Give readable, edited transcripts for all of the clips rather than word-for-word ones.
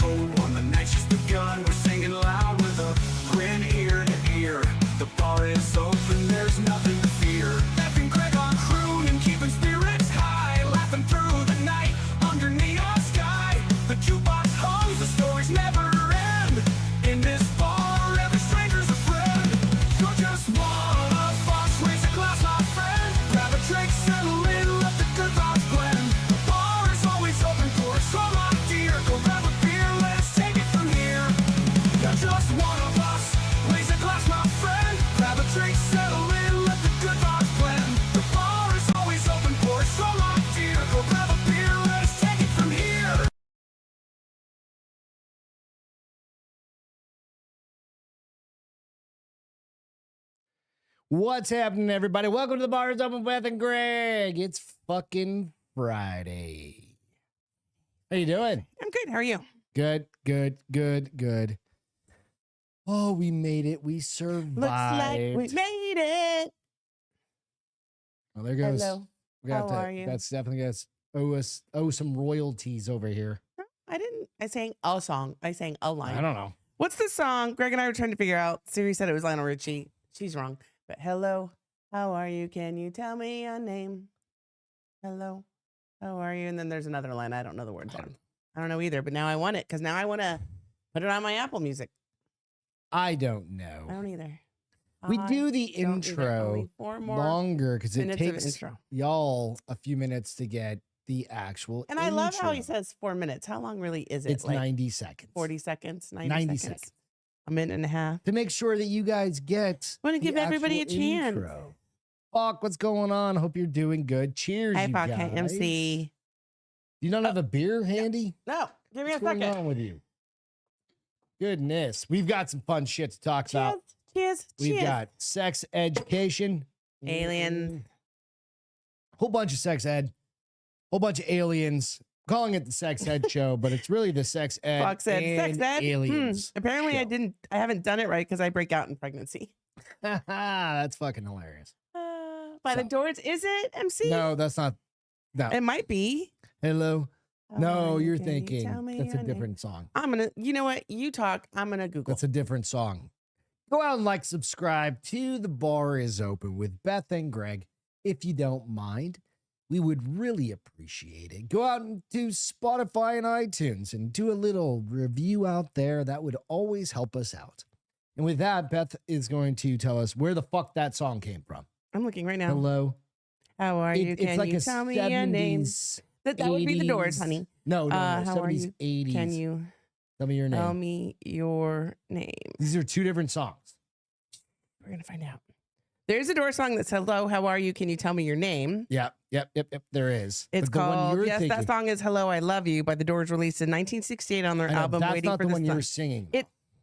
cold one. The night's just begun. We're singing loud with a grin ear to ear. The bar is open, there's nothing to fear. Beth and Greg on croon and keeping spirits high, laughing through the night under neon sky. The jukebox hums, the stories never end. In this bar, every stranger's a friend. You're just one of us. Raise a glass, my friend. Grab a drink, settle in, let the good vibes blend. The bar is always open for us, so my dear, go grab a beer, let's take it from here. You're just one of us. Raise a glass, my friend. Grab a drink, settle in, let the good vibes blend. The bar is always open for us, so my dear, go grab a beer, let's take it from here. What's happening, everybody? Welcome to the Bar is Open with Beth and Greg. It's fucking Friday. How you doing? I'm good. How are you? Good. Oh, we made it. We survived. Looks like we made it. Oh, there goes. Hello. How are you? That's definitely us owe some royalties over here. I didn't. I sang a song. I sang a line. I don't know. What's the song? Greg and I were trying to figure out. Siri said it was Lionel Richie. She's wrong. But hello, how are you? Can you tell me your name? Hello, how are you? And then there's another line. I don't know the words on. I don't know either. But now I want it because now I want to put it on my Apple Music. I don't know. I don't either. We I do the don't either. intro Only 4 more longer because it minutes of takes intro. y'all a few minutes to get the actual And I love how he intro. says 4 minutes. How long really is it? It's 90 seconds. 40 seconds? 90 seconds. A minute and a half. To make sure that you guys get Want to the give everybody a actual chance. intro. Fuck, what's going on? Hope you're doing good. Cheers, Hi, you Fuck guys. MC. You don't have a beer handy? No, give me What's a going second. on with you? Goodness. We've got some fun shit to talk about. Cheers. We've got sex education. Alien. Whole bunch of sex ed. Whole bunch of aliens. Calling it the sex ed show, but it's really the sex ed Fox said and sex ed. aliens. Apparently show. I haven't done it right because I break out in pregnancy. That's fucking hilarious. By the So- doors, is it MC? No, that's not. No. It might be. Hello. How No, are you? you're Can you thinking tell me that's a your name? different song. I'm going to, you know what? You talk. I'm going to Google. That's a different song. Go out and subscribe to The Bar is Open with Beth and Greg. If you don't mind, we would really appreciate it. Go out to Spotify and iTunes and do a little review out there. That would always help us out. And with that, Beth is going to tell us where the fuck that song came from. I'm looking right now. Hello. How are you? It's Can like you a tell me your name? 70s, That would be the doors, 80s. honey. No, How are 70s, you? 80s. Can you Tell me your name. tell me your name? These are two different songs. We're going to find out. There's a door song that says, hello, how are you? Can you tell me your name? Yep. There is. It's But the one called, you're yes, that thinking- song is Hello, I Love You by the Doors, released in 1968 on their I know, album that's Waiting not for the the one Sun. you're singing.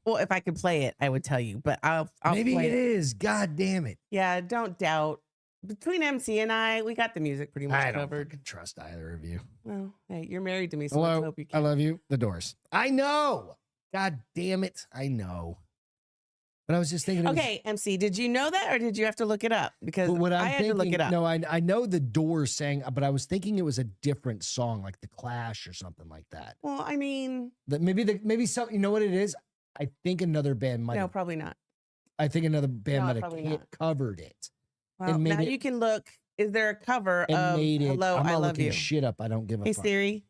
Well, if I could play it, I would tell you, but I'll Maybe play it is. God damn it. Yeah, don't doubt. Between MC and I, we got the music pretty much I don't covered. fucking trust either of you. Well, hey, you're married to me, so let's Hello. hope you I can. love you. The Doors. I know. God damn it. I know. But I was just thinking. Okay, MC, did you know that or did you have to look it up? Because What I'm I had thinking, to look it up. No, I know the Doors sang, but I was thinking it was a different song, like the Clash or something like that. Well, I mean, That maybe some. You know what it is? I think another band might. no, have, probably not. I think another band No, might have probably not. covered it Well, made now it- you can look. Is there a cover and of made it. Hello, I'm I not Love looking You? shit up. I don't give a Hey, fuck. Siri,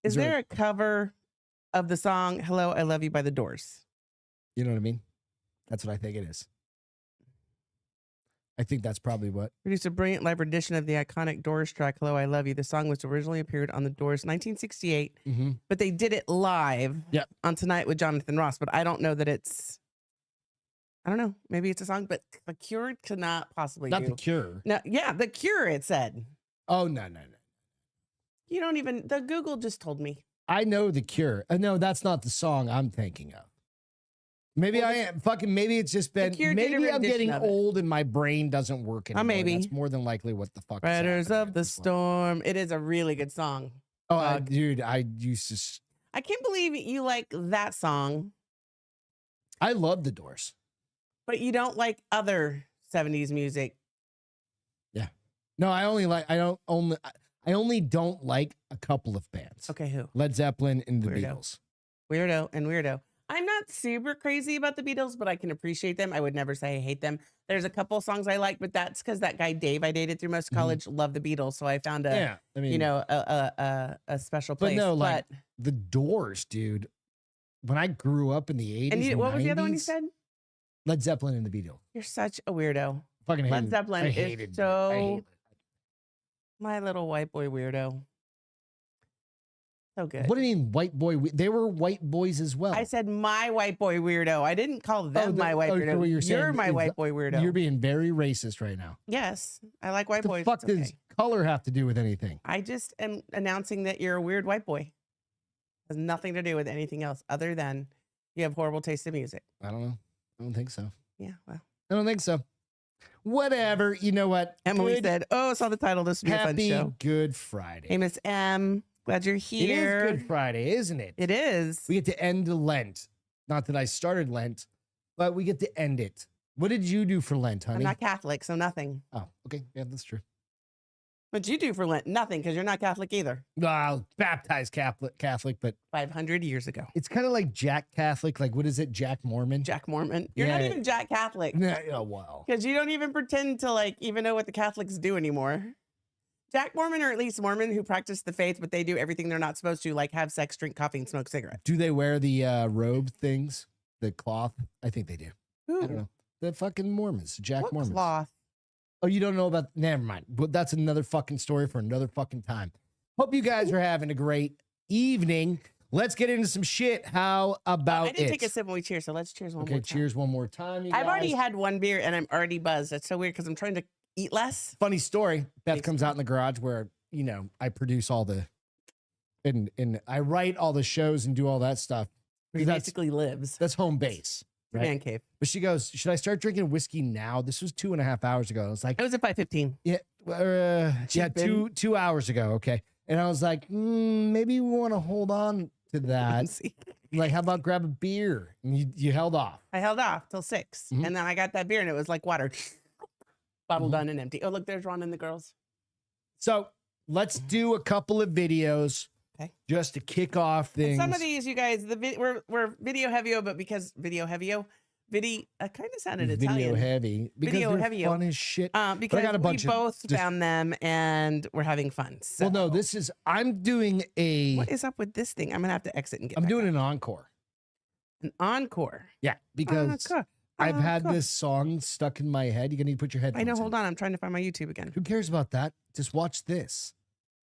is Is there there a cover of the song Hello, I Love You by the Doors? You know what I mean? That's what I think it is. I think that's probably what. Produced a brilliant live rendition of the iconic Doors track Hello, I Love You. The song was originally appeared on the Doors 1968, Mm-hmm. but they did it live Yep. on Tonight with Jonathan Ross. But I don't know that it's, I don't know. Maybe it's a song, but The Cure could not possibly Not do. the Cure. No, yeah, The Cure, it said. Oh no. You don't even, the Google just told me. I know the Cure. No, that's not the song I'm thinking of. Maybe Well, I am fucking. Maybe it's just been. Cure did a Maybe I'm rendition getting of it. old and my brain doesn't work anymore. maybe. That's more than likely what the fuck. is Riders happening of at the this point. Storm. It is a really good song. Oh, Dog. dude, I used to. I can't believe you like that song, I love the Doors. but you don't like other 70s music. No, I only like. I only don't like a couple of bands. Okay, who? Led Zeppelin and the Weirdo. Beatles. Weirdo and weirdo. I'm not super crazy about the Beatles, but I can appreciate them. I would never say I hate them. There's a couple songs I like, but that's because that guy Dave I dated through most of college loved the Beatles, so I found a Yeah, I mean, a special place. but no, like the Doors, dude. When I grew up in the 80s, and and what was the other one you 90s, said? Led Zeppelin and the Beatles. You're such a weirdo. Fucking Led hated, Zeppelin I is hated, I so hated my little white boy weirdo. So good. What do you mean, white boy? They were white boys as well. I said my white boy weirdo. I didn't call them my white so weirdo. what you're saying You're my is white boy weirdo. You're being very racist right now. Yes, I like white What the boys. fuck It's okay. does color have to do with anything? I just am announcing that you're a weird white boy. Has nothing to do with anything else other than you have horrible taste in music. I don't know. I don't think so. Yeah, well. I don't think so. Whatever. You know what? Emily Good- said, "Oh, I saw the title. This would be a fun Happy show." Good Friday. Hey, Miss M, glad you're It here. is Good Friday, isn't it? It is. We get to end Lent. Not that I started Lent, but we get to end it. What did you do for Lent, honey? I'm not Catholic, so nothing. Oh, okay. Yeah, that's true. What'd you do for Lent? Nothing, because you're not Catholic either. Baptized Catholic, but 500 years ago. it's kind of like Jack Catholic. Like, what is it? Jack Mormon? Jack Mormon. You're not Yeah. even Jack Catholic. Yeah, well. Because you don't even pretend to like even know what the Catholics do anymore. Jack Mormon, or at least Mormon who practice the faith, but they do everything they're not supposed to, like have sex, drink coffee, and smoke cigarettes. Do they wear the robe things? The cloth? I think they do. I don't know. The fucking Mormons. Jack What Mormons. cloth? Oh, you don't know about, never mind. But that's another fucking story for another fucking time. Hope you guys are having a great evening. Let's get into some shit. How about I didn't it? take a sip when we cheers, so let's cheers one Okay, more time. cheers one more time. You I've already guys. had one beer and I'm already buzzed. That's so weird because I'm trying to eat less. Funny story. Beth Thanks. comes out in the garage where, you know, I produce all the, and I write all the shows and do all that stuff. He That's, basically lives. that's home base. Right? Man cave. But she goes, should I start drinking whiskey now? This was 2.5 hours ago. I was like, It was at 5:15. yeah, yeah, been- 2 hours ago. Okay. And I was like, maybe we want to hold on to that. See. Like, how about grab a beer? And you held off. I held off till 6. Mhm. And then I got that beer and it was like water. Bottle Mhm. done and empty. Oh, look, there's Ron and the girls. So let's do a couple of videos Okay. just to kick off And things. some of these, you guys, we're video heavy, but because video heavy, I kind of sounded video Italian. heavy because Video they're heavy-o. fun as shit. Because got a bunch we of both just- found them and we're having fun. So Well, no, this is, I'm doing what is up with this thing? I'm gonna have to exit and get. I'm back doing on. an encore. an encore. Yeah, because Encore. I've had Encore. this song stuck in my head. You're gonna need to put your headphones I know. in. Hold on, I'm trying to find my YouTube again. Who cares about that? Just watch this.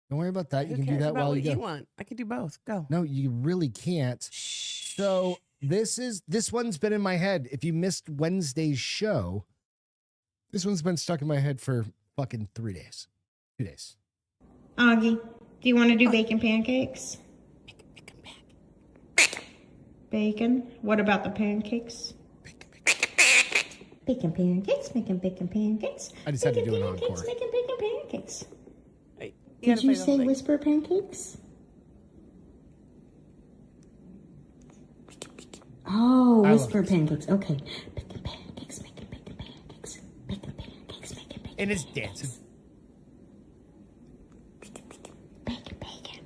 Don't worry about that. You Who can do cares that about while what you you go. want? I could do both. Go. No, you really can't. Shh. So this one's been in my head. If you missed Wednesday's show, this one's been stuck in my head for fucking 3 days. 2 days. Augie, do you want to do bacon pancakes? Bacon? What about the pancakes? Bacon pancakes, making bacon pancakes. I just had to Bacon do an pancakes, encore. making bacon pancakes. Wait, Did gotta you play the whole say thing. whisper pancakes? Oh, I love whisper this. pancakes. Okay. Bacon pancakes, making bacon pancakes. Bacon pancakes, making bacon And it's dancing. bacon, bacon.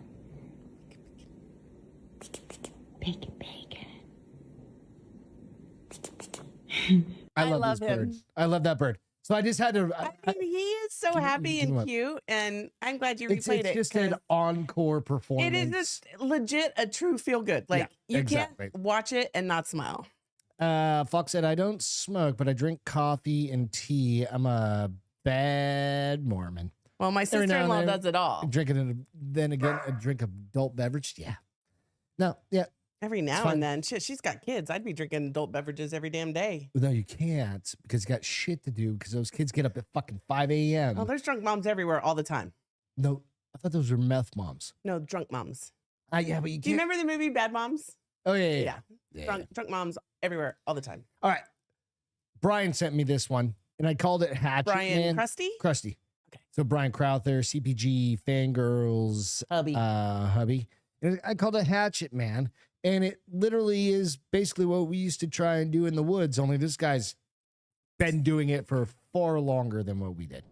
Bacon, bacon. I I love, love this bird. him. I love that bird. So I just had to. I mean, he is so Give me- happy give him and up. cute, and I'm glad you it's replayed it. just an 'cause encore performance. it is just legit a true feel good. Like Yeah, you exactly. can't watch it and not smile. Fox said, I don't smoke, but I drink coffee and tea. I'm a bad Mormon. Well, my Every now and sister-in-law then, does it all. Drinking it, then again, I drink adult beverage. Yeah. No, yeah. Every now fine. and then. Shit, she's got kids. I'd be drinking adult beverages every damn day. No, you can't because you got shit to do because those kids get up at fucking 5 a.m. Oh, there's drunk moms everywhere all the time. No, I thought those were meth moms. No, drunk moms. Yeah, but you Do you can't. remember the movie Bad Moms? Oh, yeah, Yeah. yeah. Drunk moms everywhere all the time. All right. Brian sent me this one, and I called it Hatchet Brian Man. Krusty? Krusty. Okay. So Brian Crowther, CPG, Fangirls, Hubby. hubby. And I called it Hatchet Man. And it literally is basically what we used to try and do in the woods, only this guy's been doing it for far longer than what we did.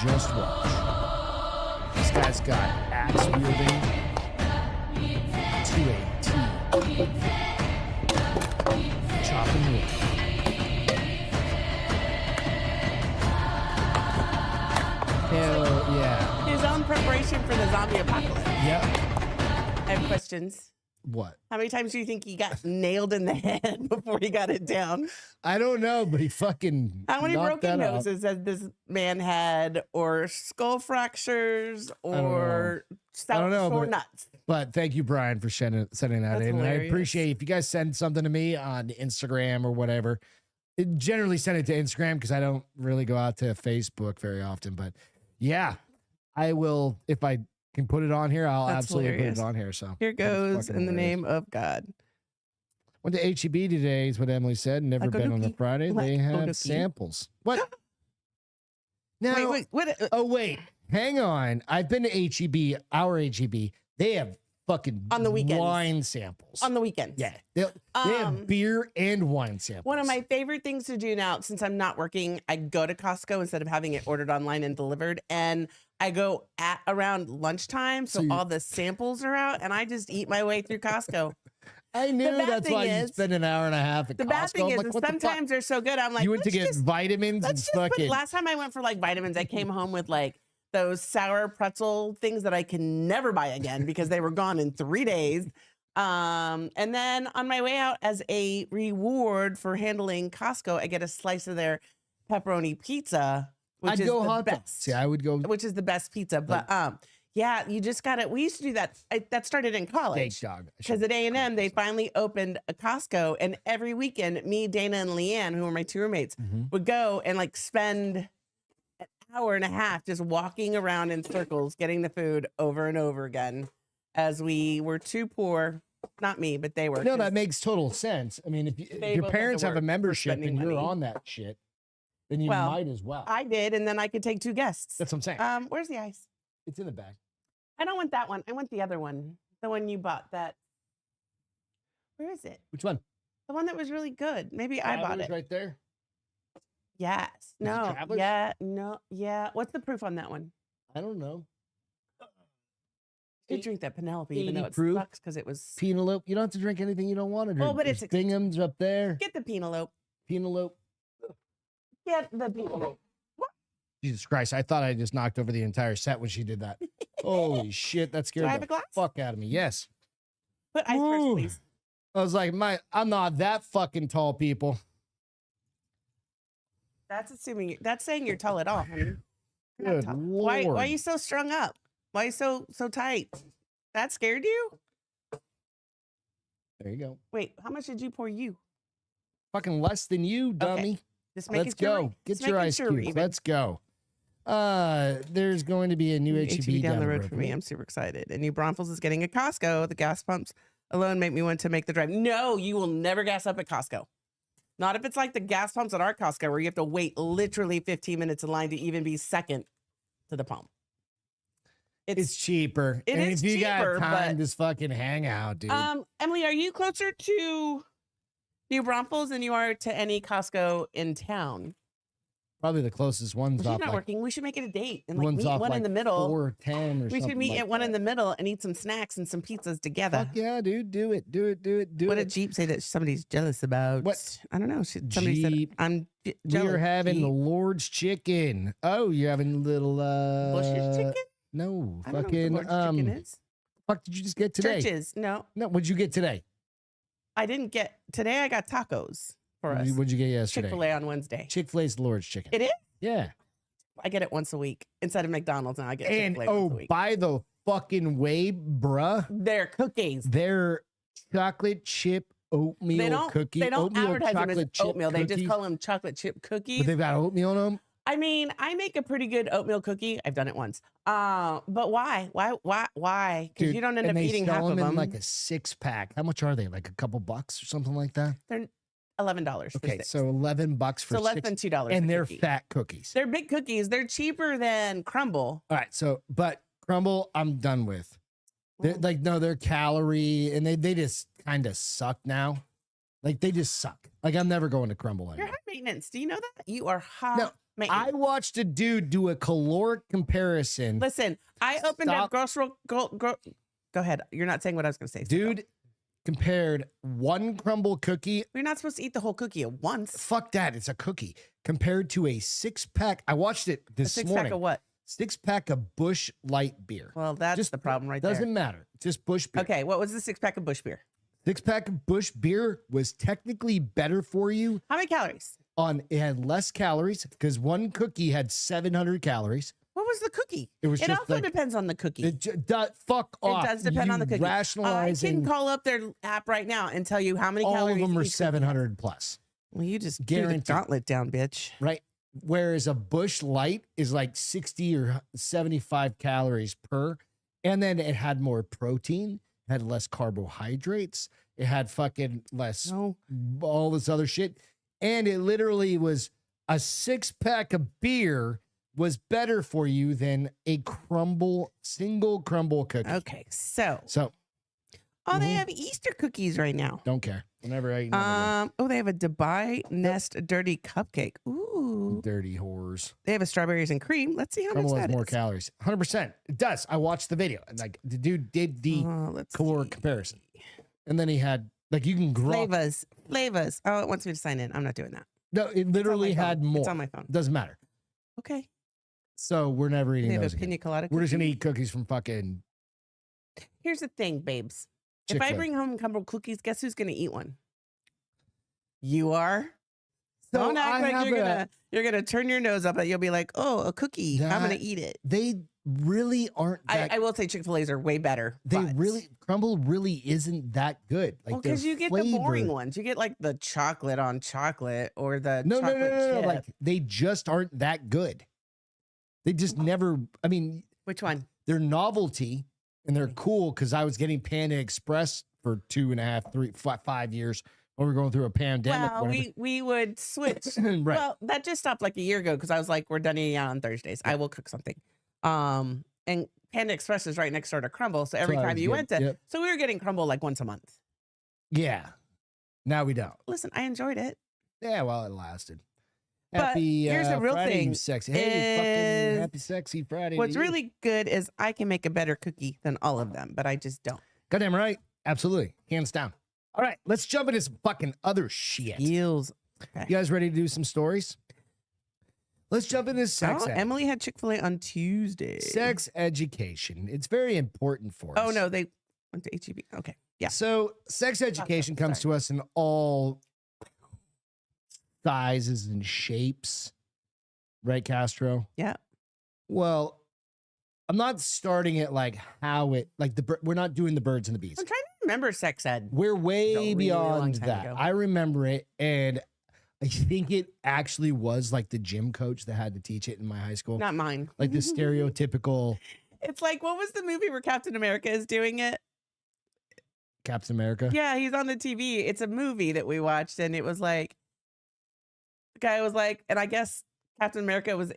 Just watch. This guy's got axe wielding to a T. Chopping wood. Hell yeah. His own preparation for the zombie apocalypse. Yep. I have questions. What? How many times do you think he got nailed in the head before he got it down? I don't know, but he fucking. How many knocked broken that out. noses has this man had, or skull fractures, or don't know, sore but- nuts? But thank you, Brian, for sending that That's in. And I hilarious. appreciate if you guys send something to me on Instagram or whatever. Generally send it to Instagram because I don't really go out to Facebook very often. But yeah, I will if I can put it on here. I'll That's absolutely hilarious. put it on here. So Here that is goes fucking in the hilarious. name of God. Went to HEB today is what Emily said. Never Like a been on a nookie. Friday. Like They a have nookie. samples. What? No. Wait, what? Oh wait, hang on. I've been to HEB. Our HEB. They have fucking On the weekends. wine samples. On the weekends. Yeah, they have beer and wine samples. One of my favorite things to do now, since I'm not working, I go to Costco instead of having it ordered online and delivered. And I go at around lunchtime, so So you- all the samples are out, and I just eat my way through Costco. I knew bad that's thing why you is- spend an hour and a half at The Costco. bad thing I'm is, like, is what the fuck? sometimes they're so good. I'm like, You went to let's get just- vitamins and let's just put, fucking. last time I went for like vitamins, I came home with like those sour pretzel things that I can never buy again because they were gone in 3 days. And then on my way out, as a reward for handling Costco, I get a slice of their pepperoni pizza, which I'd is go the hot dogs. best. See, I would go Which is the best pizza. But yeah, you just got it. We used to do that. That started in steak college. dog. Because at A&M, they finally opened a Costco, and every weekend, me, Dana, and Leanne, who were my two roommates, Mhm. would go and like spend an hour and a half just walking around in circles, getting the food over and over again, as we were too poor. Not me, but they were. No, 'cause that makes total sense. I mean, if They your both had to parents have work a for membership spending and you're money. on that shit, then you Well, might as well. I did, and then I could take two guests. That's what I'm saying. Where's the ice? It's in the bag. I don't want that one. I want the other one. The one you bought. That. Where is it? Which one? The one that was really good. Maybe I bought Travelers it. right there. Yes. it No. Travelers? Yeah. No. Yeah. What's the proof on that one? I don't know. You drink that Penelope, even though 80 it proof. sucks because it was. Penelope. You don't have to drink anything you don't want to drink. Well, but There's it's Bingham's up there. Get the Penelope. Penelope. Get the Penelope. Jesus Christ. I thought I just knocked over the entire set when she did that. Holy shit. That Do scared I have the a glass? fuck out of me. Yes. Put ice Ooh. first, please. I was like, I'm not that fucking tall, people. That's assuming. That's saying you're tall at all, honey. You're not Good tall. Lord. Why are you so strung up? Why are you so tight? That scared you? There you go. Wait, how much did you pour you? Fucking less than you, dummy. Just making Let's sure go. we're- Get just your making ice sure we're cubes. even. Let's go. There's going to be a new HEB down the road for me. me. I'm super excited. And New Braunfels is getting a Costco. The gas pumps alone make me want to make the drive. No, you will never gas up at Costco. Not if it's like the gas pumps at our Costco where you have to wait literally 15 minutes in line to even be second to the pump. It's cheaper. It and is if you cheaper, got time, but- just fucking hang out, dude. Emily, are you closer to New Braunfels than you are to any Costco in town? Probably the closest one's She's off not like, working. We should make it a date and like one's meet off one like in the middle. 410 or We something. should meet like at one in that. the middle and eat some snacks and some pizzas together. Fuck yeah, dude. Do it. Do it. Do it. Do What it. did Jeep say that somebody's jealous about? What? I don't know. Somebody Jeep. said I'm We jealous. are having the Jeep. Lord's chicken. Oh, you're having a little Bush's chicken. No, I don't know fucking what the Lord's chicken is. fuck did you just get today? Churches. No, No, what'd you get today? I didn't get today. I got tacos for us. What'd you get yesterday? Chick-fil-A on Wednesday. Chick-fil-A's the Lord's chicken. It is. Yeah. I get it once a week instead of McDonald's. Now I get And Chick-fil-A once a oh, week. by the fucking way, bruh, They're cookies. their chocolate chip oatmeal They don't. cookie. They don't oatmeal advertise them as chocolate chip oatmeal. They just cookies, call them chocolate chip cookies. but they've got oatmeal in them. I mean, I make a pretty good oatmeal cookie. I've done it once. But why? Why? Because Dude, you don't end and up they eating sell half of in them. like a 6-pack. How much are they? Like a couple bucks or something like that? They're $11. Okay, for so $11 for so less six, than $2. and a they're cookie. fat cookies. They're big cookies. They're cheaper than Crumble. All right, so but Crumble, I'm done with. They're, Well, like no, they're calorie, and they just kind of suck now. Like they just suck. Like I'm never going to Crumble You're anymore. high maintenance. Do you know that? You are high No, I watched a dude do a caloric comparison. Listen, I opened up go ahead. You're not saying what I was going to say. So Dude compared one crumble cookie. you're not supposed to eat the whole cookie at once. Fuck that. It's a cookie. Compared to a 6-pack. I watched it A this 6-pack morning. of what? 6-pack of Bush Light beer. Well, that's Just the problem right Doesn't there. matter. Just Bush beer. Okay, what was the 6-pack of Bush beer? 6-pack of Bush beer was technically better for you. How many calories? It had less calories because one cookie had 700 calories. What was the cookie? It was It just also like, depends on the cookie. fuck off. It does depend on the cookie. I Rationalizing. can call up their app right now and tell you how many All calories of them are each cookie 700 plus, has. Well, you just threw the Guaranteed. gauntlet down, bitch. right? Whereas a Bush Light is like 60 or 75 calories per. And then it had more protein, had less carbohydrates, it had fucking less No. all this other shit. And it literally was a 6-pack of beer was better for you than a single crumble cookie. Okay, so So they Mhm. have Easter cookies right now. don't care. Whenever I eat another They have a Dubai Nest Dirty Cupcake. one. Ooh, Dirty whores. they have a strawberries and cream. Let's see how Crumble much has that more is. calories. 100%. It does. I watched the video and like the dude did the Let's caloric see. comparison. And then he had like you can grow. Flavors. Oh, it wants me to sign in. I'm not doing that. No, it literally phone. had more. It's on my phone. Doesn't matter. Okay. So we're never They eating have a those again. pina colada. We're just gonna cookie. eat cookies from fucking Here's the thing, babes. If I Chick-fil-A. bring home crumble cookies, guess who's gonna eat one? You are. So Don't act I like have you're gonna turn your nose up. At you'll be like, oh, a cookie. I'm gonna That- eat it. They really aren't that I will say Chick-fil-A's are way better. but- crumble really isn't that good. Like well, their because you get the boring flavor- ones. You get like the chocolate on chocolate or the No, no, chocolate no, no, no. chip. Like they just aren't that good. They just never. I mean, Which one? they're novelty and they're cool because I was getting Panda Express for 2.5, 3, 5 years when we were going through a pandemic. Well, whatever. we would switch. right. Well, that just stopped like a year ago because I was like, we're done eating out on Thursdays. I will cook something. And Panda Express is right next door to Crumble, so every I time was you getting- went to, yep. so we were getting Crumble like once a month. Yeah. Now we don't. Listen, I enjoyed it. Yeah, well, it lasted. But Happy here's the real Friday, you thing sexy. Hey, is- fucking happy sexy Friday. to What's you. really good is I can make a better cookie than all of them, but I just don't. Goddamn right. Absolutely. Hands down. All right, let's jump into some fucking other shit. Feels. Okay. You guys ready to do some stories? Let's jump into sex. Oh, Emily had Chick-fil-A on Tuesday. Sex education. It's very important for us. Oh no, they went to HEB. Okay. Yeah. So, sex education comes sorry. to us in all sizes and shapes. Right, Castro? Yeah. Well, I'm not starting it like how it, like we're not doing the birds and the bees. I'm trying to remember sex ed. We're way really long beyond time that. ago. I remember it, and I think it actually was like the gym coach that had to teach it in my high school. Not mine. Like the stereotypical It's like, what was the movie where Captain America is doing it? Captain America. Yeah, he's on the TV. It's a movie that we watched, and it was like, the guy was like, and I guess Captain America was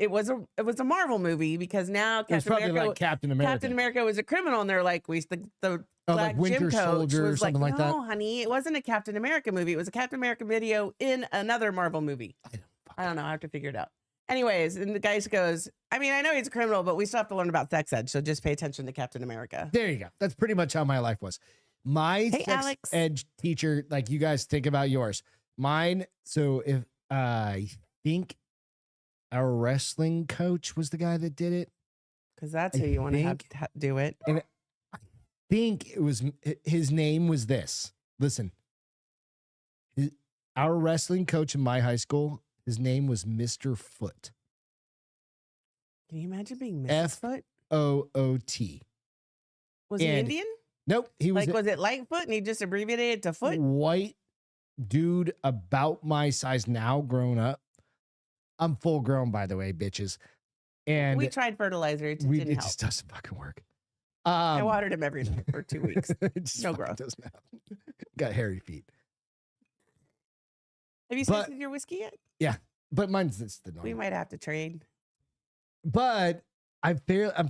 a Marvel movie because now It was Captain probably America like Captain America. Captain America was a criminal, and they're like, the Oh, black like Winter gym coach Soldier or was like, something like that. no, honey, it wasn't a Captain America movie. It was a Captain America video in another Marvel movie. I don't know. I have to figure it out. Anyways, and the guy goes, I mean, I know he's a criminal, but we still have to learn about sex ed, so just pay attention to Captain America. There you go. That's pretty much how my life was. My Hey, sex Alex. ed teacher, like you guys think about yours. Mine, so if I think our wrestling coach was the guy that did it. Because that's I who you want to have think- to do it. Think it was his name was this. Listen. Our wrestling coach in my high school, his name was Mr. Foot. Can you imagine being Mrs. F- Foot? OOT. Was he and Indian? Nope, he was Like, was it Lightfoot and he just abbreviated it to a Foot? white dude about my size now, grown up. I'm full grown, by the way, bitches. And We tried fertilizer. It just it didn't help. just doesn't fucking work. I watered him every night for 2 weeks. it just No fucking growth. doesn't happen. Got hairy feet. Have you But- tasted your whiskey yet? But mine's just the normal. We might have to trade. But I'm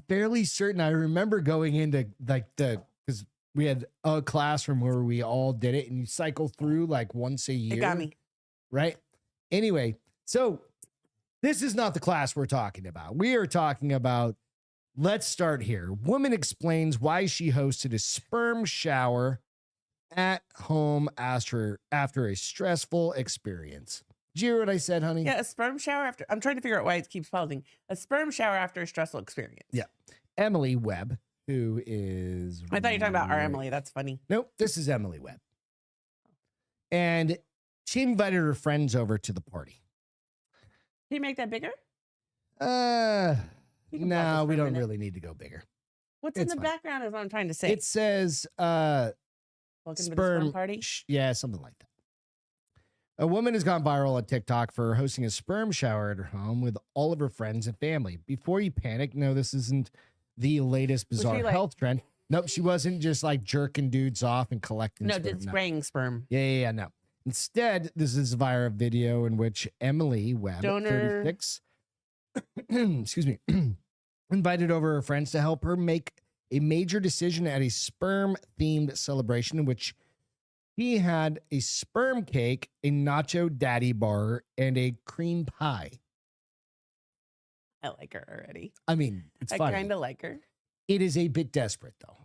fairly certain I remember going into like because we had a classroom where we all did it and you cycle through like once a year. It got me. Right? Anyway, so This is not the class we're talking about. We are talking about, let's start here. Woman explains why she hosted a sperm shower at home after a stressful experience. Did you hear what I said, honey? Yeah, a sperm shower after. I'm trying to figure out why it keeps pausing. A sperm shower after a stressful experience. Yeah. Emily Webb, who is. I thought you were talking about our Emily. That's funny. Nope, this is Emily Webb. And she invited her friends over to the party. Can you make that bigger? No, You can pause this we for a don't minute. really need to go bigger. What's in It's the fine. background is what I'm trying to say. It says Welcome to the sperm party. Yeah, something like that. A woman has gone viral on TikTok for hosting a sperm shower at her home with all of her friends and family. Before you panic, no, this isn't the latest Was she, bizarre like- health trend. Nope, she wasn't just like jerking dudes off and collecting No, sperm. did spraying sperm. Yeah, no. Instead, this is via a video in which Emily Webb, Donor. 36, excuse me, invited over her friends to help her make a major decision at a sperm-themed celebration in which he had a sperm cake, a nacho daddy bar, and a cream pie. I like her already. I mean, it's I funny. kind of like her. It is a bit desperate, though.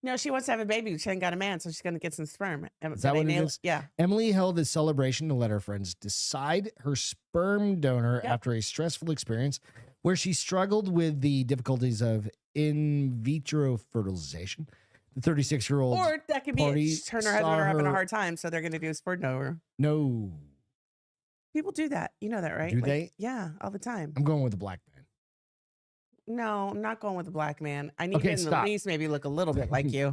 No, she wants to have a baby. But she ain't got a man, so she's gonna get some sperm. Is that what it is? Yeah. Emily held a celebration to let her friends decide her sperm donor Yep. after a stressful experience where she struggled with the difficulties of in vitro fertilization. The 36-year-old Or that could be party it. Her and her husband saw are having a her- hard time, so they're gonna do a sperm donor. no, People do that. You know that, right? Do they? Yeah, all the time. I'm going with the black man. No, I'm not going with a black man. I need Okay, him to stop. at least maybe look a little bit like you.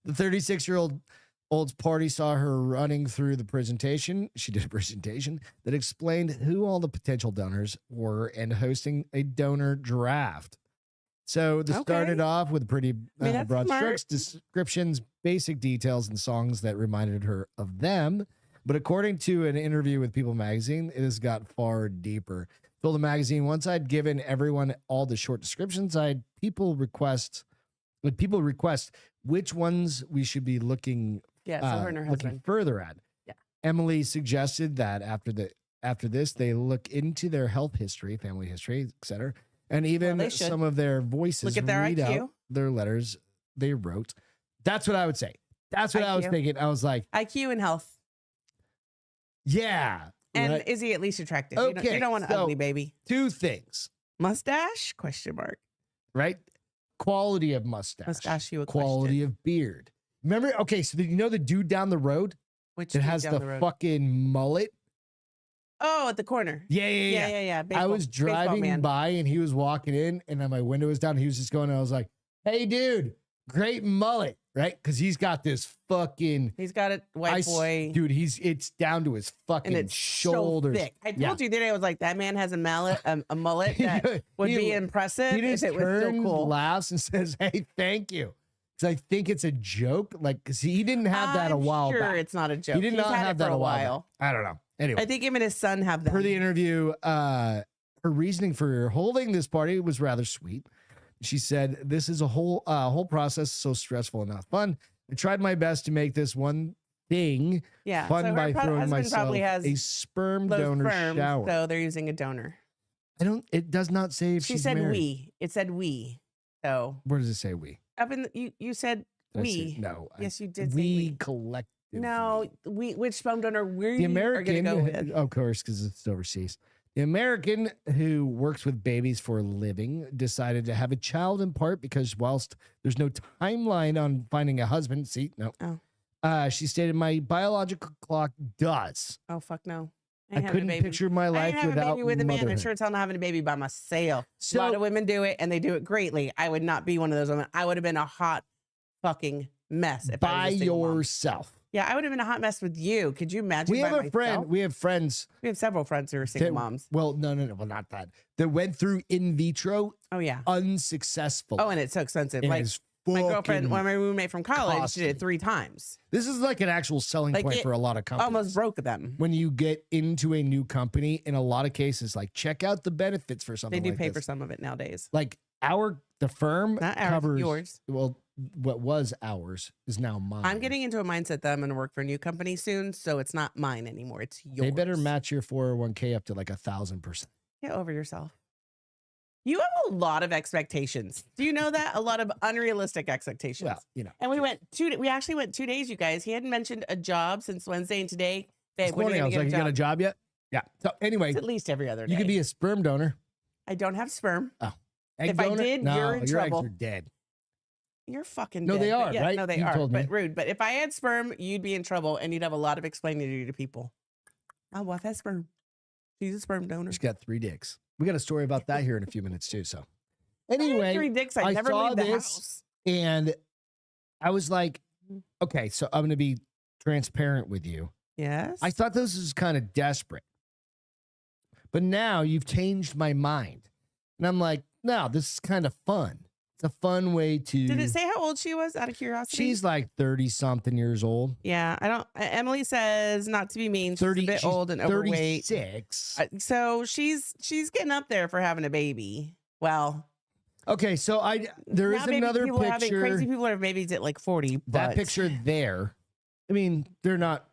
The 36-year-old's party saw her running through the presentation. She did a presentation that explained who all the potential donors were and hosting a donor draft. So this started Okay. off with pretty that's broad smart. strokes, descriptions, basic details, and songs that reminded her of them. But according to an interview with People Magazine, it has got far deeper. Told the magazine, once I'd given everyone all the short descriptions, people request which ones we should be looking Yeah, so her and her looking husband. further at. Yeah. Emily suggested that after this, they look into their health history, family history, etc., and even they should. some of their voices Look at their read IQ. out their letters they wrote. That's what I would say. That's what I was IQ. thinking. I was like, IQ and health. yeah. And right? is he at least attractive? Okay, You don't want an so- ugly baby. Two things, Mustache? Question mark. right? Quality of mustache. Mustache you a Quality question. of beard. Remember? Okay, so you know the dude down the road Which that dude has down the road? fucking mullet? Oh, at the corner. Yeah. Yeah. I Baseball- was baseball driving man. by and he was walking in and my window was down. He was just going, and I was like, hey, dude, great mullet, right? Because he's got this fucking He's got a white boy. dude. It's down to his fucking And it's shoulders. so thick. I told Yeah. you the other day, I was like, that man has a mullet that would He- be impressive He if just it was so turns, cool. laughs, and says, hey, thank you. Because I think it's a joke. Like, because he didn't have that a I'm while sure back. it's not a joke. He did He's not had have it that for a while while. back. I don't know. Anyway. I think him and his son have that. Per the interview, her reasoning for holding this party was rather sweet. She said, "This is a whole process so stressful and not fun. I tried my best to make this one thing Yeah. fun so her by throwing husband myself probably has a sperm those donor sperms, shower." so they're using a donor. It does not say if She she's said married. we. It said we. So Where does it say we? up in you said Did I say- we. no. Yes, you did say We we. collectively. No, we. Which sperm donor we The are American, going to go with? of course, because it's overseas. The American who works with babies for a living decided to have a child in part because whilst there's no timeline on finding a husband, she stated, "My biological clock does. Oh fuck no! I ain't having a couldn't baby. picture my I life ain't having a without baby with a man. motherhood." I'm sure it's hell not having a baby by myself. So- a lot of women do it, and they do it greatly. I would not be one of those women. I would have been a hot fucking mess if I By was a single mom. yourself. Yeah, I would have been a hot mess with you. Could you imagine? We have by a friend. myself? We have friends. We have several friends who are single that- moms. Well, no. Well, not that. That went through in vitro Oh yeah. unsuccessful. Oh, and it's so expensive. And Like it's my girlfriend, fucking when my roommate from college, she costly. did it 3 times. This is like an actual selling Like point it for a lot of companies. Almost broke them. When you get into a new company, in a lot of cases, like check out the benefits for They something do like pay this. for some of it nowadays. Like the firm Not ours, covers yours. Well, what was ours is now mine. I'm getting into a mindset that I'm going to work for a new company soon, so it's not mine anymore. It's yours. They better match your 401k up to like 1,000%. Get over yourself. You have a lot of expectations. Do you know that? A lot of unrealistic expectations. Well, you know. And we actually went 2 days, you guys. He hadn't mentioned a job since Wednesday, and today, This babe, when are morning you I was gonna like, get you got a a job? job yet? Yeah. So anyway, It's at least every other day. you could be a sperm donor. I don't have sperm. Egg If I donor? did, no, you're in your trouble. eggs are dead. You're fucking No, dead. they But are, yeah, right? No, they You are. told me. But rude. But if I had sperm, you'd be in trouble, and you'd have a lot of explaining to do to people. My wife has sperm. She's a sperm donor. She's got 3 dicks. We got a story about that here in a few minutes too. So I had anyway, 3 dicks. I I never saw leave the this. house. and I was like, okay, so I'm going to be transparent with you. Yes. I thought this was kind of desperate. But now you've changed my mind. And I'm like, no, this is kind of fun. It's a fun way to. Did it say how old she was out of curiosity? She's like 30 something years old. Yeah, I don't. Emily says not to be mean. She's 30, a bit she's old and overweight. 36. So she's getting up there for having a baby. Well, Okay, so there is now baby another people are having, picture. crazy people have babies at like 40. That but picture there. I mean, they're not.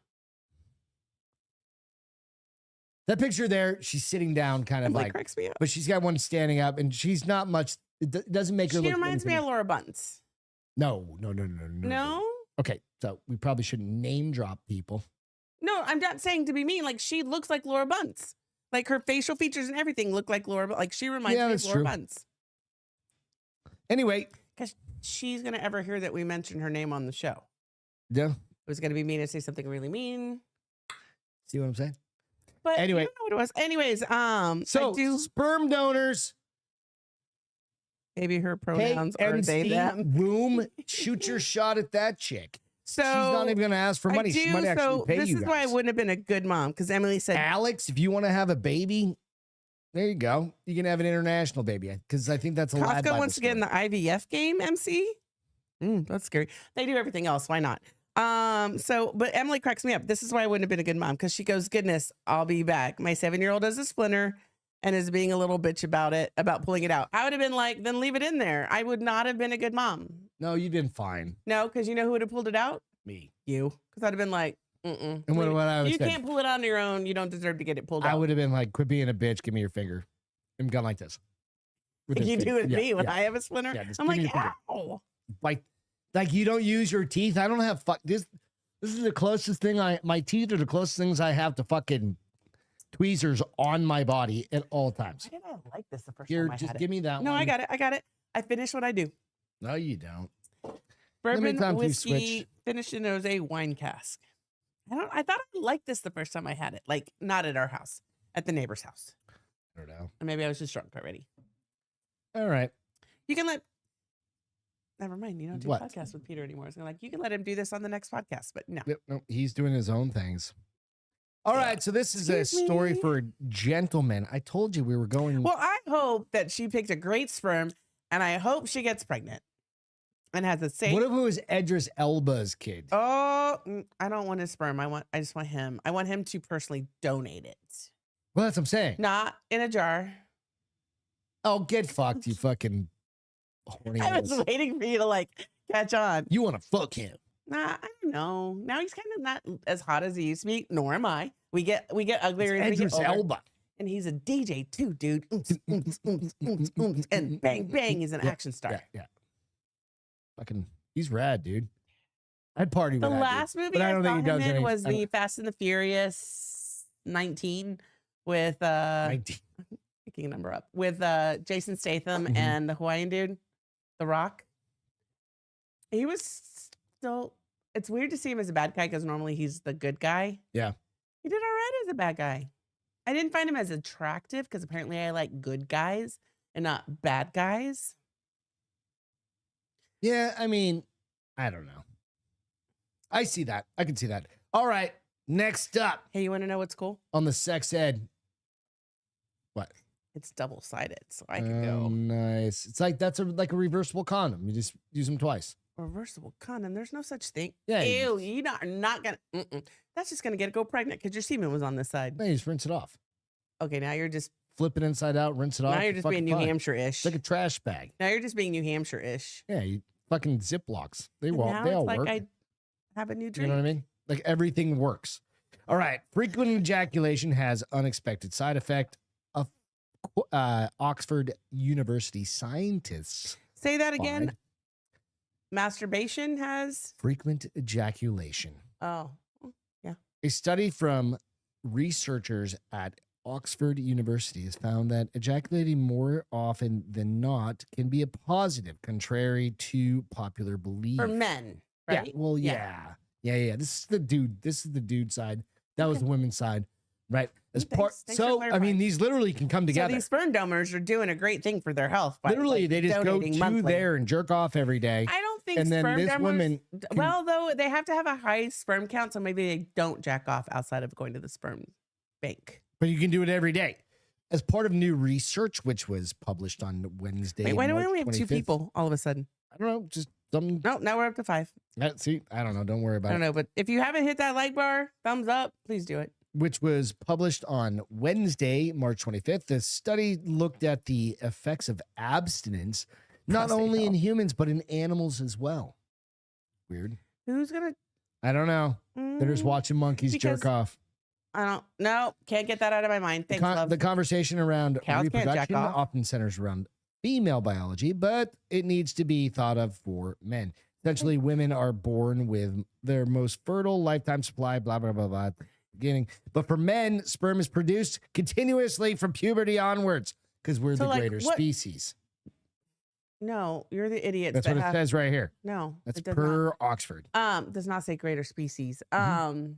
That picture there, she's sitting down, kind of Emily like, cracks me up. but she's got one standing up, and she's not much. It doesn't make her She look. reminds me anything- of Laura Bunce. No. No, Okay, so we probably shouldn't name drop people. no, I'm not saying to be mean. Like she looks like Laura Bunce. Like her facial features and everything look like Laura. Like she reminds Yeah, me of that's Laura true. Bunce. Anyway, Because she's gonna ever hear that we mention her name on the show. yeah, It was gonna be mean to say something really mean. see what I'm saying? But Anyway. you know what it was. Anyways, So I do. sperm donors, Maybe her pronouns Hey, are they NC, them. boom, shoot your shot at that chick. So She's not even going to ask for money. I She do. might actually So pay this you is why I guys. wouldn't have been a good mom because Emily said Alex, if you want to have a baby, there you go. You can have an international baby because I think that's allowed. Costco wants to get in the IVF game. MC, that's scary. They do everything else. Why not? But Emily cracks me up. This is why I wouldn't have been a good mom because she goes, "Goodness, I'll be back." My 7-year-old has a splinter and is being a little bitch about pulling it out. I would have been like, "Then leave it in there." I would not have been a good mom. No, you've been fine. No, because you know who would have pulled it out? Me. You. Because I'd have been like, And what I was you saying, can't pull it on your own. You don't deserve to get it pulled I out. would have been like, quit being a bitch. Give me your finger. And gone like this. With You this do finger. with Yeah, me when yeah. I have a splinter. Yeah, just I'm give me like, your finger. ow. Like you don't use your teeth. I don't have this. This is the closest thing my teeth are the closest things I have to fucking tweezers on my body at all times. Why did I like this the first Here, time I just had give me that No, one. I got it. I got it. I finished what I do. No, you don't. Bourbon, times we've whiskey, switched? finished in a wine cask. I thought I liked this the first time I had it. Like not at our house, at the neighbor's house. I don't know. Or maybe I was just drunk already. All right. You can let. Never mind. You don't do What? podcasts with Peter anymore. So like you can let him do this on the next podcast, but no. Yep, no, he's doing his own things. All right, so this is a Excuse story me. for a gentleman. I told you we were going. Well, I hope that she picked a great sperm, and I hope she gets pregnant and has the same. What if it was Edris Elba's kid? Oh, I don't want his sperm. I just want him. I want him to personally donate it, Well, that's what I'm saying. not in a jar. Oh, get fucked, you fucking horny I was ass. waiting for you to like catch on. You want to fuck him? Nah, I don't know. Now he's kind of not as hot as he used to be. Nor am I. We get uglier It's as we get Edris older. Elba. And he's a DJ too, dude. And bang bang, he's an Yeah, action star. Yeah. Fucking, he's rad, dude. I'd party The with that last dude. movie But I don't saw think he him does in any- was I the Fast and the Furious 19 with 19. picking a number up with Jason Statham Mhm. and the Hawaiian dude, The Rock. He was still. It's weird to see him as a bad guy because normally he's the good guy. Yeah. He did all right as a bad guy. I didn't find him as attractive because apparently I like good guys and not bad guys. Yeah, I mean, I don't know. I see that. I can see that. All right, next up Hey, you want to know what's cool? on the sex ed. What? It's double sided, so I can go Nice. It's like that's like a reversible condom. You just use them twice. reversible condom. There's no such thing. Yeah, Ew, you're not gonna. That's just gonna go pregnant because your semen was on this side. No, you just rinse it off. Okay, now you're just Flip it inside out, rinse it off. now you're just being fucking New fine. Hampshire-ish. It's like a trash bag. Now you're just being New Hampshire-ish. Yeah, you fucking Ziplocs. They And all now they all it's like work. I have a new You drink. know what I mean? Like everything works. All right. Frequent ejaculation has unexpected side effect. Of Oxford University scientists Say that again. find Masturbation has. frequent ejaculation. Oh, A study from researchers at Oxford University has found that ejaculating more often than not can be a positive, contrary to popular belief. for men, right? Yeah. Well, yeah. This is the dude. This is the dude side. That was Okay. the women's side, right? As Thanks- part. thanks for So I mean, clarifying. these literally can come So together. these sperm donors are doing a great thing for their health. By, Literally, like, they just go donating to monthly. there and jerk off every day. I don't think And then sperm this donors. woman Well, though they have to have a high sperm count, so maybe they don't jack off outside of going to the sperm bank. But you can do it every day. As part of new research, which was published on Wednesday. Wait, why do we March only have 2 25th. people all of a sudden? I don't know. Just something. No, now we're up to 5. See, I don't know. Don't worry I about don't it. know, but if you haven't hit that like bar, thumbs up, please do it. Which was published on Wednesday, March 25th. The study looked at the effects of abstinence, not Prostate only in health. humans, but in animals as well. Weird. Who's gonna? I don't know. They're just watching monkeys Because- jerk off. I don't. No, can't get that out of my mind. The, Thanks, con- love. the conversation around Cows can't jack reproduction off. often centers around female biology, but it needs to be thought of for men. Essentially, women are born with their most fertile lifetime supply, blah, blah, blah, blah, at the beginning. But for men, sperm is produced continuously from puberty onwards because we're So, the like, greater what- species. No, you're the idiot. That's what it says right here. No, That's it does per Oxford. not. Does not say greater species. Mm-hmm.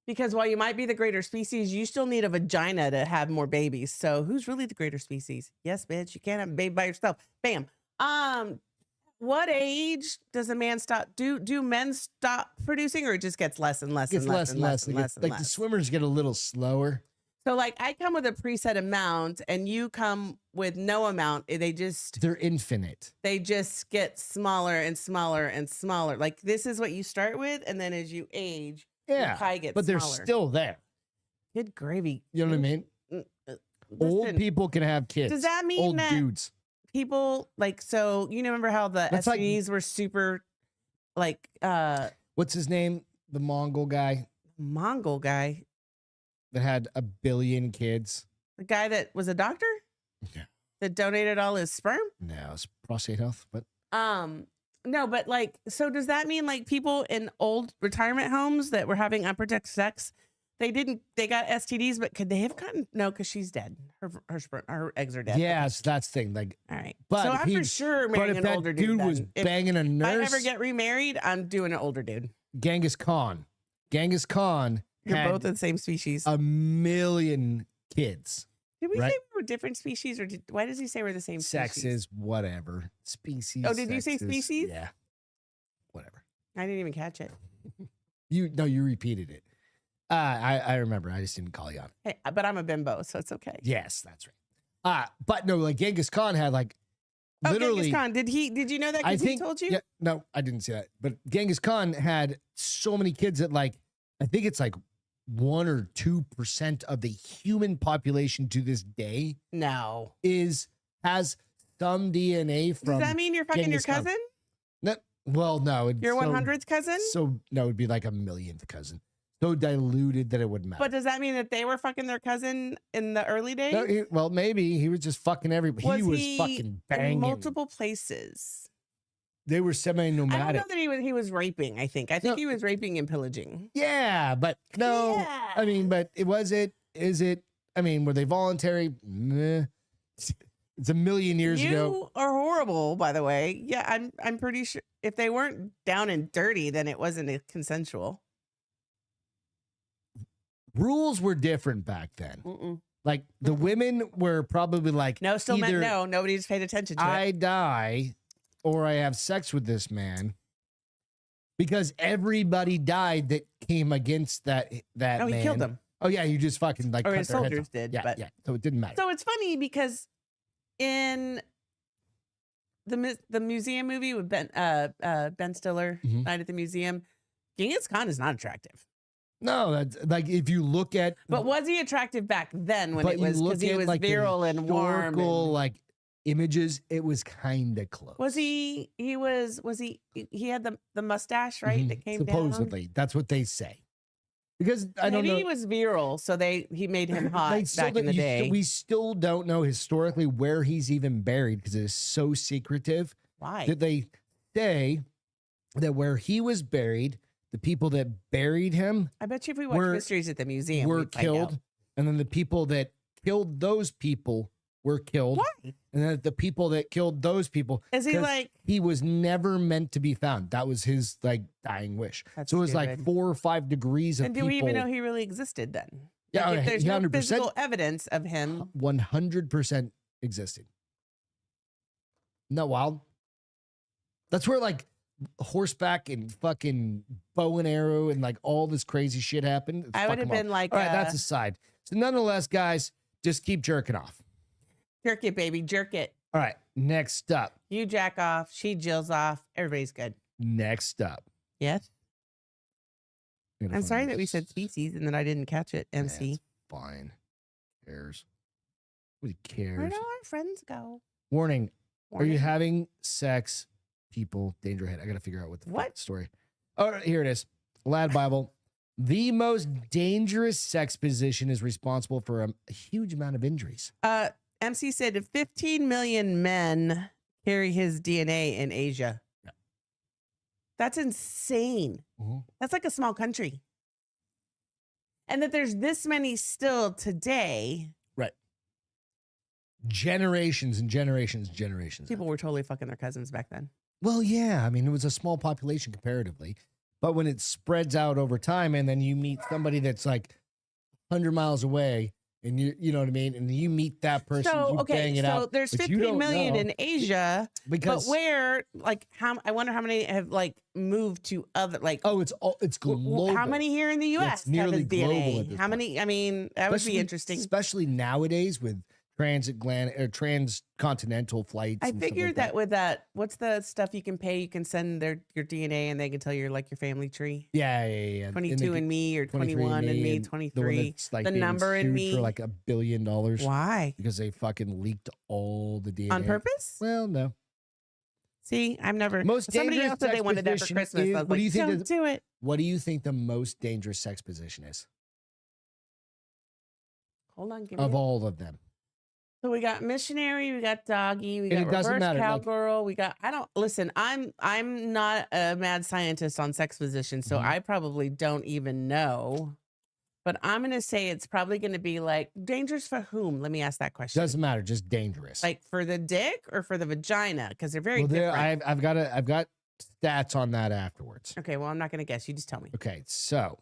Because while you might be the greater species, you still need a vagina to have more babies. So who's really the greater species? Yes, bitch. You can't have a baby by yourself. Bam. What age does a man stop? Do men stop producing, or it just gets less and less It gets and less and less. and Like, less and like less? the swimmers get a little slower. So like I come with a preset amount, and you come with no amount. They just They're infinite. get smaller and smaller and smaller. Like this is what you start with, and then as you age, your Yeah. pie gets But they're smaller. still there. Good gravy. You know what I mean? Old Listen, people can have kids. does that mean Old that dudes. people like so you remember how the That's like- STDs were super like What's his name? The Mongol guy Mongol guy, that had 1 billion kids. the guy that was a doctor Yeah. that donated all his sperm? No, it's prostate health, but No, but like so does that mean like people in old retirement homes that were having unprotected sex, they got STDs, but could they have gotten no, because she's dead. Her eggs are dead. yes, that's the thing. Like, All right. But so if I'm he- for sure but marrying if an that older dude dude. was then. If banging a I nurse, ever get remarried, I'm doing an older dude. Genghis Khan. Genghis Khan You're had both the same species. 1 million kids. Did we right. say we were different species, or why does he say we're the same species? Sexes, whatever. Species. Oh, did you say sexes, species? Yeah. Whatever. I didn't even catch it. You repeated it. I remember. I just didn't call you on it. Hey, but I'm a bimbo, so it's okay. Yes, that's right. But no, like Genghis Khan had like Oh, literally. Genghis Khan. Did you know that? I Because he think. told you. Yeah, no, I didn't see that. But Genghis Khan had so many kids that like I think it's like 1 or 2% of the human population to this day No. has some DNA from. Does that mean you're fucking Genghis your Khan. cousin? No, well, no, it's Your so- 100th cousin? So no, it'd be like a millionth cousin. So diluted that it wouldn't matter. But does that mean that they were fucking their cousin in the early days? No, well, maybe he was just fucking everybody. He was fucking in banging. multiple places? They were I don't semi-nomadic. know that he was raping. I think No. he was raping and pillaging. Yeah, but no. Yeah. I mean, but is it? I mean, were they voluntary? Meh. It's a million years you ago. are horrible, by the way. Yeah, I'm pretty sure if they weren't down and dirty, then it wasn't consensual. Rules were different back then. Mm-mm. Like the women were probably like, No, still meant either no. Nobody just paid attention to it. I die or I have sex with this man. Because everybody died that came against that No, man. he killed them. Oh yeah, you just fucking like Or cut his their heads soldiers off. did, Yeah, but- yeah. So it didn't matter. So it's funny because in the museum movie with Ben Stiller, Mhm. Night at the Museum, Genghis Khan is not attractive. No, that's like if you look at But was he attractive back then when but it you was look because he at, was like, the virile and warm? historical, And, like images, it was kind of close. Was he? He was. Was he? He had the mustache, right? Mhm. That came Supposedly, that's what they say. Because I down. don't Maybe know. he was viral, so he made him hot They still back in the don't- day. we still don't know historically where he's even buried because it is so secretive. Why? That they say that where he was buried, the people that buried him I bet you if we watch were- Mysteries at the Museum, were we'd find out. killed, and then the people that killed those people were killed, Why? and then the people that killed those people. Is he 'cause like? he was never meant to be found. That was his like dying wish. That's So it was like stupid. 4 or 5 degrees of And do people. we even know he really existed then? Yeah, Like, if okay, there's no 100%. physical evidence of him. 100% existed. Isn't that wild? That's where like horseback and fucking bow and arrow and like all this crazy shit happened. It's I would have fucking wild. been like, All right, that's aside. So nonetheless, guys, just keep jerking off. jerk it, baby, jerk it. All right, next up. You jack off, she jills off. Everybody's good. Next up. Yes. I'm gonna I'm find sorry that we this. said species and that I didn't catch it. MC. That's fine. Who cares? Who Where cares? do our friends go? Warning. Are you Warning. having sex? People, danger ahead. I got to figure out what the fuck What? story. All right, here it is. Lad Bible. The most dangerous sex position is responsible for a huge amount of injuries. MC said 15 million men carry his DNA in Asia. Yeah. That's insane. That's like a small country. And that there's this many still today. Right. Generations and generations and generations. People were totally fucking their cousins back then. Well, yeah. I mean, it was a small population comparatively. But when it spreads out over time and then you meet somebody that's like 100 miles away and you know what I mean? And you meet that person, So, you okay, bang it so out. there's but you 15 don't million know in Asia, because but where, like, I wonder how many have, like, moved to other, like, it's global. how many here in the U.S. It's nearly have his global DNA? at this How point. many? I mean, that would be interesting. Especially nowadays with transcontinental flights. I and stuff figured like that with that, what's the stuff you can pay? You can send your DNA and they can tell you like your family tree. Yeah. 22 and me, or 21 and me, 23. Like The being number and sued me. for like $1 billion Why? because they fucking leaked all the DNA On purpose? Well, no. See, I've never. Most Somebody dangerous else said they sex wanted that for position Christmas. is- I was what do like, you think don't is- do it. What do you think the most dangerous sex position is Hold on, give me of it. all of them? So we got missionary, we got doggy, we And got it doesn't reverse matter, like- cowgirl, we got. I don't listen. I'm not a mad scientist on sex positions, so Mhm. I probably don't even know. But I'm gonna say it's probably gonna be like dangerous for whom? Let me ask that question. Doesn't matter, just dangerous. Like for the dick or for the vagina? Because they're very well, different. I've got stats on that afterwards. Okay, well I'm not gonna guess. You just tell me. Okay, so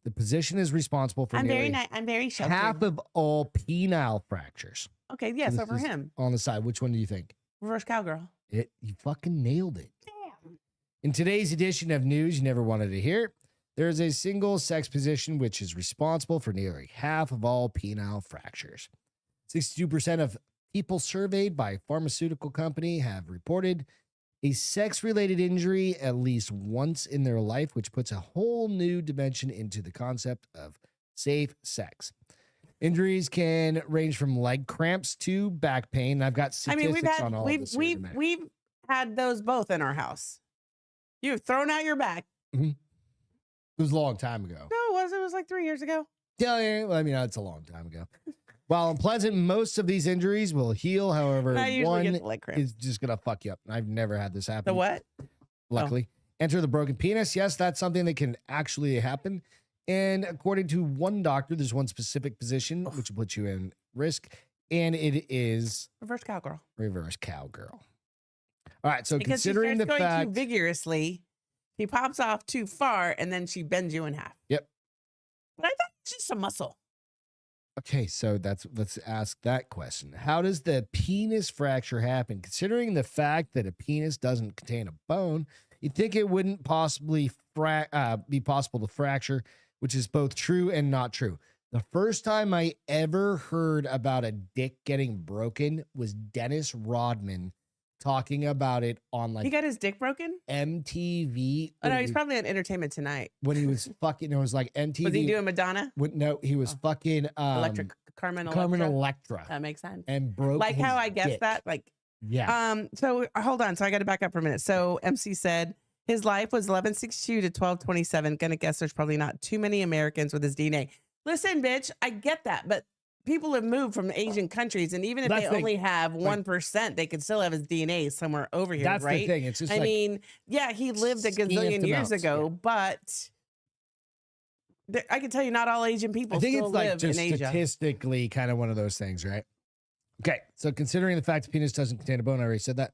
the position is responsible for I'm very nearly nice. I'm very sheltered. half of all penile fractures. Okay, yes, this over is- him. On the side, which one do you think? Reverse cowgirl. You fucking nailed it. Damn. In today's edition of news you never wanted to hear, there is a single sex position which is responsible for nearly half of all penile fractures. 62% of people surveyed by a pharmaceutical company have reported a sex-related injury at least once in their life, which puts a whole new dimension into the concept of safe sex. Injuries can range from leg cramps to back pain. I've got I mean, statistics on all of this. here in a minute. we've had those both in our house. You've thrown out your back. It was a long time ago. No, it was like 3 years ago. Yeah, well, I mean, that's a long time ago. While unpleasant, most of these injuries will heal. However, I usually one get the leg cramp. is just going to fuck you up. I've never had this happen. The what? Luckily. Enter the broken penis. Yes, that's something that can actually happen. And according to one doctor, there's one specific position which puts you in risk, and it is Reverse cowgirl. reverse cowgirl. All right, so Because she considering starts the going fact, too vigorously, she pops off too far, and then she bends you in half. Yep. But I thought it was just a muscle. okay, so let's ask that question. How does the penis fracture happen? Considering the fact that a penis doesn't contain a bone, you'd think it wouldn't possibly be possible to fracture, which is both true and not true. The first time I ever heard about a dick getting broken was Dennis Rodman talking about it on He like got his dick broken? MTV. Oh, no, when he's he- probably on Entertainment Tonight. when he was fucking. It was like MTV. Was he doing Madonna? No, he was fucking Electric Carmen Electra? Carmen Electra That makes sense. and broke. Like how his I guessed dick. that, like Yeah. So hold on. So I got to back up for a minute. So MC said his life was 1162 to 1227. Gonna guess there's probably not too many Americans with his DNA. Listen, bitch, I get that, but people have moved from Asian countries, and even if That's they the thing. only have 1%, they could still have his DNA somewhere over here, That's right? the thing. It's just I like, mean, yeah, he lived a scant gazillion years amounts, ago, but I can tell you, not all Asian people I think still it's like live just in Asia. statistically kind of one of those things, right? Okay, so considering the fact the penis doesn't contain a bone, I already said that.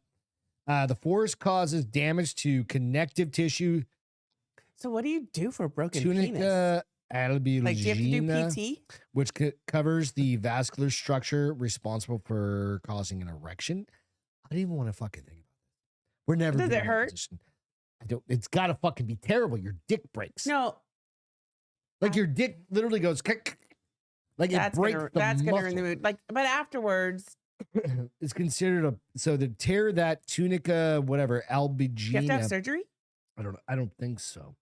The force causes damage to connective tissue, So what do you do for a broken penis? tunica albuginea, Like, do you have to do PT? which covers the vascular structure responsible for causing an erection. I don't even want to fucking think about it. We're never. Does been it in that hurt? position. I don't. It's got to fucking be terrible. Your dick breaks. No, Like your dick literally goes. Like it breaks the that's gonna ruin muscle. the mood. Like, but afterwards, It's considered a so to tear that tunica, whatever you have to have albuginea. surgery. I don't know. I don't think so.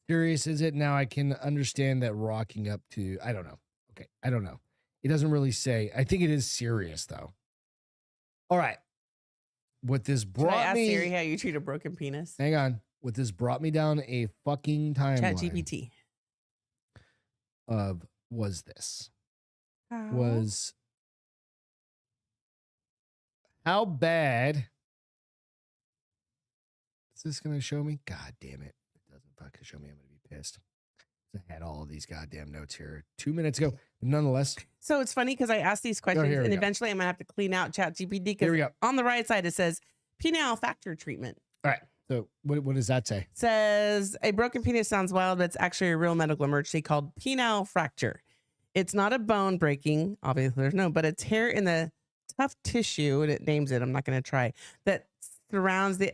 Serious is it? Now I can understand that rocking up to. I don't know. Okay, I don't know. It doesn't really say. I think it is serious though. All right. What this Should I brought ask me. Siri how you treat a broken penis? Hang on. What this brought me down a fucking Chat timeline GPT. of was this. Was how bad is this going to show me? God damn it. It doesn't fucking show me. I'm going to be pissed. I had all of these goddamn notes here 2 minutes ago. Nonetheless, So it's funny because I asked these questions, here we and go. eventually I'm gonna have to clean out Chat GPT here we because go. on the right side it says penile factor treatment. All right. So what does that say? Says a broken penis sounds wild, but it's actually a real medical emergency called penile fracture. It's not a bone breaking, obviously there's no, but a tear in the tough tissue, and it names it. I'm not going to try that surrounds the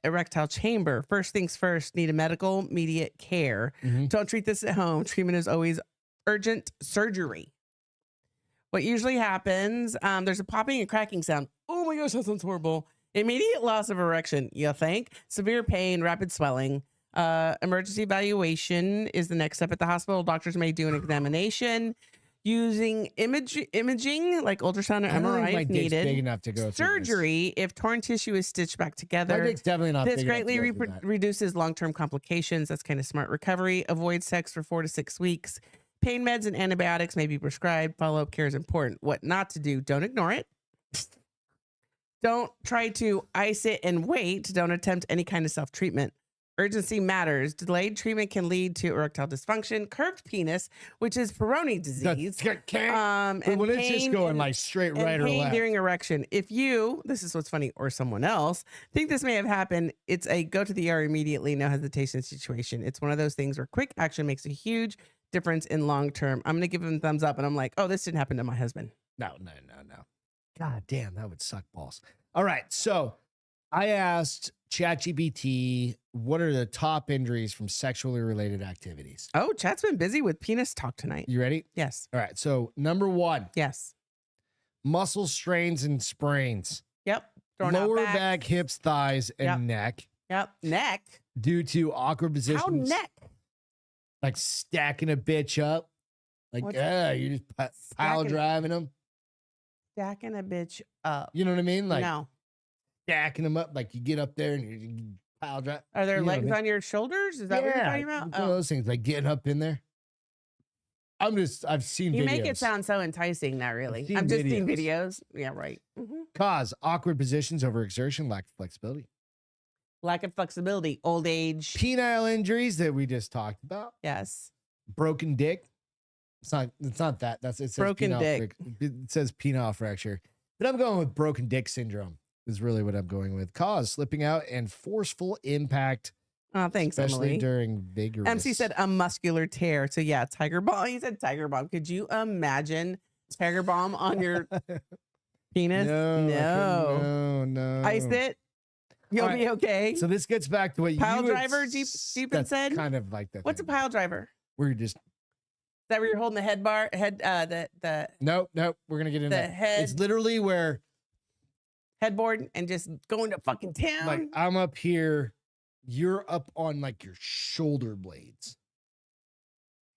erectile chamber. First things first, need a medical immediate care. Mhm. Don't treat this at home. Treatment is always urgent surgery. What usually happens, there's a popping and cracking sound. Oh my gosh, that sounds horrible. Immediate loss of erection, you think? Severe pain, rapid swelling. Emergency evaluation is the next step at the hospital. Doctors may do an examination using imaging like ultrasound or I don't think MRI my if dick's needed. big enough to go through this. Surgery if torn tissue is stitched back My together. dick's definitely not This big enough greatly to go through that. reduces long-term complications. That's kind of smart recovery. Avoid sex for 4 to 6 weeks. Pain meds and antibiotics may be prescribed. Follow-up care is important. What not to do, don't ignore it. Don't try to ice it and wait. Don't attempt any kind of self-treatment. Urgency matters. Delayed treatment can lead to erectile dysfunction, curved penis, which is Peyronie's disease. But when it's just pain going and- like straight and right or pain left. during erection. If you, this is what's funny, or someone else, think this may have happened, it's a go to the ER immediately, no hesitation situation. It's one of those things where quick action makes a huge difference in long term. I'm going to give him a thumbs up, and I'm like, oh, this didn't happen to my husband. No. God damn, that would suck balls. All right. So I asked ChatGPT, what are the top injuries from sexually related activities? Oh, chat's been busy with penis talk tonight. You ready? Yes. All right. So number 1, Yes. muscle strains and sprains. Yep. Throwing out Lower back. back, hips, thighs, and Yep. neck Yep. Neck. due to awkward positions. How neck? Like stacking a bitch up. Like, What's- you just pile Stacking- driving them. Stacking a bitch up. You know what I mean? Like no. stacking them up. Like you get up there and you pile drive. Are there you know what I legs mean? on your shoulders? Is that what you're talking One about? of Oh. those things, like getting up in there. I've seen You videos. make it sound so enticing, not really. seen I'm just seeing videos. videos. Yeah, right. Mhm. Cause awkward positions, overexertion, lack of flexibility. Lack of flexibility, old age. Penile injuries that we just talked about. Yes. Broken dick. It's not that. It says Broken penile dick. It says penile fracture. But I'm going with broken dick syndrome is really what I'm going with. Cause slipping out and forceful impact, Oh, thanks, especially Emily. during vigorous. MC said a muscular tear. So yeah, tiger balm. He said tiger balm. Could you imagine tiger balm on your penis? No. Ice it. You'll All be okay. So this gets back to what Pile you driver, had Jeepin that's said? kind of like that. What's a pile driver? Is Where you just that where you're holding the head bar? The nope. We're gonna get into The that. head- It's literally where headboard and just going to fucking town. like I'm up here, you're up on like your shoulder blades.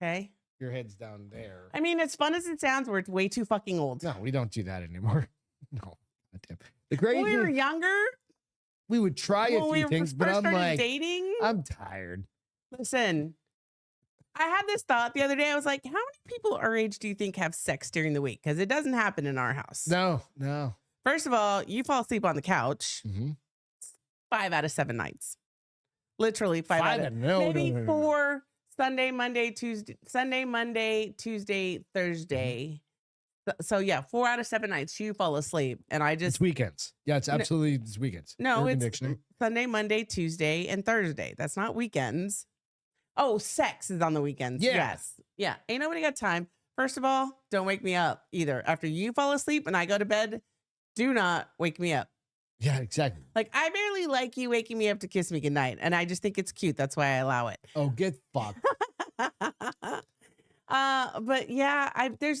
Okay. Your head's down there. I mean, as fun as it sounds, we're way too fucking old. No, we don't do that anymore. No, Goddamn. The crazy When we were younger, we would try a when we few things, but first I'm started like, dating, I'm tired. listen, I had this thought the other day. I was like, how many people our age do you think have sex during the week? Because it doesn't happen in our house. No, no. First of all, you fall asleep on the couch Mm-hmm. 5 out of 7 nights. Literally 5 out of no, maybe no. 4 Sunday, Monday, Tuesday, Thursday. So yeah, 4 out of 7 nights you fall asleep, and I It's just weekends. Yeah, it's absolutely it's weekends. no, Urban it's Dictionary. Sunday, Monday, Tuesday, and Thursday. That's not weekends. Oh, sex is on the weekends. Yeah. Yes. Yeah. Ain't nobody got time. First of all, don't wake me up either. After you fall asleep and I go to bed, do not wake me up. Yeah, exactly. Like, I barely like you waking me up to kiss me goodnight. And I just think it's cute. That's why I allow it. Oh, get fucked. But yeah,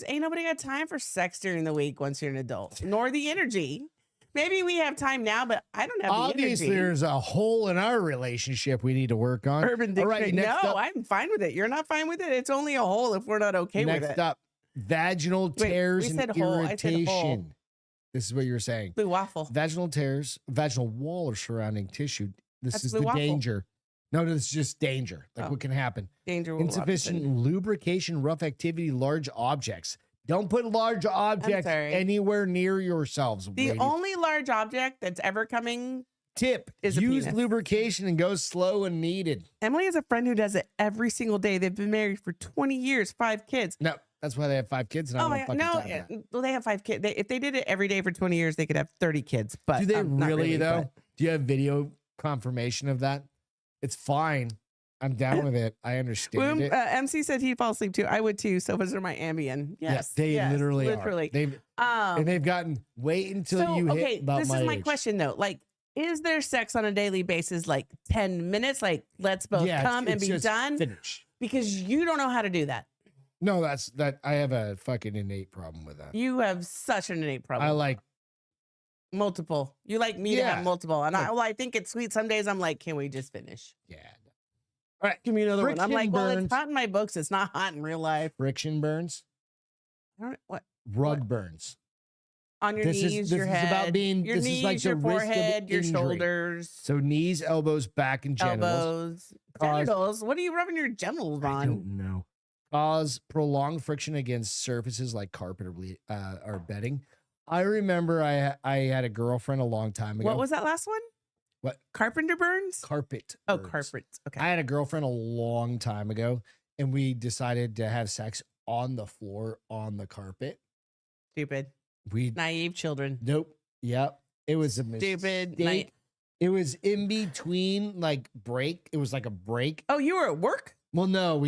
ain't nobody got time for sex during the week once you're an adult, nor the energy. Maybe we have time now, but I don't have Obviously, the energy. there's a hole in our relationship we need to work on. Urban All Dictionary. right, next No, up, I'm fine with it. You're not fine with it. It's only a hole if we're not okay with next it. up, vaginal Wait, tears we and said hole. I said hole. irritation. This is what you're saying. Blue waffle. Vaginal tears, vaginal wall or surrounding tissue. This That's is blue the waffle. danger. No, this is just danger. Like Oh. what can happen. Danger. will Insufficient happen. lubrication, rough activity, large objects. Don't put large objects sorry. anywhere near yourselves. The ladies. only large object that's ever coming. Tip, is a use penis. lubrication and go slow when needed. Emily has a friend who does it every single day. They've been married for 20 years, 5 kids. No, that's why they have 5 kids. And I Oh don't my fucking no! talk about Well, they have 5 kids. If they did it every day for 20 years, they could have 30 kids. But Do they not really though? but- Do you have video confirmation of that? It's fine. I'm down with it. I understand it. MC said he'd fall asleep too. I would too. Sofas are my Ambien. Yes, they yes, literally literally. are. And they've gotten wait until you hit about this my is my age. question though. Like, is there sex on a daily basis? Like 10 minutes? Like, let's both Yeah, come and it's be just done? Finish. Because you don't know how to do that. No, that's that. I have a fucking innate problem with that. You have such an innate problem. I like. multiple. You like me to Yeah. have multiple. And Look. I think it's sweet. Some days I'm like, can we just finish? Yeah. All right, give me another one. I'm Friction like, well, burns. it's hot in my books. It's not hot in real life. Friction burns. I don't, what? Rug burns. On your This is- knees, this your is head, about being- your this is knees, like your the risk of forehead, your injury. shoulders, So knees, elbows, back, and genitals. elbows, Cause- genitals. What are you rubbing your genitals I on? don't know. Cause prolonged friction against surfaces like carpet or bedding. I remember I had a girlfriend a long time ago. What was that last one? What? Carpenter burns? Carpet. Oh, burns. carpet. Okay. I had a girlfriend a long time ago, and we decided to have sex on the floor on the carpet. Stupid. We Naive children. nope. Yep. It was a Stupid. mistake. It was in between like break. It was like a break. Oh, you were at work? Well, no,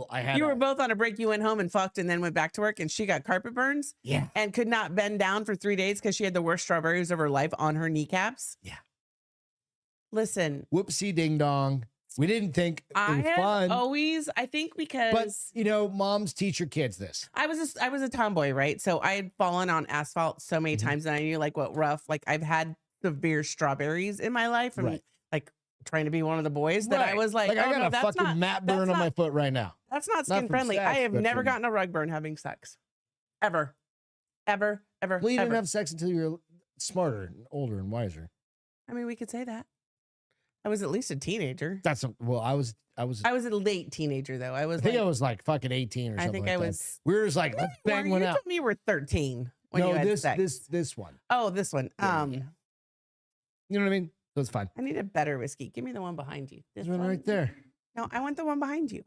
I had You a- were both on a break. You went home and fucked and then went back to work, and she got carpet burns yeah. and could not bend down for 3 days because she had the worst strawberries of her life on her kneecaps. Yeah. Listen, Whoopsie ding dong. We didn't think it I was have fun. always, I think because But moms teach your kids this. I was a tomboy, right? So I had fallen on asphalt so many Mhm. times, and I knew like what rough. Like I've had severe strawberries in my life, and Right. like trying to be one of the boys that I Right. was like, I oh, got no, a that's fucking not mat that's burn on my not- foot right now. that's not Not skin from friendly. I sex, have but never from- gotten a rug burn having sex, ever, ever. Well, you ever. didn't have sex until you were smarter, and older, and wiser. I mean, we could say that. I was at least a teenager. I was I was a late teenager though. I was I think like, I was like fucking 18 or I something think like I that. was. We were just like, let's bang You one out. told me you were 13 when No, you had this sex. this one. Oh, this one. Yeah, yeah. You know what I mean? So it's fine. I need a better whiskey. Give me the one behind you. This This one right there. No, I want the one behind you.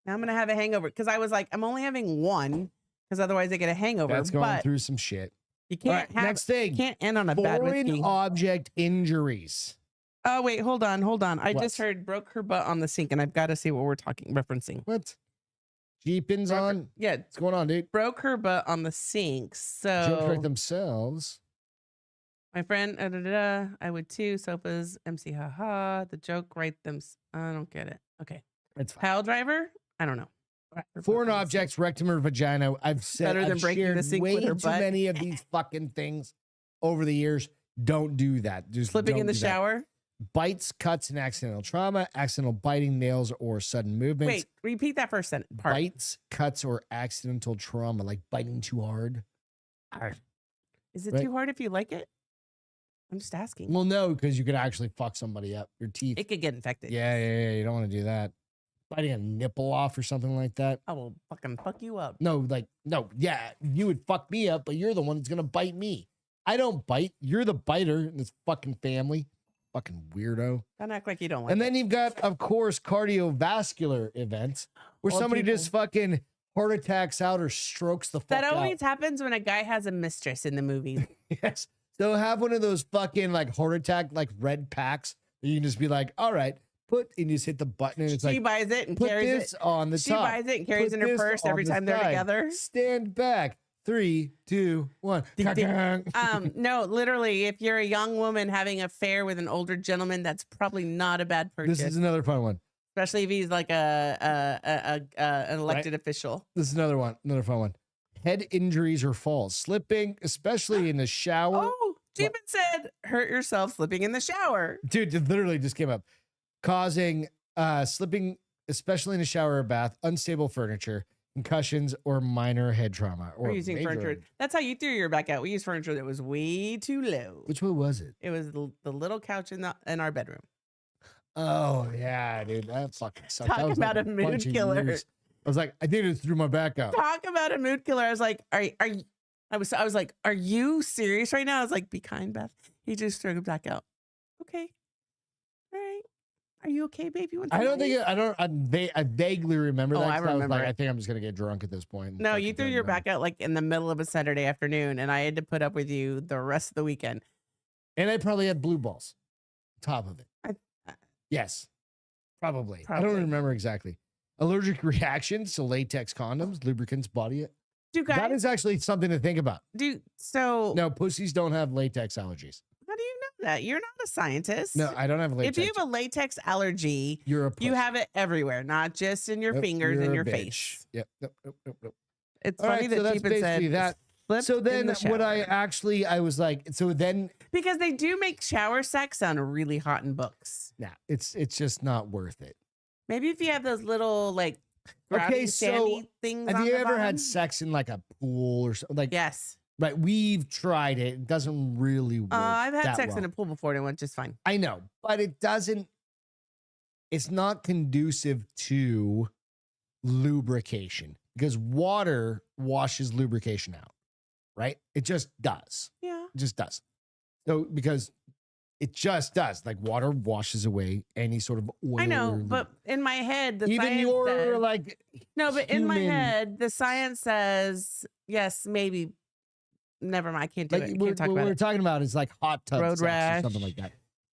Now I'm gonna have a hangover because I was like, I'm only having one because otherwise I get a hangover. That's going but through some shit. you All can't right, have. next thing. Can't end on a bad Foreign whiskey. object injuries. Oh wait, hold on. I What? just heard broke her butt on the sink, and I've got to see what we're referencing. What? Jeepins Broke her- on? Yeah, What's going on, dude? broke her butt on the sink. Jokes So write themselves. my friend, I would too. Sofas, MC, haha. The joke, write them. I don't get it. Okay, That's fine. pile driver. I don't know. Foreign objects, rectum or vagina. I've said Better than I've breaking the shared sink way with her too butt. many of these fucking things over the years. Don't do that. Just Slipping don't in the do that. shower. Bites, cuts, and accidental trauma, accidental biting, nails, or sudden movements. Wait, repeat that first part. Bites, cuts, or accidental trauma, like biting too hard. Is it Right. too hard if you like it? I'm just asking. Well, no, because you could actually fuck somebody up. Your teeth. It could get infected. Yeah. You don't want to do that. Biting a nipple off or something like that. I will fucking fuck you up. No, yeah, you would fuck me up, but you're the one that's gonna bite me. I don't bite. You're the biter in this fucking family. Fucking weirdo. Don't act like you don't like And it. then you've got, of course, cardiovascular events where Old somebody people. just fucking heart attacks out or strokes the fuck That out. always happens when a guy has a mistress in the movie. Yes. So have one of those fucking like heart attack, like red packs. That you can just be like, all right, and you just hit the button and it's She like, buys it and put carries this it. on the She top. buys it and carries Put it in her this purse on every the time they're side. together. Stand back. 3, 2, 1. Ding, ding. Ka-kang. No, literally, if you're a young woman having an affair with an older gentleman, that's probably not a bad purchase. This is another fun one. Especially if he's like an elected official. This is another one. Another fun one. Head injuries or falls. Slipping, especially in the shower. Oh, Jeepin said, hurt yourself slipping in the shower. Dude, it literally just came up. Causing slipping, especially in a shower or bath, unstable furniture, concussions, or minor head trauma. Or We're using major furniture. head- That's how you threw your back out. We used furniture that was way too low. Which one was it? It was the little couch in our bedroom. Oh, yeah, dude. That fucking sucked. Talk That was about like a mood bunch of killer. years. I was like, I think it threw my back out. Talk about a mood killer. I was like, are you? I was like, are you serious right now? I was like, be kind, Beth. He just threw it back out. Okay. All right. Are you okay, baby? I vaguely remember Oh, that. I 'cause was remember like, it. I think I'm just going to get drunk at this point. and No, fucking you threw go your to back out like in the middle of a Saturday afternoon, and I had to put up with you the rest of the weekend. And I probably had blue balls on top of it. I- Yes, probably. I Probably. don't remember exactly. Allergic reactions to latex condoms, lubricants, body. Do guys That is actually something to think about. so? No, pussies don't have latex allergies. How do you know that? You're not a scientist. No, I don't have latex. If you have a latex allergy, you're a puss. you have it everywhere, not just in your Nope, fingers you're and a your bitch. face. Yep. Nope. It's All funny right, so that that's Jeepin said basically that. slip So in then the what I shower. actually, I was like, so then, Because they do make shower sex sound really hot in books. nah, it's just not worth it. Maybe if you have those little like Okay, grouty, so sandy things. Have on you the ever bottom? had sex in like a pool or something? Like, Yes. right, we've tried it. It doesn't really work. I've had that sex in well. a pool before and it went just fine. I know, but it's not conducive to lubrication because water washes lubrication out, right? It just does. Yeah. It just does. So, because it just does. Like water washes away any sort of oil. I know, or but in my head, the even science your says, like no, but in my human- head, the science says yes, maybe. Never mind. I can't do like it. I what can't talk what about we're it. talking about is like hot tub Road sex rash. or something like that.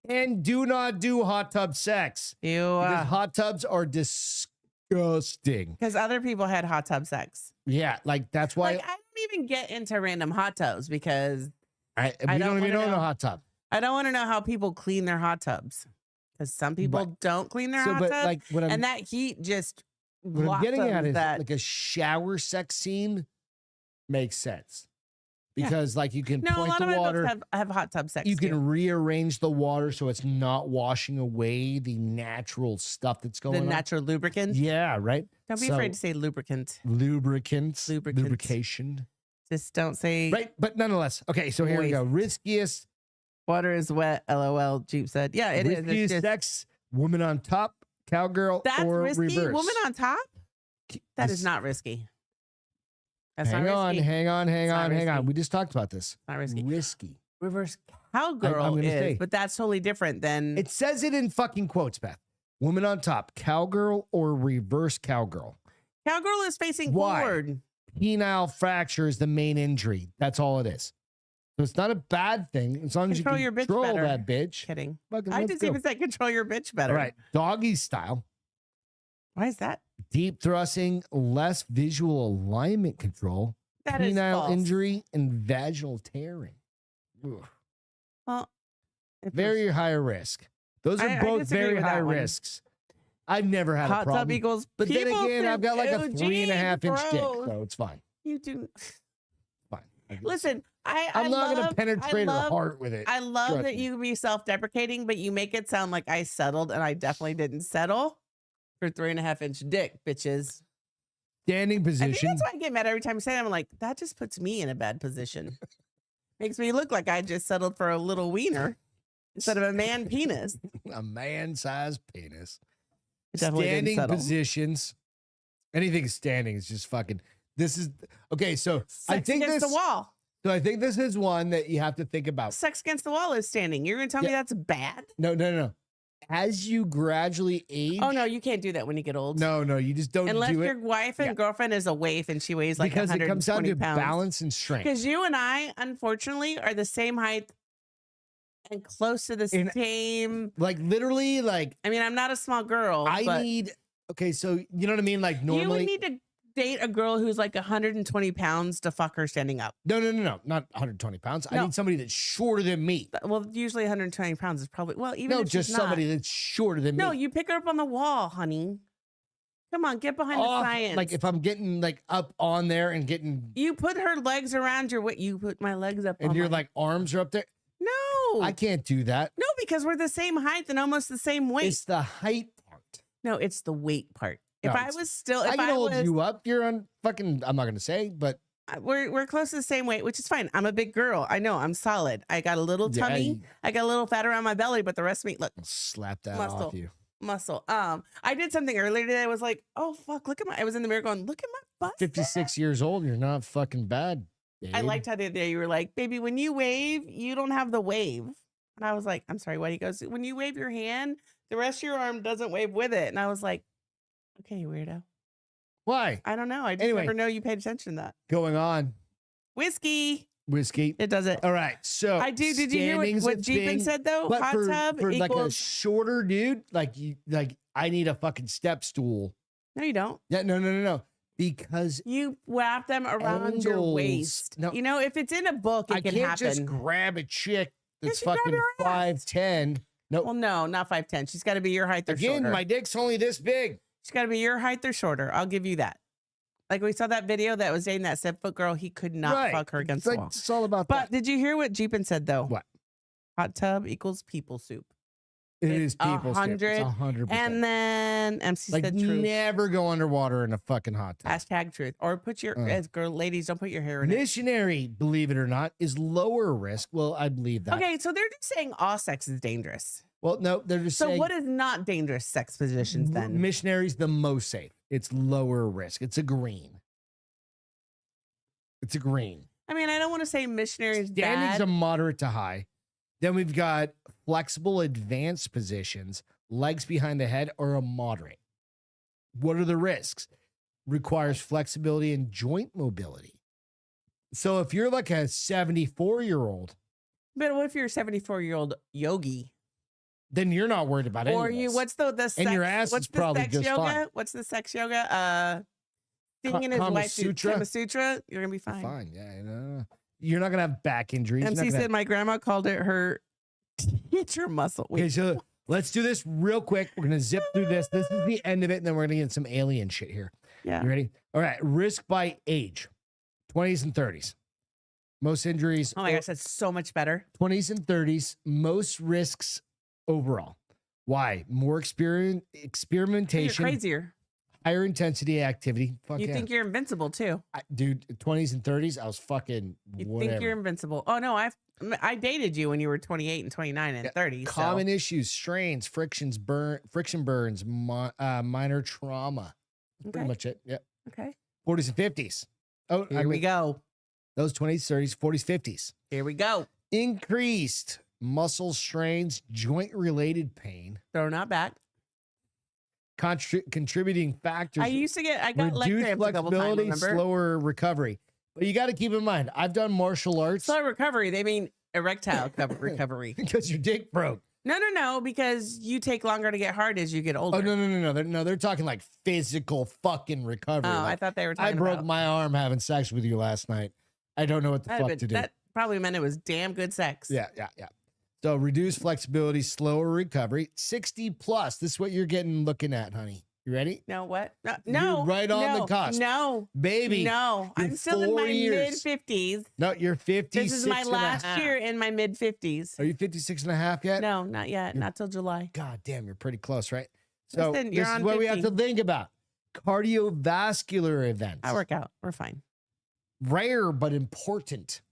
And do not do hot tub sex You, because hot tubs are disgusting. because other people had hot tub sex. Yeah, like that's why Like I don't even get into random hot tubs because we I don't don't even wanna own a know. hot tub. I don't want to know how people clean their hot tubs. Because some people Right. don't clean their So, hot but tubs, like what I'm and that heat just what I'm getting at blossoms is that. like a shower sex scene makes sense Yeah. because like you can No, a point lot the of my water. books have hot tub sex. You can too. rearrange the water so it's not washing away the natural stuff that's The going on. natural lubricant. Yeah, right. Don't be So- afraid to say lubricant. Lubricants, Lubricants. lubrication. Just don't say Right, but nonetheless. Okay, so here we go. Riskiest, water is wet. LOL. Jeep said, "Yeah, it is. It's riskiest just, sex, woman on top, cowgirl, that's or risky. reverse. Woman on top. That This- is not risky. That's Hang not on, risky. hang on. not Hang on. risky. We just talked about this. Not risky. Risky. Reverse cowgirl gonna is, say. but that's totally different than It says it in fucking quotes, Beth. Woman on top, cowgirl or reverse cowgirl. cowgirl is facing Why? forward. Penile fracture is the main injury. That's all it is. So it's not a bad thing as long as you Control your bitch control better. that bitch. Kidding. Fucking I let's just go. even said control your bitch better. All right, doggy style, Why is that? deep thrusting, less visual alignment control, That is penile false. injury, and vaginal tearing. Ugh. Well, if Very there's high risk. Those are I both disagree very with high that one. risks. I've never had a hot problem. tub equals. But then people again, I've got like a think, 3.5 inch dick, gross. so it's fine. You do. Fine. I guess. Listen, I'm not going to penetrate her love, heart with it. I love Trust that me. you can be self-deprecating, but you make it sound like I settled, and I definitely didn't settle for 3.5 inch dick, bitches. Standing I think position. that's why I get mad every time you say that. I'm like, that just puts me in a bad position. Makes me look like I just settled for a little wiener instead of a man penis. A man-sized penis. It definitely didn't Standing settle. positions. Anything standing is just fucking. This is okay. So I Sex think against this. the wall. So I think this is one that you have to think about. Sex against the wall is standing. You're gonna tell me Yeah. that's bad? No. As you gradually age. Oh no, you can't do that when you get old. No, you just don't Unless do it your wife and Yeah. girlfriend is a waif and she weighs like because it 120 comes down to pounds. balance and strength. Because you and I, unfortunately, are the same height and close to the In- same. Like literally, like I mean, I'm not a small girl. I but need. Okay, so you know what I mean. Like you would normally, need to date a girl who's like 120 pounds to fuck her standing up. no, not 120 pounds. I No. need somebody that's shorter than me. Well, usually 120 pounds is probably even No, if just she's not. somebody that's shorter than No, me. you pick her up on the wall, honey. Come on, get behind the Off, science. like if I'm getting like up on there and getting, you put her legs around your weight, you put my legs up. and on your my- like arms are up there. no, I can't do that. no, because we're the same height and almost the same weight. It's the height part. No, it's the weight part. No, If I it's- was still, I if can I hold was, you up. You're on fucking. I'm not gonna say, but we're close to the same weight, which is fine. I'm a big girl. I know I'm solid. I got a little Yeah, tummy. I got a little fat around my belly, but the rest of me, look, I'll slap that Muscle. off you. muscle. I did something earlier today. I was like, oh fuck, look at my. I was in the mirror going, look at my butt. 56 years old. You're not fucking bad. I babe. liked how the other day you were like, baby, when you wave, you don't have the wave. And I was like, I'm sorry, what? He goes, when you wave your hand, the rest of your arm doesn't wave with it. And I was like, okay, weirdo. Why? I don't know. I just Anyway. never know you paid attention to that. Going on. Whiskey. Whiskey. It does it. All right. So I do. Did you hear standing's what a Jeepin thing, said though? But Hot tub for like a equals. shorter dude, like I need a fucking step stool. No, you don't. Yeah, no. Because You wrap them around your Angles. waist. No. You know, if it's in a book, it I can can't happen. just grab a chick that's you grab fucking her ass. 5'10". No, Well, no, not 5'10". She's got to be your height or again, shorter. my dick's only this big. She's got to be your height or shorter. I'll give you that. Like we saw that video that was dating that 7-foot girl. He could not Right. fuck her against It's the like wall. it's all about But that. did you hear what Jeepin said though? What? Hot tub equals people soup. It it's is people. 100, 100%. And then MC like said truth. never go underwater in a fucking hot tub. Hashtag truth. Or put your, as girl, ladies, don't put your hair in it. Missionary, believe it or not, is lower risk. Well, I believe that. Okay, so they're just saying all sex is dangerous. Well, no, they're just So saying what is not dangerous sex positions then? missionary's the most safe. It's lower risk. It's a green. It's a green. I mean, I don't want to say missionaries Standing's bad. a moderate to high. Then we've got flexible advanced positions, legs behind the head, or a moderate. What are the risks? Requires flexibility and joint mobility. So if you're like a 74-year-old, But what if you're a 74-year-old yogi? then you're not worried about it. Or you, what's the sex, your ass what's is the probably sex just yoga? fine. What's the sex yoga? Sting and his Kama wife do Sutra? Kama Sutra. You're gonna be fine. Fine. Yeah. No. You're not gonna have back injuries. You're not MC gonna said my grandma called it her teacher muscle. Wait, Okay, so let's do this real quick. We're gonna zip through this. This is the end of it, and then we're gonna get some alien shit here. yeah. You ready? All right. Risk by age: 20s and 30s. Most injuries. Oh my gosh, that's so much better. 20s and 30s. Most risks overall. Why? More You're experimentation, crazier. higher intensity activity. Fuck You yeah. think you're invincible too. Dude, 20s and 30s, I was fucking You whatever. think you're invincible. Oh no, I dated you when you were 28 and 29 and 30. so- Common issues: strains, friction burns, minor trauma. That's pretty Okay. much it. Yep. Okay. 40s and 50s. Oh, Here we go. Those 20s, 30s, 40s, 50s. Here we go. Increased muscle strains, joint related pain, Throwing out back. contributing factors. I got leg reduced cramps a couple times, flexibility, remember? slower recovery. But you got to keep in mind, I've done martial arts Slow recovery. They mean erectile recovery. because your dick broke. No, because you take longer to get hard as you get older. Oh, no. They're talking like physical fucking recovery. Oh, I Like, thought they were I talking broke about. my arm having sex with you last night. I don't know what the fuck to do. That probably meant it was damn good sex. Yeah. So reduced flexibility, slower recovery, 60 plus. This is what you're looking at, honey. You ready? No, what? No, You're no, right on the no, cusp. No, Baby. no. in I'm still in 4 my mid years. 50s. No, you're 56. This is my and a last half. year in my mid 50s. Are you 56 and a half yet? No, not yet. Not till July. God damn, you're pretty close, right? So Listen, you're this is on what we have to 50. think about. Cardiovascular events. I work out. We're fine. Rare but important.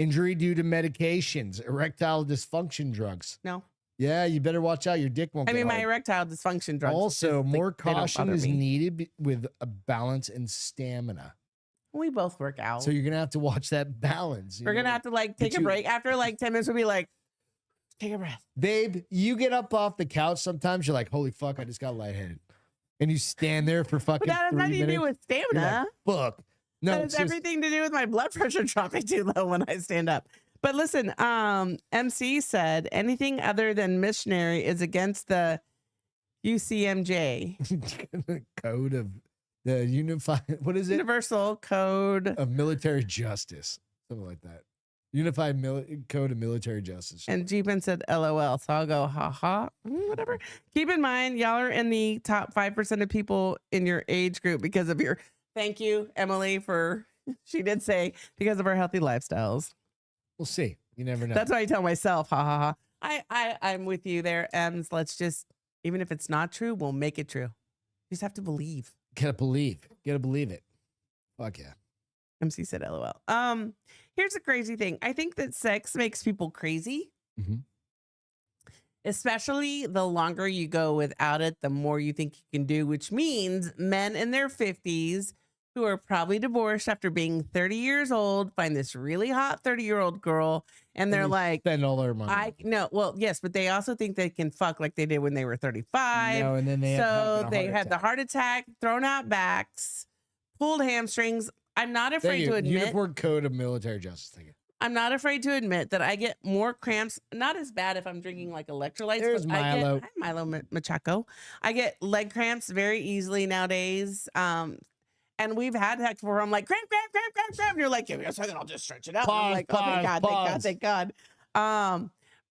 Injury due to medications, erectile dysfunction drugs. No. Yeah, you better watch out. Your dick won't I get mean, my hard. erectile dysfunction drugs. Also, just, more like, they don't caution bother is me. needed with a balance and stamina. We both work out. So you're going to have to watch that balance. We're going to have to like take a you- break. After like 10 minutes, we'll be like, take a breath. Babe, you get up off the couch sometimes, you're like, holy fuck, I just got lightheaded. And you stand there for fucking But that has 3 nothing to minutes. do with You're stamina. like, fuck. No, That it's has just, everything to do with my blood pressure dropping too low when I stand up. But listen, MC said anything other than missionary is against the UCMJ, code of the unified, what is it? Universal Code. Of military justice. Something like that. Unified code of military justice. And Jeepin said LOL. So I'll go, haha, whatever. Keep in mind, y'all are in the top 5% of people in your age group because of your, thank you, Emily, for, she did say, because of our healthy lifestyles. We'll see. You never know. That's what I tell myself. Ha ha ha. I'm with you there, Ems. Let's just, even if it's not true, we'll make it true. You just have to believe. Gotta believe. Gotta believe it. Fuck yeah. MC said LOL. Here's the crazy thing. I think that sex makes people crazy. Mhm. Especially the longer you go without it, the more you think you can do, which means men in their 50s who are probably divorced after being 30 years old find this really hot 30-year-old girl and they're they like, spend all their money. well, yes, but they also think they can fuck like they did when they were 35. No, and then they So they had the heart attack, thrown out backs, pulled hamstrings. I'm not afraid to admit. Uniform code of military justice. Thank you. I'm not afraid to admit that I get more cramps. Not as bad if I'm drinking like electrolytes. There's but I Milo. get, hi, Milo Machaco. I get leg cramps very easily nowadays. And we've had that before. I'm like, cramp. And you're like, give me a second, I'll just stretch it out. And I'm like, oh, thank God, thank God.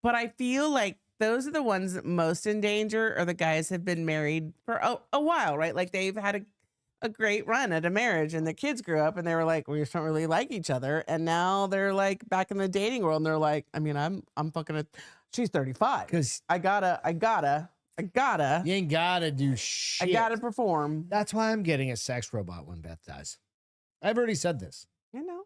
But I feel like those are the ones that most in danger are the guys have been married for a while, right? Like they've had a great run at a marriage and the kids grew up and they were like, we just don't really like each other. And now they're like back in the dating world and they're like, I mean, I'm fucking she's 35. Because I gotta. you ain't gotta do shit. I gotta perform. That's why I'm getting a sex robot when Beth dies. I've already said this. You know,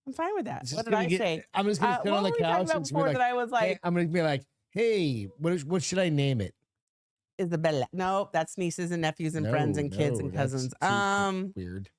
I'm fine with that. It's What just did gonna I get- say? I'm just gonna sit What on the were we talking couch about and be before like, that I was like, hey, I'm gonna be like, hey, what should I name it? Isabella. No, that's nieces and nephews and friends and kids No, and that's cousins. too weird.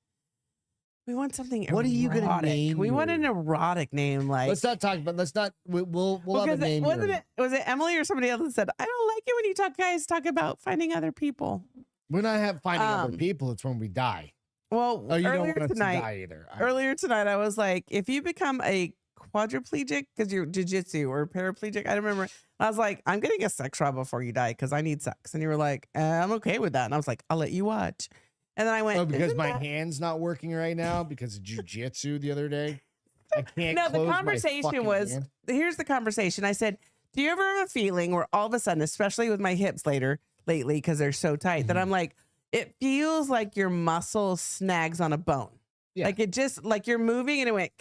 We want something. What are you gonna erotic. name We want your- an erotic name, like. Let's not talk about. Let's not. We'll have a Because name. was it Emily or somebody else that said, I don't like it when you guys talk about finding other people. We're not finding other Um, people. It's when we die. Well, Oh, you don't earlier want us to tonight, die either. earlier tonight, I was like, if you become a quadriplegic because you're jiu-jitsu or paraplegic, I don't remember. I was like, I'm getting a sex robot before you die because I need sex. And you were like, I'm okay with that. And I was like, I'll let you watch. And then I went, Oh, because "Isn't my that-" hand's not working right now because of jujitsu the other day. I can't. No, the close my conversation fucking was, hand. here's the conversation. I said, do you ever have a feeling where all of a sudden, especially with my hips lately, because they're so tight, that Mhm. I'm like, it feels like your muscle snags on a bone. Yeah. Like it just, like you're moving and it went,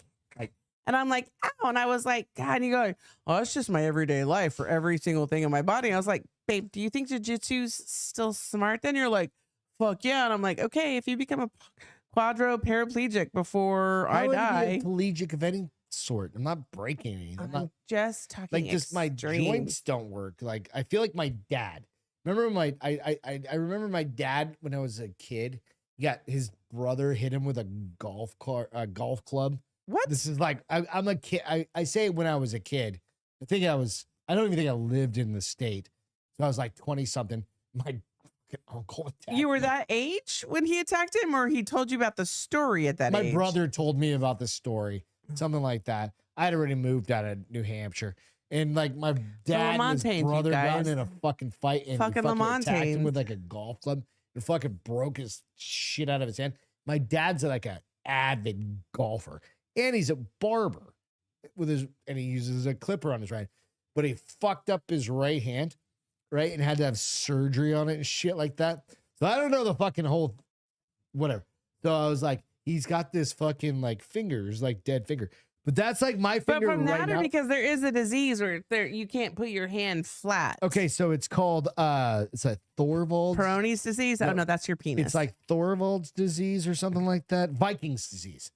and I'm like, ow. And I was like, God, and you go, oh, it's just my everyday life for every single thing in my body. And I was like, babe, do you think jiu-jitsu's still smart? Then you're like, fuck yeah. And I'm like, okay, if you become a paraplegic before How I would I be die, a palegic of any sort? I'm not breaking anything. I'm not I'm just talking like just my extreme. joints don't work. Like I feel like my dad. Remember I remember my dad when I was a kid. He got his brother hit him with a golf club. What? This is like I'm a kid. I say when I was a kid. I don't even think I lived in the state. So I was like 20 something. My fucking uncle attacked You were me. that age when he attacked him, or he told you about the story at that My age? brother told me about the story, something like that. I had already moved out of New Hampshire, and like my dad and his Lamontagne, you brother got guys. in a fucking fight, and Fucking he fucking attacked him Lamontagne. with like a golf club, and fucking broke his shit out of his hand. My dad's like an avid golfer, and he's a barber and he uses a clipper on his right, but he fucked up his right hand, right, and had to have surgery on it and shit like that. So I don't know the fucking whole whatever. So I was like, he's got this fucking like fingers, like dead finger. But that's like my But finger from right that, or now. because there is a disease where you can't put your hand flat. Okay, so it's called it's a Thorvald's. Peyronie's disease. Oh No, no, that's your penis. It's like Thorvald's disease or something like that. Viking's disease.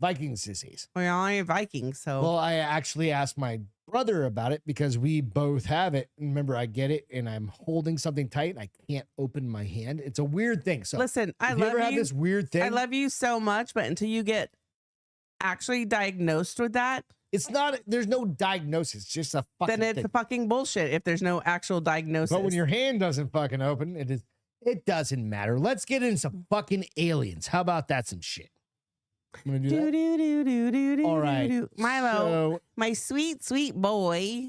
Vikings disease. Well, I ain't Viking, so Well, I actually asked my brother about it because we both have it. Remember, I get it and I'm holding something tight and I can't open my hand. It's a weird thing. So listen, I if you love ever have you. this weird thing, I love you so much, but until you get actually diagnosed with that, it's not, there's no diagnosis, it's just a fucking then it's thing. a fucking bullshit if there's no actual diagnosis. But when your hand doesn't fucking open, it doesn't matter. Let's get into some fucking aliens. How about that? Some shit. I'm gonna do that. All right. Milo, So, my sweet, sweet boy.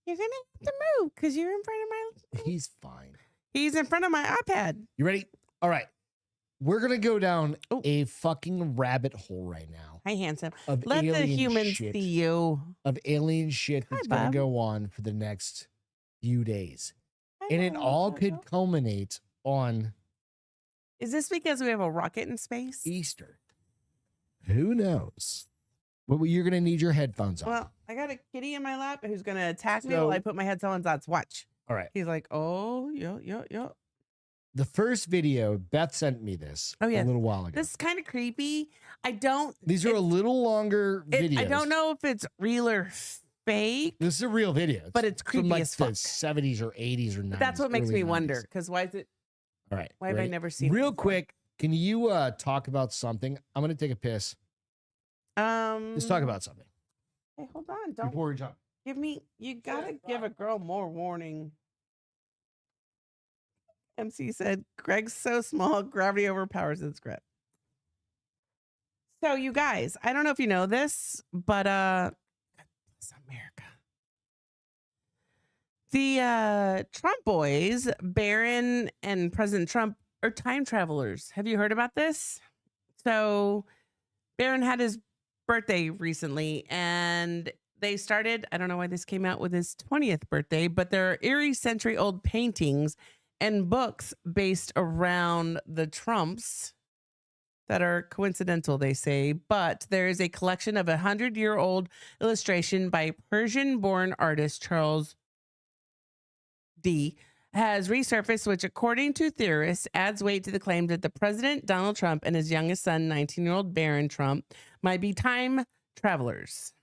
You're gonna have to move because you're in front of my he's fine. he's in front of my iPad. You ready? All right. We're gonna go down Oh. a fucking rabbit hole right now Hi, handsome. of Let the alien humans shit, see you. of alien shit Hi, that's gonna Bob. go on for the next few days, Hi, and it Milo. all could culminate on Is this because we have a rocket in space? Easter. Who knows? But you're gonna need your headphones on. Well, I got a kitty in my lap who's gonna attack me So- while I put my headphones on. Watch. All right. He's like, oh, yo. The first video, Beth sent me this Oh, a yes. little while ago. This is kind of creepy. I don't. These are a little longer videos. I don't know if it's real or fake. This is a real video. But it's from creepy like as the fuck. 70s or 80s or 90s. But that's what makes early me wonder. 90s. Because why is it? All right. Why have I ready? never seen it Real before? quick, can you talk about something? I'm gonna take a piss. Let's talk about something Hey, hold on. Don't before we jump. give me. You gotta give a girl more warning. MC said, Greg's so small, gravity overpowers its grip. So, you guys, I don't know if you know this, but God bless America. The Trump boys, Barron and President Trump, are time travelers. Have you heard about this? So, Barron had his birthday recently, and they started, I don't know why this came out with his 20th birthday, but there are eerie century-old paintings and books based around the Trumps that are coincidental, they say. But there is a collection of 100-year-old illustration by Persian-born artist Charles D. has resurfaced, which, according to theorists, adds weight to the claim that the President Donald Trump and his youngest son, 19-year-old Barron Trump, might be time travelers.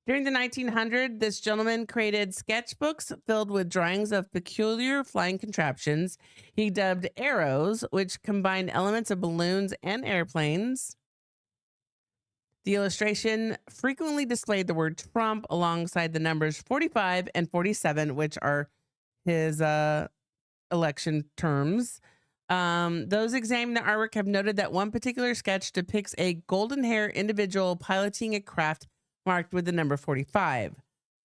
During the 1900s, this gentleman created sketchbooks filled with drawings of peculiar flying contraptions he dubbed arrows, which combined elements of balloons and airplanes. The illustration frequently displayed the word Trump alongside the numbers 45 and 47, which are his election terms. Those examining the artwork have noted that one particular sketch depicts a golden hair individual piloting a craft marked with the number 45.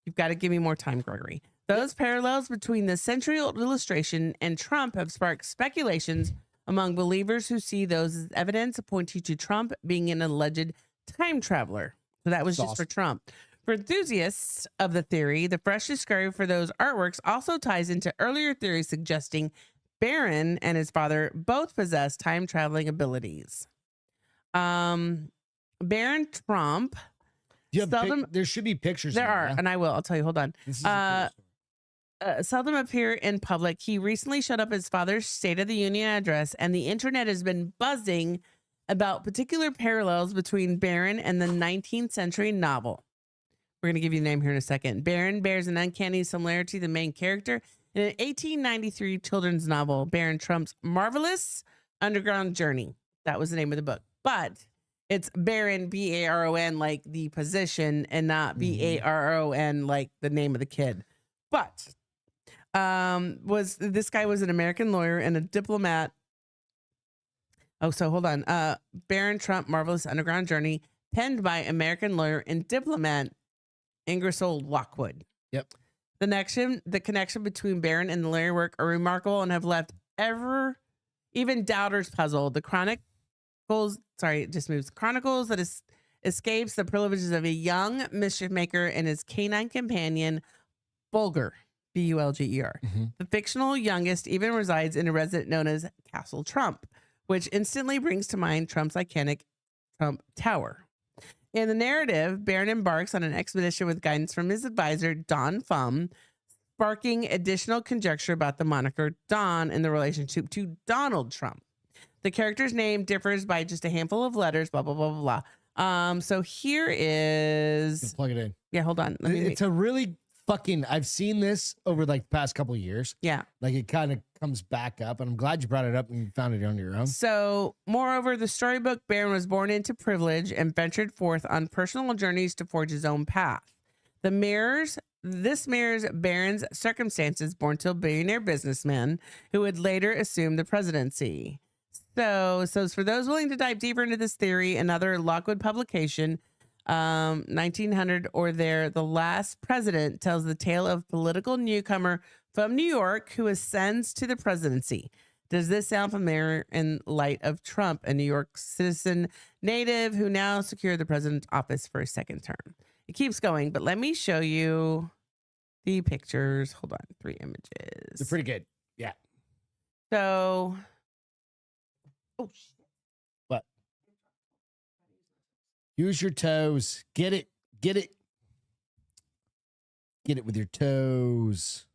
You've got to give me more time, Gregory. Those parallels between the century-old illustration and Trump have sparked speculations among believers who see those as evidence pointing to Trump being an alleged time traveler. So that was just for Trump. For enthusiasts of the theory, the fresh discovery for those artworks also ties into earlier theories suggesting Barron and his father both possess time-traveling abilities. Barron Trump... Do you have Seldom- there should be pictures. There in are, yeah? and I will. I'll tell you. Hold on. This is a cool story. Seldom appear in public. He recently showed up his father's State of the Union address, and the internet has been buzzing about particular parallels between Barron and the 19th century novel. We're going to give you the name here in a second. Barron bears an uncanny similarity to the main character in an 1893 children's novel, Barron Trump's Marvelous Underground Journey. That was the name of the book. But it's Barron, B-A-R-O-N, like the position, and not B-A-R-O-N, like the name of the kid. But this guy was an American lawyer and a diplomat. Oh, so hold on. Barron Trump, Marvelous Underground Journey, penned by American lawyer and diplomat Ingersoll Lockwood. Yep. The connection between Barron and the lawyer work are remarkable and have left even doubters puzzled. The Chronicles that escapes the privileges of a young mischief maker and his canine companion, Bulger, B-U-L-G-E-R. The fictional youngest even resides in a residence known as Castle Trump, which instantly brings to mind Trump's iconic Trump Tower. In the narrative, Barron embarks on an expedition with guidance from his advisor, Don Fum, sparking additional conjecture about the moniker Don and the relationship to Donald Trump. The character's name differs by just a handful of letters, blah, blah, blah, blah, blah. So here is, Plug it in. yeah, hold on. Let me, It's a really fucking, I've seen this over like the past couple of years. yeah. Like it kind of comes back up, and I'm glad you brought it up and you found it on your own. So, moreover, the storybook Baron was born into privilege and ventured forth on personal journeys to forge his own path. This mirrors Baron's circumstances, born to a billionaire businessman who would later assume the presidency. So for those willing to dive deeper into this theory, another Lockwood publication, 1900 or there, The Last President tells the tale of political newcomer from New York who ascends to the presidency. Does this sound familiar in light of Trump, a New York citizen native who now secured the president's office for a second term? It keeps going, but let me show you the pictures. Hold on, 3 images. They're pretty good. Yeah. So, oh shit. What? Use your toes. Get it. Get it. Get it with your toes.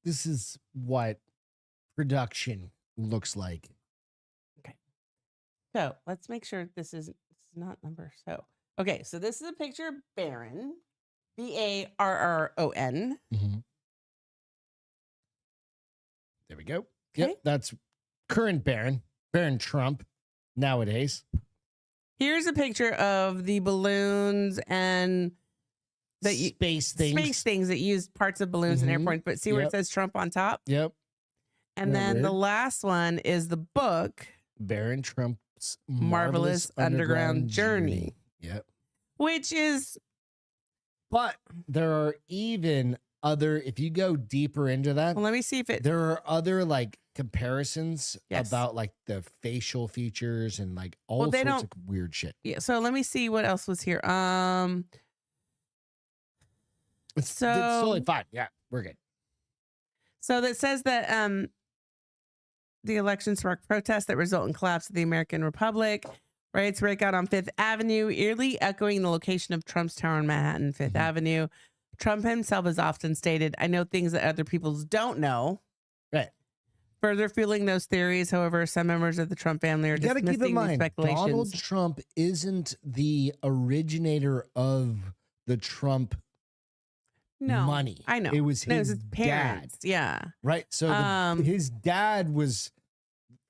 This is what production looks like. So let's make sure this is not number. So, okay. So this is a picture of Baron, Barron. There we go. Okay. Yep, that's current Baron Trump nowadays. Here's a picture of the balloons and the Space things. that use parts of balloons and Mhm. airplanes. But see where it Yep. says Trump on top? Yep. And Isn't that then the weird? last one is the book, Baron Trump's Marvelous Underground Journey. Yep. which is, But there are even other, if you go deeper into that, well, let me see if it, there are other like comparisons Yes. about like the facial features and like all Well, they sorts don't- of weird shit. yeah. So let me see what else was here. It's So- totally fine. Yeah, we're good. So that says that the election sparked protests that result in collapse of the American Republic. Riots break out on Fifth Avenue, eerily echoing the location of Trump's tower in Manhattan, Fifth Mhm. Avenue. Trump himself has often stated, "I know things that other people don't know." Right. Further fueling those theories, however, some members of the Trump family are You got to dismissing keep in these mind, speculations. Donald Trump isn't the originator of the Trump No, money. I know. It was No, it was his his dad, parents. Yeah. right? So his dad was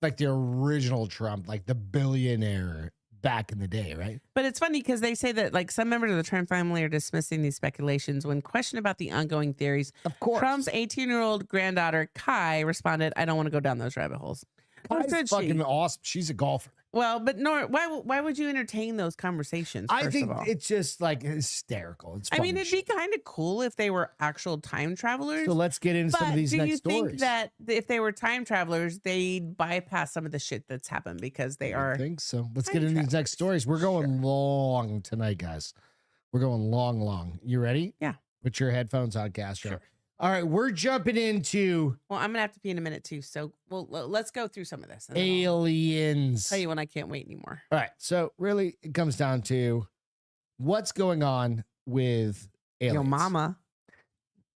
like the original Trump, like the billionaire back in the day, right? But it's funny because they say that like some members of the Trump family are dismissing these speculations when questioned about the ongoing theories. Of course. Trump's 18-year-old granddaughter, Kai, responded, "I don't want to go down those rabbit holes." Or Kai's should she? fucking awesome. She's a golfer. Well, but nor why would you entertain those conversations? I first think of all? it's just like hysterical. It's I mean, funny it'd be shit. kind of cool if they were actual time travelers. So let's get into some But of these do next you stories. think that if they were time travelers, they'd bypass some of the shit that's happened because they I are? think so. Let's time get into these next travelers. stories. We're going long tonight, guys. We're going long. You ready? Yeah. Put your headphones on, Castro. Sure. All right, we're jumping into Well, I'm gonna have to pee in a minute too. So, let's go through some of this. And then I'll aliens. tell you when I can't wait anymore. All right, so really it comes down to what's going on with aliens. Yo, mama.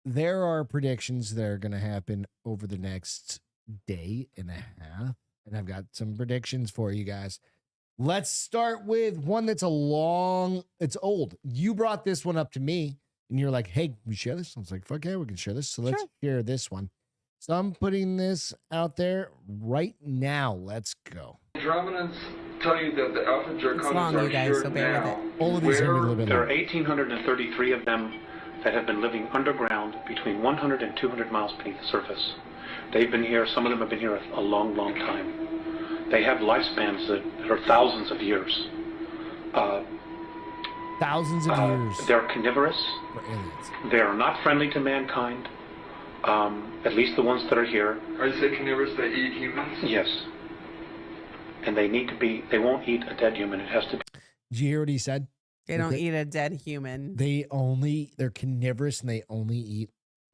There are predictions that are going to happen over the next day and a half, and I've got some predictions for you guys. Let's start with one that's it's old. You brought this one up to me, and you're like, hey, can we share this? I was like, fuck yeah, we can share this. So let's Sure. share this one. So I'm putting this out there right now. Let's go. Andromedans tell you that the Alpha Draconians long, are you guys, here so bear with now. All of these are gonna be a Where little bit There are long. 1,833 of them that have been living underground between 100 and 200 miles beneath the surface. They've been here, some of them have been here a long time. They have lifespans that are thousands of years. Thousands of years They're carnivorous. for aliens. They are not friendly to mankind, at least the ones that are here. Are you saying carnivores that eat humans? Yes. And they won't eat a dead human. It has to be. Did you hear what he said? They don't Okay. eat a dead human. They're carnivorous and they only eat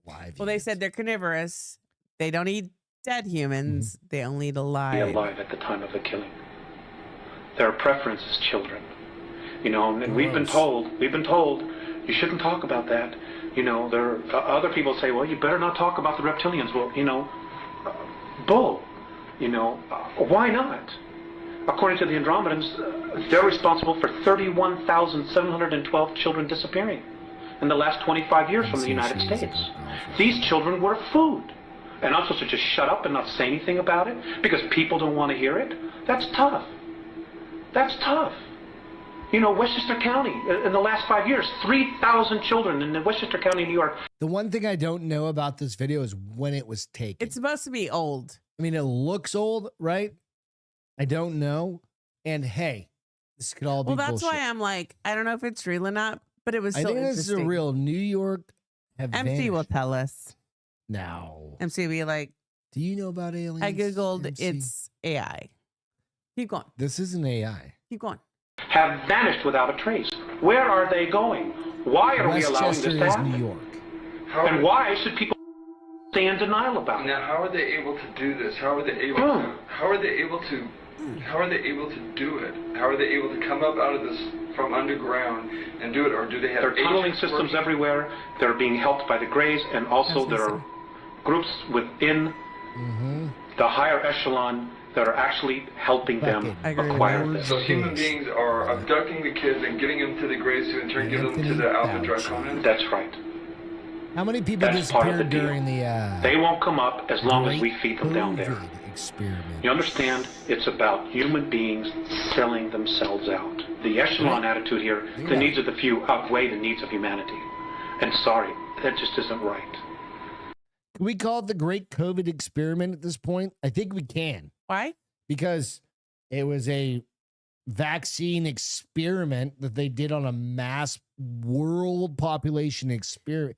live. Well, they humans. said they're carnivorous. They don't eat dead humans. They only eat alive. alive at the time of the killing. Their preference is children. You know, and we've been Gross. told you shouldn't talk about that. You know, there are other people say, well, you better not talk about the reptilians. Well, you know, bull. Why not? According to the Andromedans, they're responsible for 31,712 children disappearing in the last 25 years from the United States. These children were food. And I'm supposed to just shut up and not say anything about it because people don't want to hear it? That's tough. That's tough. Westchester County, in the last 5 years, 3,000 children in Westchester County, New York. The one thing I don't know about this video is when it was taken. It's supposed to be old. I mean, it looks old, right? I don't know. And hey, this could all be Well, that's bullshit. why I'm like, I don't know if it's real or not, but it was I so think this is interesting. a real New York have MC will vanished. tell us. Now, MC will be like, do you know about aliens? I Googled, MC? it's AI. Keep going. This isn't AI. Keep going. Have vanished without a trace. Where are they going? Why are we allowing this Westchester to is happen? New York. And why should people stay in denial about it? Now, how are they able to do this? How are they able to? How are they able to? How are they able to do it? How are they able to come up out of this from underground and do it, or do they have? There are tunneling agents systems working? everywhere. They're being helped by the Greys, and also there are groups within the higher echelon that are actually helping them I agree with acquire that. this. So human beings are abducting the kids and giving them to the Greys, who in turn give them to the Alpha Draconians. That's right. How many people That's part of the disappeared deal. during the They won't come up as long as we Great feed them down there. COVID experiment? You understand? It's about human beings selling themselves out. The echelon attitude here, the needs of the few outweigh the needs of humanity. And sorry, that just isn't right. Can we call it the Great COVID experiment at this point? I think we can, Why? because it was a vaccine experiment that they did on a mass world population experiment.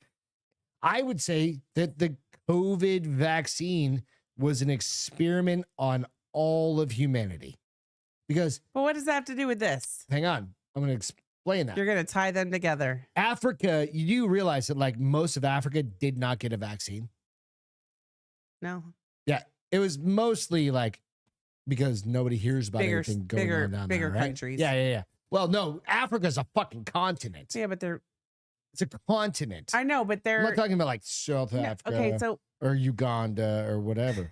I would say that the COVID vaccine was an experiment on all of humanity. Because, But what does that have to do with this? hang on, I'm going to explain that. You're going to tie them together. Africa, you do realize that like most of Africa did not get a vaccine. No. Yeah, it was mostly like because nobody hears about Bigger- anything going bigger- on down bigger there, right? countries. Yeah. Well, no, Africa's a fucking continent. Yeah, but they're, It's a continent. I know, but I'm they're, not talking about like South no, Africa okay, so or Uganda or whatever.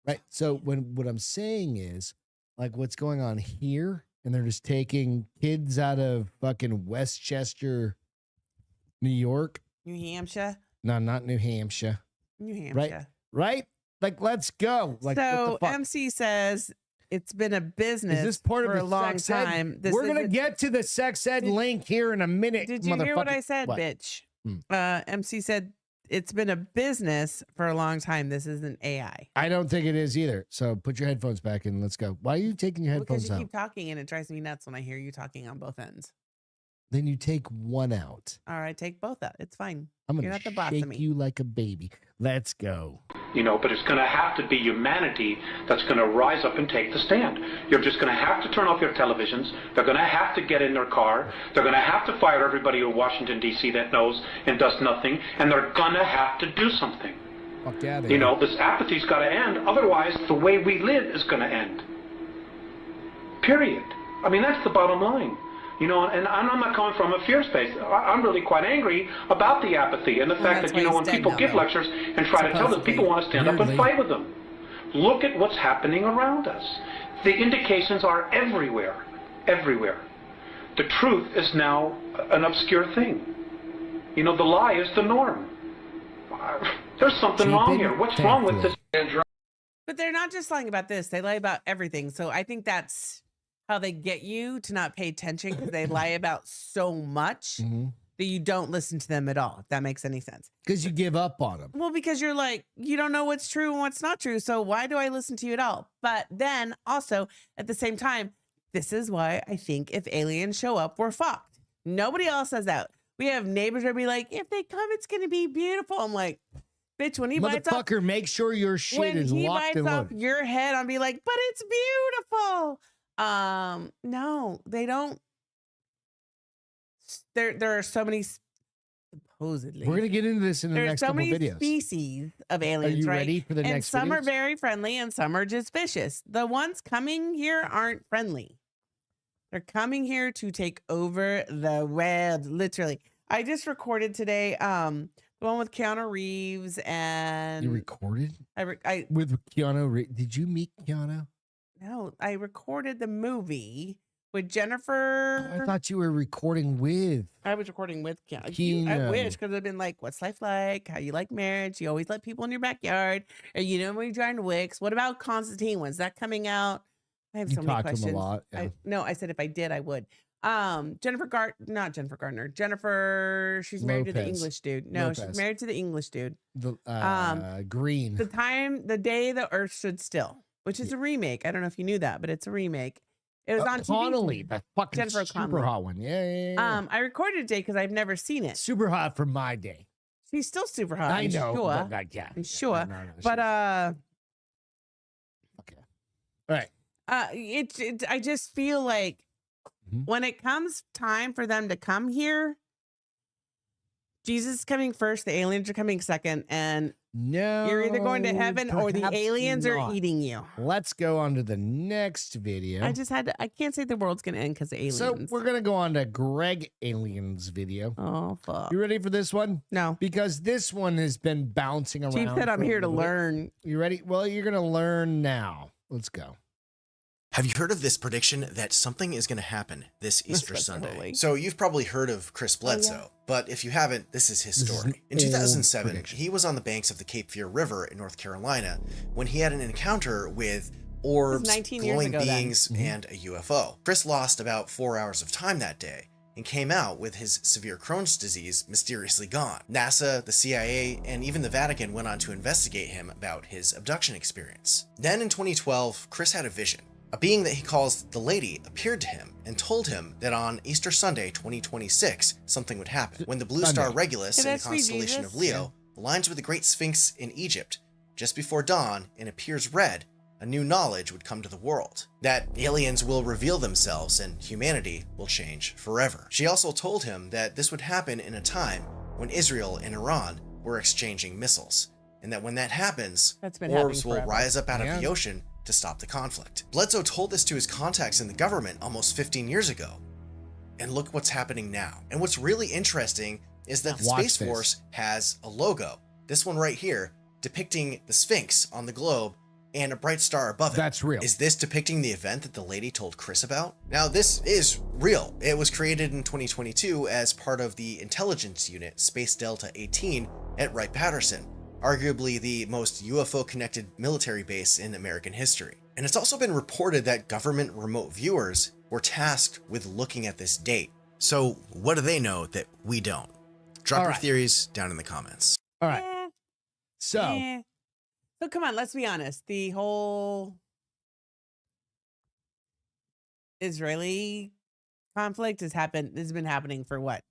Right. So what I'm saying is like what's going on here, and they're just taking kids out of fucking Westchester, New York. New Hampshire. No, not New Hampshire. New Hampshire. Right. Right? Like, let's go. Like, So what the fuck? MC says it's been a business Is this part for of a the long sex ed? time. This We're gonna isn't- get to the sex ed Did- link here in a minute. Did you hear what I motherfucker. said, What? bitch? Hmm. MC said it's been a business for a long time. This isn't AI. I don't think it is either. So put your headphones back in. Let's go. Why are you taking your Because headphones you out? keep talking and it drives me nuts when I hear you talking on both ends. Then you take one out. All right, take both out. It's fine. I'm You're gonna not the boss of shake me. you like a baby. Let's go. But it's going to have to be humanity that's going to rise up and take the stand. You're just going to have to turn off your televisions. They're going to have to get in their car. They're going to have to fire everybody in Washington, D.C. that knows and does nothing. And they're going to have to do something. Fuck out of here. This apathy's got to end. Otherwise, the way we live is going to end. Period. I mean, that's the bottom line. And I'm not coming from a fear space. I'm really quite angry about the apathy and the fact that's that, why he's when dead people now, give though. lectures and try to tell them, Supposedly. people want to stand up and Weirdly. fight with them. Look at what's happening around us. The indications are everywhere. Everywhere. The truth is now an obscure thing. The lie is the norm. There's something wrong Keep it here. What's wrong with this? But they're not just lying about this. They lie about everything. So I think that's how they get you to not pay attention, because they lie about so much that you don't listen to them at all, if that makes any sense. Because you give up on them. Well, because you're like, you don't know what's true and what's not true. So why do I listen to you at all? But then also at the same time, this is why I think if aliens show up, we're fucked. Nobody else says that. We have neighbors that be like, if they come, it's going to be beautiful. I'm like, bitch, when he bites off, Motherfucker, make sure your shit when is he locked bites and off loaded. your head, I'll be like, but it's beautiful. No, they don't. There are so many supposedly. We're gonna get into this in the There's next so couple many videos. species of Are aliens, you right? ready for the And next some are videos? very friendly and some are just vicious. The ones coming here aren't friendly. They're coming here to take over the world, literally. I just recorded today the The one with Keanu Reeves and You recorded I with Keanu. Did you meet Keanu? no, I recorded the movie with Oh, Jennifer. I thought you were recording with. I was recording with Keanu. I Keanu. wish, because I've been like, "What's life like? How you like marriage? You always let people in your backyard, or you know when you join Wix. What about Constantine? When's that coming out?" I have You so many talked to him questions. a lot. Yeah. No, I said if I did, I would. Not Jennifer Gardner. Jennifer, she's married to the Lopez. English dude. No, Lopez. she's married to the English dude. The Green. The day the Earth stood still, which is a remake. I don't know if you knew that, but it's a remake. It was on TV. Connolly, the fucking Jennifer super Connelly. hot one. Yeah. I recorded it today because I've never seen it. Super hot from my day. She's still super hot. I I'm know. sure. But like, yeah. I'm sure. No, But okay. All right. I just feel like Mhm. when it comes time for them to come here, Jesus is coming first, the aliens are coming second, and No. you're either going to heaven or the perhaps aliens not. are eating you. Let's go on to the next video. I can't say the world's gonna end because of aliens. So we're gonna go on to Greg Aliens video. Oh fuck. You ready for this one? No. Because this one has been bouncing around. Chief said I'm for a here to little bit. learn. You ready? Well, you're gonna learn now. Let's go. Have you heard of this prediction that something is going to happen this Easter Sunday? Totally. So you've probably heard of Chris Bledsoe, but if you haven't, this is his This is story. an In old 2007, prediction. he was on the banks of the Cape Fear River in North Carolina when he had an encounter with orbs, 19 years glowing ago then. beings, and a UFO. Chris lost about 4 hours of time that day and came out with his severe Crohn's disease mysteriously gone. NASA, the CIA, and even the Vatican went on to investigate him about his abduction experience. Then in 2012, Chris had a vision. A being that he calls the Lady appeared to him and told him that on Easter Sunday 2026, something would happen. When the blue star Sunday. Regulus Can in I the see constellation Jesus? of Leo aligns with the Great Sphinx in Egypt, just before dawn and appears red, a new knowledge would come to the world. That aliens will reveal themselves and humanity will change forever. She also told him that this would happen in a time when Israel and Iran were exchanging missiles, and that when that happens, That's been orbs happening will forever. rise up out Yeah. of the ocean to stop the conflict. Bledsoe told this to his contacts in the government almost 15 years ago. And look what's happening now. And what's really interesting is that the Watch Space this. Force has a logo, this one right here, depicting the Sphinx on the globe and a bright star above it. That's real. Is this depicting the event that the lady told Chris about? Now, this is real. It was created in 2022 as part of the intelligence unit Space Delta 18 at Wright-Patterson, arguably the most UFO-connected military base in American history. And it's also been reported that government remote viewers were tasked with looking at this date. So what do they know that we don't? Drop All your right. theories down in the comments. All right. Eh, So eh. So come on, let's be honest. The whole Israeli conflict has been happening for what?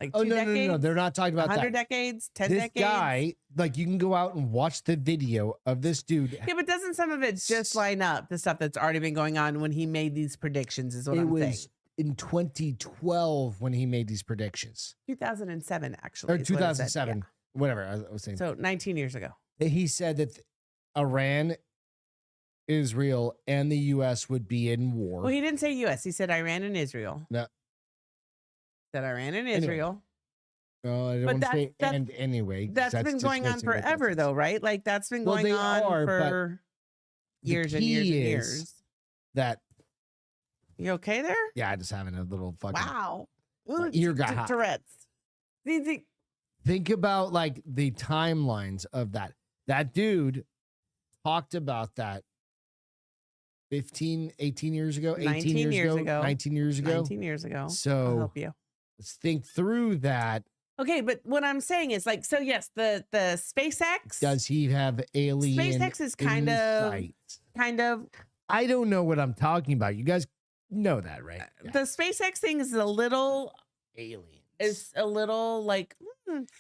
Like oh two no, decades? no, they're not talking about 100 that. decades? 10 This decades? guy, like, you can go out and watch the video of this dude. Yeah, but doesn't some of it just line up the stuff that's already been going on when he made these predictions is what It I'm was saying. in 2012 when he made these predictions, 2007, actually. or is what it said, 2007, whatever I was saying. yeah. So 19 years ago. He said that Iran, Israel, and the U.S. would be in war. Well, he didn't say U.S. He said Iran and Israel. No. Said Iran and Anyway, Israel. No, I don't But want to say that- and anyway. 'cause That's been just going on missing what that forever, says. though, right? Like that's been Well, going they on are, but for the years and years and key is years. That You okay there? yeah, just having a little fucking. Wow. My Ooh, ear got hot. Tourette's. Think about like the timelines of that. That dude talked about that 18 years ago, 19 years ago. 19 years ago. 19 years ago. I'll So help you. let's think through that. Okay, but what I'm saying is like, so yes, the SpaceX. Does he have alien SpaceX is kind of- insight? I don't know what I'm talking about. You guys know that, right? Yeah. The SpaceX thing is a little like.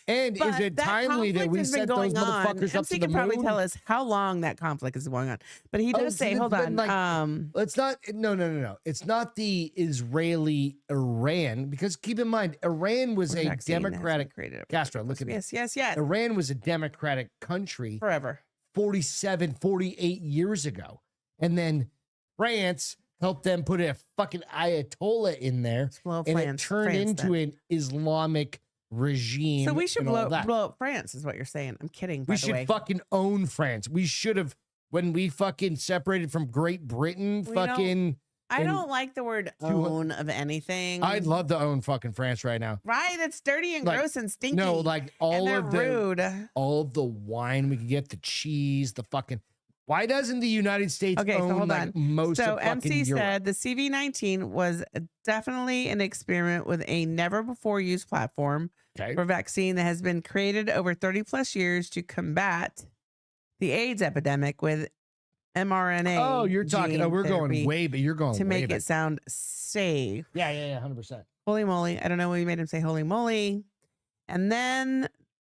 And is But it that timely that conflict we has been sent those going on. motherfuckers up MC to the can probably moon? tell us how long that conflict is going on. But he Oh, does so say, it's hold been on. like- Let's not. No. It's not the Israeli Iran, because keep in mind, Iran was a democratic. Castro, look at me. Yes. Iran was a democratic country Forever. 47, 48 years ago. And then France helped them put a fucking Ayatollah in there. Well, And it France- turned France into then. an Islamic regime. So we should and all blow that. up France, is what you're saying. I'm kidding. By We the should way, fucking own France. We should have, when we fucking separated from Great Britain, We don't- fucking. I in don't like the word own of anything. I'd love to own fucking France right now. Right? It's dirty and Like, gross and stinky. No, like and all they're of the rude. all of the wine we could get, the cheese, the fucking. Why doesn't the United States Okay, so own hold like on. most So of fucking MC Europe? said the CV-19 was definitely an experiment with a never before used platform Okay. for vaccine that has been created over 30 plus years to combat the AIDS epidemic with mRNA. Oh, you're talking. gene Oh, we're going therapy way, but you're going to way make back. it sound safe. Yeah, 100%. Holy moly. I don't know what made him say holy moly. And then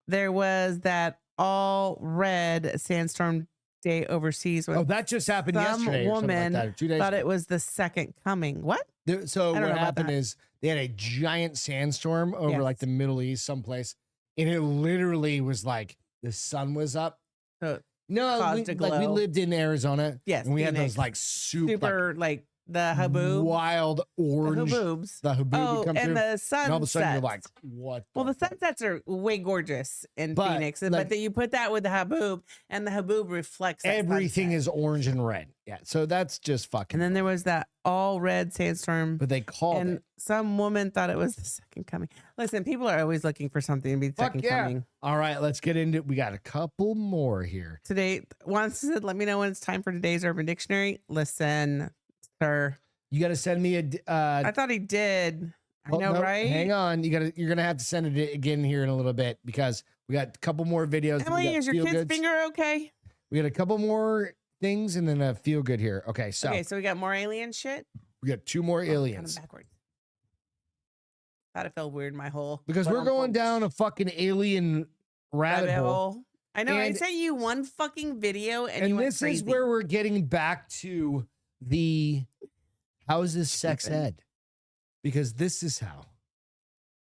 there was that all red sandstorm day overseas when Oh, that just happened some yesterday or something like woman that, or 2 days thought ago. it was the second coming. What? So I don't what know about happened that. is they had a giant sandstorm over like Yes. the Middle East someplace, and it literally was like the sun was up. So No, caused a we glow. lived in Arizona. Yes, and we had Phoenix. those like super like the haboob. wild orange. The haboobs. The haboob Oh, would come and through. the sunsets. And all of a sudden you're like, what? well, the fuck? sunsets are way gorgeous in But, Phoenix, like- but then you put that with the haboob, and the haboob reflects that Everything sunset. is orange and red. Yeah, so that's just fucking. And then there was that all red sandstorm, but they called and it. some woman thought it was the second coming. Listen, people are always looking for something to be the Fuck second yeah. coming. All right, let's get into it. We got a couple more here. Today, once said, let me know when it's time for today's Urban Dictionary. Listen, sir. You got to send me a. I thought he did. I know, no, right? Hang on. You're gonna have to send it again here in a little bit because we got a couple more videos. Emily, We got is your feel kid's goods. finger okay? We got a couple more things and then a feel good here. Okay, so Okay, so we got more alien shit. we got 2 more Oh, kind of aliens backwards. Thought it felt weird. My whole because we're going down a fucking alien rabbit hole. I know. I And- sent you one fucking video, and, you And went this crazy. is where we're getting back to the how is this sex Stupid. ed? Because this is how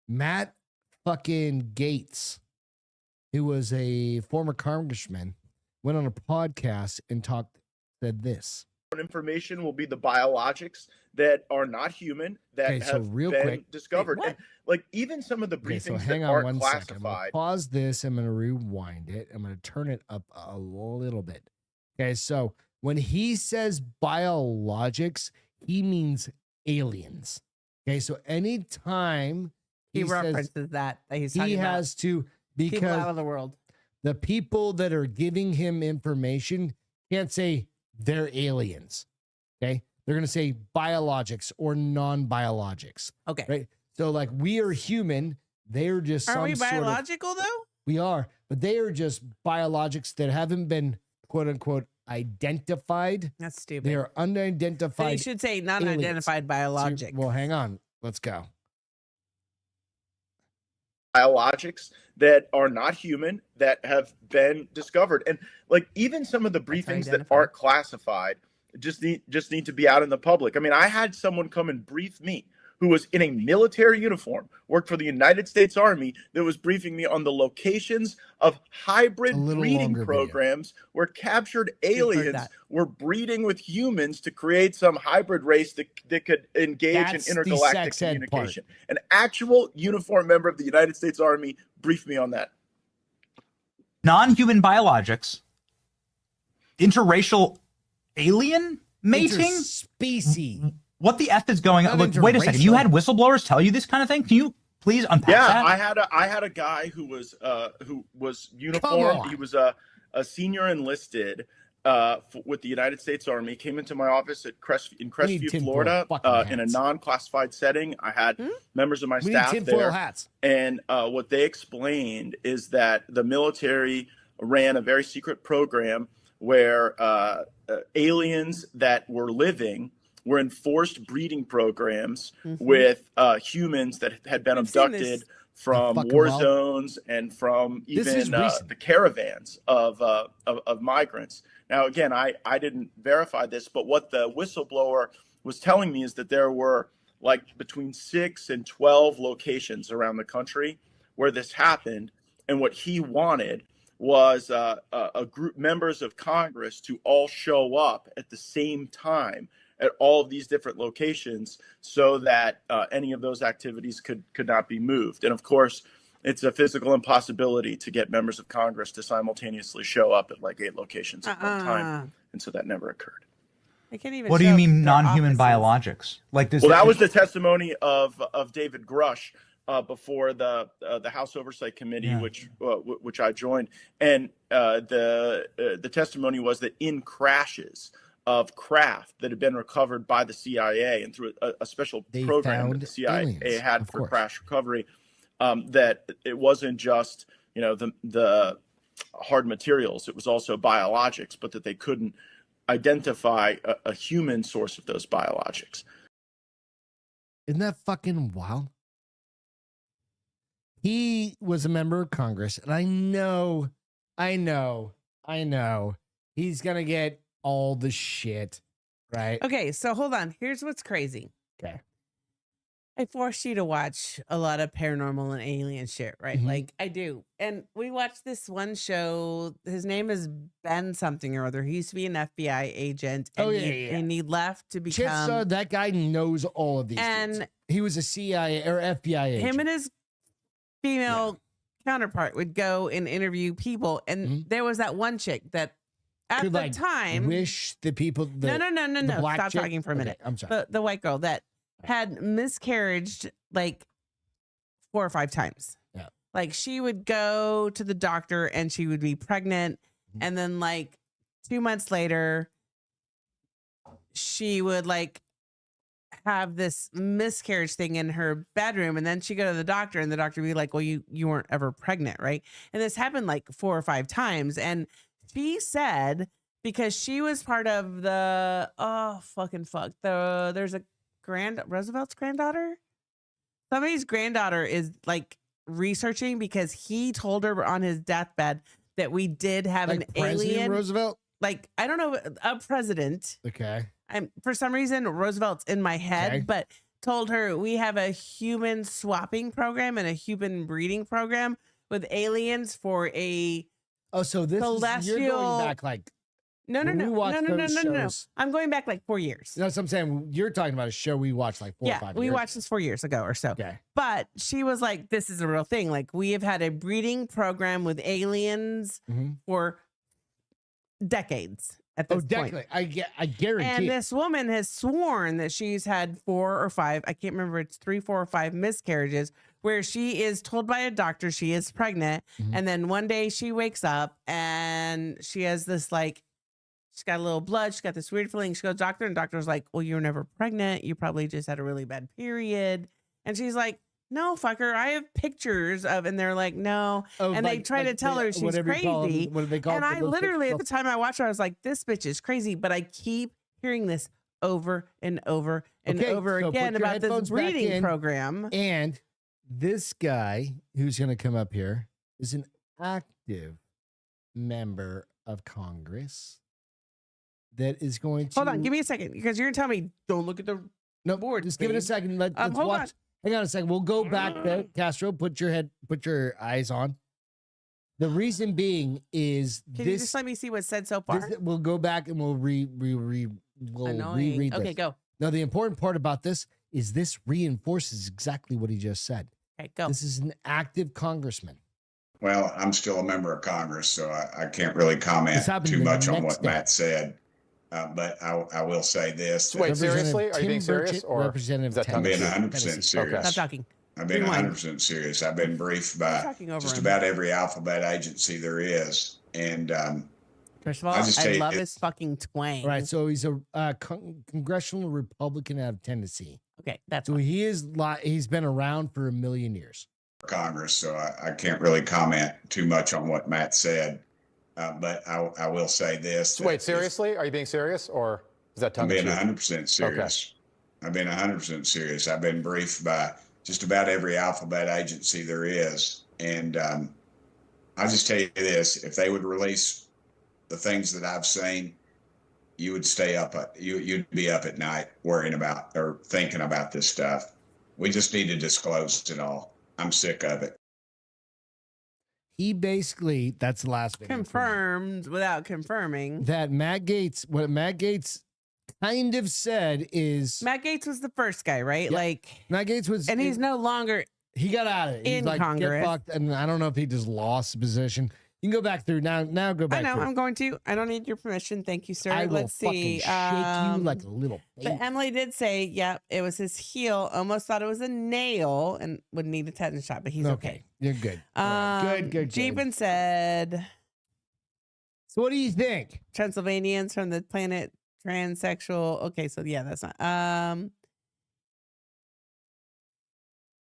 Matt fucking Gates, who was a former congressman, went on a podcast and said this. Information will be the biologics that are not human that Okay, so have real been quick- discovered. what? And like even some of the Okay, so briefings hang that on aren't one second. I'm gonna classified. pause this. I'm gonna rewind it. I'm gonna turn it up a little bit. Okay, so when he says biologics, he means aliens. Okay, so anytime he says references that he's he talking has to about people out because of the world. the people that are giving him information can't say they're aliens. Okay, they're gonna say biologics or non-biologics. Okay, Right. So like we are human, they're just aren't some we sort of, biological though? we are, but they are just biologics that haven't been quote unquote identified. That's stupid. They are So you unidentified. should say non-identified biologic. Well, hang on. Let's go. Biologics that are not human that have been discovered. And like even some of the briefings that identify. aren't classified just need to be out in the public. I mean, I had someone come and brief me who was in a military uniform, worked for the United States Army, that was briefing me on the locations of hybrid A little breeding longer video. programs where captured heard aliens that. were breeding with humans to create some hybrid race that could engage That's in the intergalactic sex ed part. communication. An actual uniformed member of the United States Army briefed me on that. Non-human biologics, interracial alien mating. Interspecies. What the f is going on? Not Look, wait a second. You interracial. had whistleblowers tell you this kind of thing? Can you please unpack Yeah, that? I had a guy who was uniformed. on. He was a senior enlisted with the United States Army. Came into my office at need Crestview, tinfoil Florida, fucking in a hats. non-classified setting. I had members of my We need staff tinfoil there. hats. And what they explained is that the military ran a very secret program where aliens that were living were in forced breeding programs with humans that had been We've seen this. abducted from fucking war wild. zones and from This is even recent. the caravans of migrants. Now, again, I didn't verify this, but what the whistleblower was telling me is that there were like between 6 and 12 locations around the country where this happened. And what he wanted was a group members of Congress to all show up at the same time at all of these different locations so that any of those activities could not be moved. And of course, it's a physical impossibility to get members of Congress to simultaneously show up at like 8 locations at one time, and so that never occurred. I can't even. What do show you up mean their non-human offices. biologics? Like this? Well, that was the testimony of David Grush before the House Oversight Committee, Yeah. which I joined, and the testimony was that in crashes of craft that had been recovered by the CIA and through a special They program that found the CIA aliens, had of for course. crash recovery, that it wasn't just the hard materials, it was also biologics, but that they couldn't identify a human source of those biologics. Isn't that fucking wild? He was a member of Congress, and I know he's gonna get all the shit, right? Okay, so hold on. Here's what's crazy. Okay. I forced you to watch a lot of paranormal and alien shit, right? Mhm. Like I do. And we watched this one show. His name is Ben something or other. He used to be an FBI agent. And Oh, yeah, he, yeah. And he left to become. Chitsa, that guy knows all of these And dudes. He was a CIA or FBI agent. him and his female counterpart would go and interview people. And there was that one chick that at Could, the like, time. wish the people. No. the black Stop chick? talking for a Okay, minute. I'm sorry. The white girl that had miscarriaged like 4 or 5 times. Yeah. Like she would go to the doctor and she would be pregnant. And then like 2 months later, she would like have this miscarriage thing in her bedroom. And then she'd go to the doctor and the doctor would be like, well, you weren't ever pregnant, right? And this happened like 4 or 5 times. And she said, because she was part of the there's a Roosevelt's granddaughter. Somebody's granddaughter is like researching because he told her on his deathbed that we did have Like an President alien. Roosevelt? Like I don't know, a president. Okay. I'm for some reason Roosevelt's in my head, Okay. but told her we have a human swapping program and a human breeding program with aliens for a Oh, so this is, you're celestial. going back like No. when we watched those shows- I'm going back like 4 years. That's what I'm saying. You're talking about a show we watched like 4 or 5 years. We watched this 4 years ago or so. Okay. But she was like, this is a real thing. Like, we have had a breeding program with aliens Mhm. for decades at this Oh, point. definitely. I guarantee. And it. this woman has sworn that she's had 4 or 5, I can't remember, it's 3, 4, or 5 miscarriages where she is told by a doctor she is pregnant. Mhm. And then one day she wakes up and she has this like, she's got a little blood. She's got this weird feeling. She goes to the doctor and the doctor's like, well, you were never pregnant. You probably just had a really bad period. And she's like, no, fucker, I have pictures of, and they're like, no. Oh, And they like- try to like tell the- her she's whatever you call them- crazy. what do they call And it? I Those literally, at pictures? the time I watched her, I was like, this bitch is crazy. But I keep hearing this over and over and Okay, over so again put your about this headphones back breeding in. program. And this guy who's going to come up here is an active member of Congress that is going to. Hold on, give me a second because you're gonna tell me don't look at the no board. Just give it a second. Let's hold watch. on. Hang on a second. We'll go back there. Castro, put your eyes on. The reason being is Can you this. just let me see what's said so far? We'll go back and we'll reread Annoying. this. Okay, go. Now, the important part about this is this reinforces exactly what he just said. Okay, go. This is an active congressman. Well, I'm still a member of Congress, so I can't really comment This happened too the much on next what day. Matt said. But I will say this. Wait, that seriously? Are you being Tim serious? Burchett, Or Representative is that I'm being Tennessee. 100% Tennessee. serious. Stop talking. I've been Rewind. 100% serious. I've been briefed by talking over just him. about every alphabet agency there is. And First of all, I just tell I you, love it- his fucking twang. Right, so he's a congressional Republican out of Tennessee. Okay, that's So fine. he's been around for 1,000,000 years. Congress, so I can't really comment too much on what Matt said. But I will say this. wait, seriously? Are you being serious, or is that I'm tongue in being cheek? 100% serious. I've been 100% serious. I've been briefed by just about every alphabet agency there is. And I'll just tell you this, if they would release the things that I've seen, you would stay up, you'd be up at night worrying about or thinking about this stuff. We just need to disclose it all. I'm sick of it. He basically, that's the last video. Confirmed without confirming. That what Matt Gaetz kind of said is Matt Gaetz was the first guy, right? Yeah. Like, Matt Gaetz was, and he's no longer He got out of it. He's In like, get Congress. fucked. And I don't know if he just lost the position. You can go back through now. Now go back I know. through. I'm going to. I don't need your permission. Thank you, sir. I will Let's see. fucking shake you like a little baby. But Emily did say, yep, it was his heel. Almost thought it was a nail and would need a tetanus shot, but he's okay. You're good. Good. Jeepin said, So what do you think? Transylvanians from the planet transsexual. Okay, so yeah, that's not.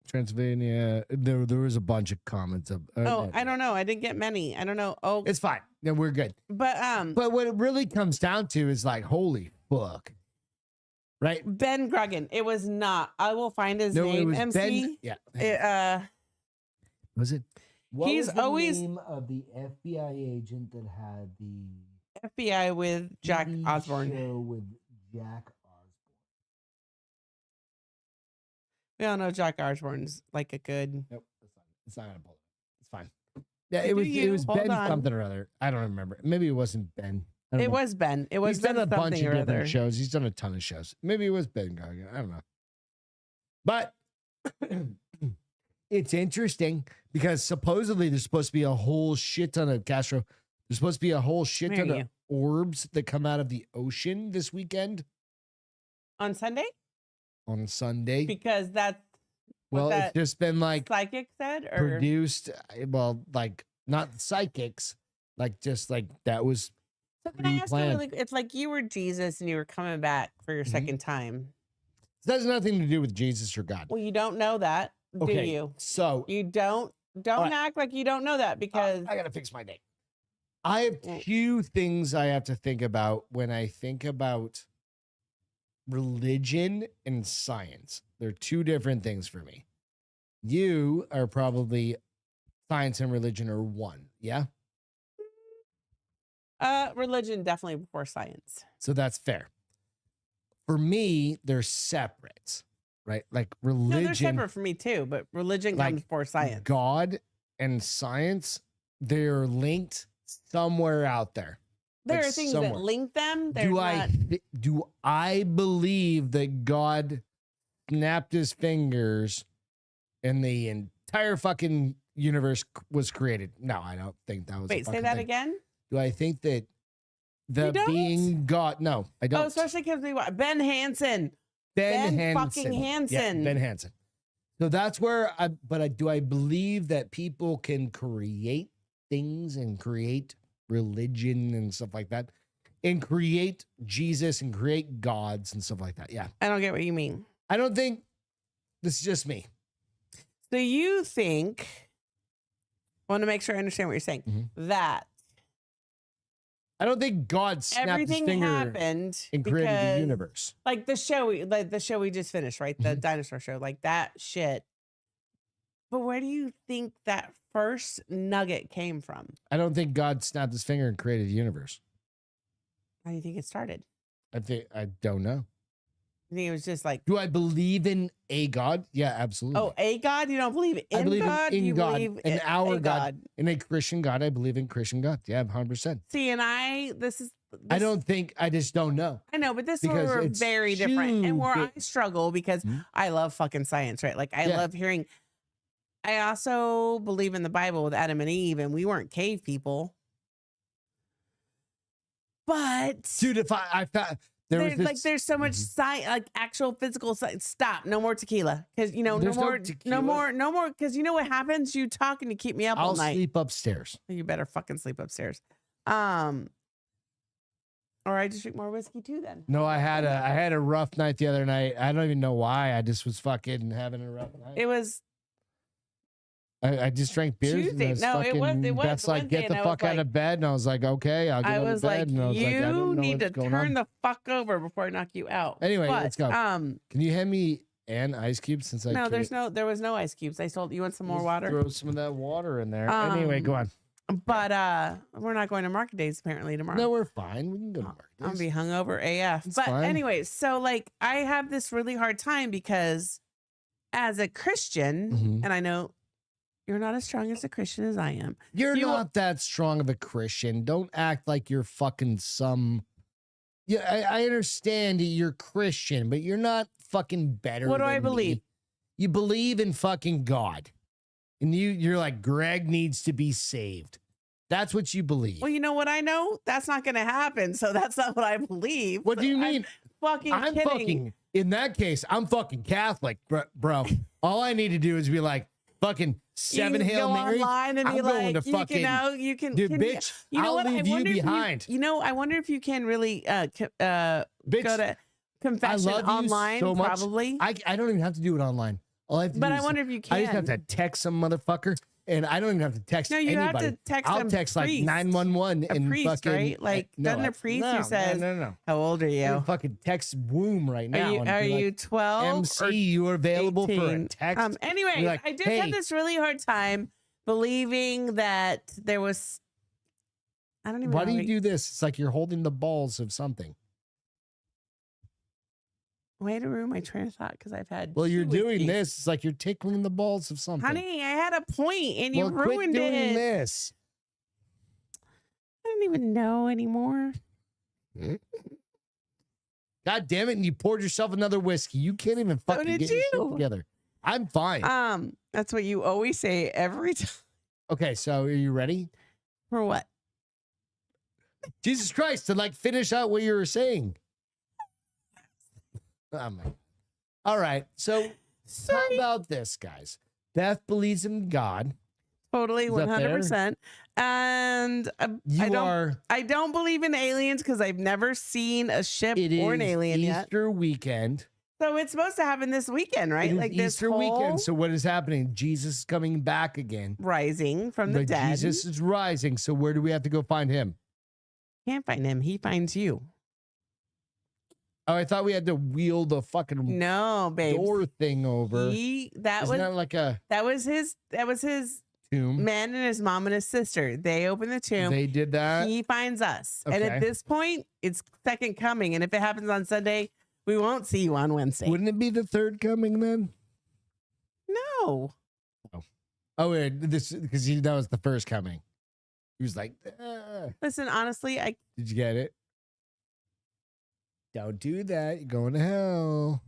Transylvania. There was a bunch of comments of. I don't know. I didn't get many. I don't know. Oh, It's fine. No, we're good. but But what it really comes down to is like, holy fuck, right? Ben Gruggan. It was not. I will find his No, it name. was MC. Ben. Yeah. It, Was it? What He's was the always- name of the FBI agent that had the FBI with Jack TV Osborne. show with Jack Osborne? We all know Jack Osborne's like a good. Nope, it's fine. It's not gonna pull it. It's fine. Yeah, Do it was you? Hold Ben on. something or other. I don't remember. Maybe it wasn't Ben. I don't It know. was Ben. It was He's done Ben a bunch something of or different other. shows. He's done a ton of shows. Maybe it was Ben Gargan. I don't know. But it's interesting because supposedly there's supposed to be a whole shit ton of Castro. There's supposed to be a whole shit Where ton are of you? orbs that come out of the ocean this weekend On Sunday? on Sunday. Because that's Well, that it's just been like psychic said or produced. Well, like not psychics, like just like that was so can I ask you pre-planned. really if like you were Jesus and you were coming back for your Mhm. second time. It has nothing to do with Jesus or God. Well, you don't know that, do Okay, you? so You don't right. act like you don't know that because I gotta fix my name. I have Mm. two things I have to think about when I think about religion and science. They're two different things for me. You are probably science and religion are one, yeah? religion definitely before science. So that's fair. For me, they're separate, right? Like No, they're religion, separate for me too, but religion like, comes before science. God and science, they're linked somewhere out there. There like are things somewhere. that link them. They're Do not, do I believe that God snapped his fingers and the entire fucking universe was created? No, I don't think that was. wait, a say fucking that thing. again? Do I think that the don't? being God? No, I don't. Oh, especially because we watch Ben Hansen. Ben fucking Hansen. Yeah, Ben Hansen. So that's where do I believe that people can create things and create religion and stuff like that and create Jesus and create gods and stuff like that? Yeah. I don't get what you mean. I don't think this is just me. So you think, I want to make sure I understand what you're saying, Mhm. that I don't think God snapped everything his finger happened and created the because- universe. like the show we just finished, right? The Mhm. dinosaur show, like that shit. But where do you think that first nugget came from? I don't think God snapped his finger and created the universe. How do you think it started? I don't know. I think it was just like, Do I believe in a God? Yeah, absolutely. oh, a God? You don't believe in I believe God? in you God, believe in in our a God. In a Christian God, I believe in Christian God. Yeah, 100%. See, and I this- just don't know. I know, but this is where because we're it's very different. And where I stupid. struggle because Mhm. I love fucking science, right? Like I Yeah. love hearing. I also believe in the Bible with Adam and Eve, and we weren't cave people. But Dude, if I found there was this, there's so much Mhm. science, like actual physical science. Stop, no more tequila, because There's no no tequila. more, because you know what happens? You talk and you keep me up all I'll night. sleep upstairs. You better fucking sleep upstairs. Or I just drink more whiskey too. Then No, I had a rough night the other night. I don't even know why. I just was fucking having a rough night. it was I just drank beers. Tuesday. And No, it was Beth's like, Wednesday, get the and I was fuck out of bed, and I was like, okay, I'll get I out was of bed. like, And I was like, I you don't know need to what's going turn on. the fuck over before I knock you out. Anyway, But, let's go. Can you hand me an ice cube since I no, can't- there was no ice cubes. I told you want some more Just water. Throw some of that water in there. Anyway, go on. But we're not going to market days apparently tomorrow. No, we're fine. We can go to market. I'm gonna be hungover AF. It's But fine. anyways, so like I have this really hard time because as a Christian, Mhm. and I know you're not as strong as a Christian as I am. You're You will- not that strong of a Christian. Don't act like you're fucking some. Yeah, I understand that you're Christian, but you're not fucking better. What do I than me. believe? You believe in fucking God. And you're like, Greg needs to be saved. That's what you believe. Well, you know what I know? That's not going to happen. So that's not what I believe. What do you mean? I'm kidding. In that case, I'm fucking Catholic, bro. All I need to do is be like, fucking 7 you Hail go Mary. online and I'm be going like, to fucking, you can, dude, can bitch, you know I'll what? I leave you wonder if behind. I wonder if you can really Bitch, go to confession I love online. you so much. Probably. I don't even have to do it online. All I have to But do I is, wonder if you can. I just have to text some motherfucker, and I don't even have to text No, you anybody. have to text I'll them text like priest. 911 A and priest, fucking right? Like, doesn't a priest who says, no. "How old are I'm you? gonna fucking text Womb right now. and Are be like, you 12? MC, or you are available for a 18? text. Anyway, You're like, I just hey. had this really hard time believing that there was. I don't even. Why know do you do this? It's like you're holding the balls of something. Way to ruin my train of thought because I've had. Well, you're 2 doing whiskeys. this. It's like you're tickling the balls of something. Honey, I had a point and you well, quit ruined doing it. this. I don't even know anymore. God damn it! And you poured yourself another whiskey. You can't even fucking did get your shit you. together. I'm fine. That's what you always say every time. Okay, so are you ready? For what? Jesus Christ, to like finish out what you were saying. All right. So how about this, guys? Beth believes in God. Totally, Is that fair? 100%. And I don't believe in aliens because I've never seen a ship It or an is alien yet. Easter weekend. So it's supposed to happen this weekend, right? It is Like this Easter whole weekend. So what is happening? Jesus is coming back again. rising from the But dead. Jesus is rising. So where do we have to go find him? Can't find him. He finds you. Oh, I thought we had to wheel the fucking No, babe. door thing over. That Isn't that like a was his tomb? man and his mom and his sister. They open the tomb. They did that. He finds us. And Okay. at this point, it's second coming. And if it happens on Sunday, we won't see you on Wednesday. Wouldn't it be the third coming then? No. Oh, wait, this because that was the first coming. He was like, Listen, honestly, did you get it? Don't do that. You're going to hell.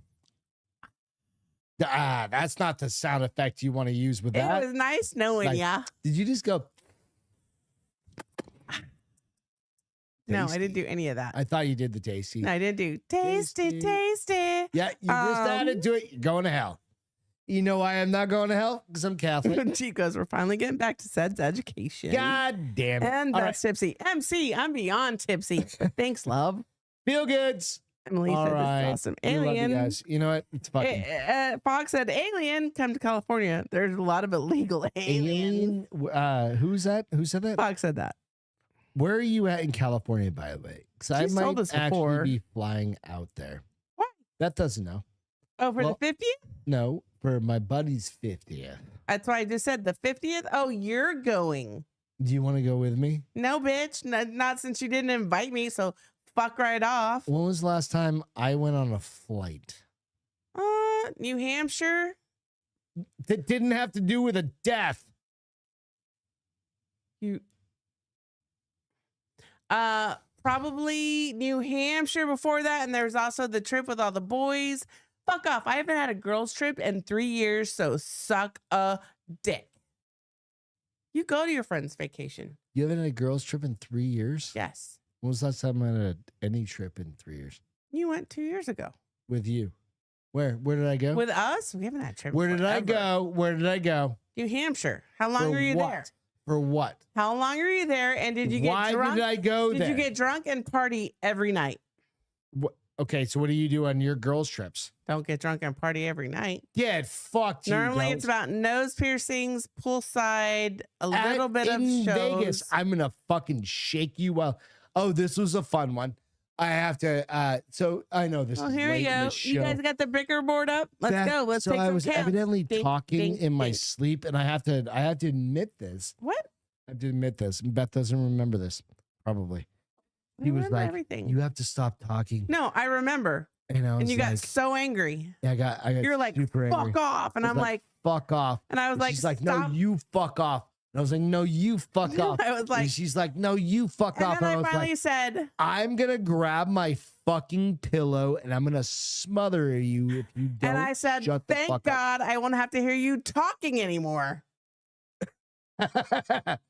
That's not the sound effect you want to use with that. it was nice knowing Like, ya. Did you just go? No, I Tasty. didn't do any of that. I thought you did the tasty. No, I didn't do tasty, tasty. Yeah, you just added to it. You're going to hell. You know why I'm not going to hell? Because I'm Catholic. Chicos, we're finally getting back to Sed's education. God damn it. And All that's tipsy. MC, I'm beyond tipsy. Thanks, love. Feel goods. Emily All said right. this is awesome. We love you Alien. guys. You know what? It's fucking Fox said, alien, come to California. There's a lot of illegal alien. alien. Who's that? Who said that? Fox said that. Where are you at in California, by the way? Because I She's told might us actually before. be flying out there. What? That doesn't know. Oh, for Well- the 50th? No, for my buddy's 50th. That's why I just said the 50th. Oh, you're going. Do you want to go with me? No, bitch. Not since you didn't invite me. So fuck right off. When was the last time I went on a flight? New Hampshire. That didn't have to do with a death. Probably New Hampshire before that. And there's also the trip with all the boys. Fuck off. I haven't had a girls trip in 3 years. So suck a dick. You go to your friend's vacation. You haven't had a girls' trip in 3 years? Yes. When was the last time I had any trip in 3 years? You went 2 years ago. With you. Where? Where did I go? With us? We haven't had a trip. Where did I forever. go? Where did I go? New Hampshire. How long For were you what? there? For what? How long are you there? And did you get Why drunk? did I go Did there? you get drunk and party every night? Okay, so what do you do on your girls' trips? Don't get drunk and party every night. Get fucked. You Normally don't. it's about nose piercings, poolside, a little bit of in shows. Vegas. I'm gonna fucking shake you while. Oh, this was a fun one. I have to. So I know this. Oh, is here late you in go. the show. You guys got the bicker board up? Let's Beth, go. Let's so take I some was counts. evidently Ding, talking ding, in my ding. sleep, and I have to admit this. What? I have to admit this. And Beth doesn't remember this. Probably. He I was remember like, everything. "You have to stop talking." No, I remember. And I was And you got like, so angry. "Yeah, I got You're like, super angry. fuck off. And I was I'm like, "Fuck off." and I was And like, she's like, stop. "No, you fuck off." And I was like, no, you fuck off. I was like, and she's like, no, you fuck off. and then And I I was finally like, said, I'm going to grab my fucking pillow and I'm going to smother you if you don't. and I said, shut the thank fuck God I won't have to hear you talking anymore. up.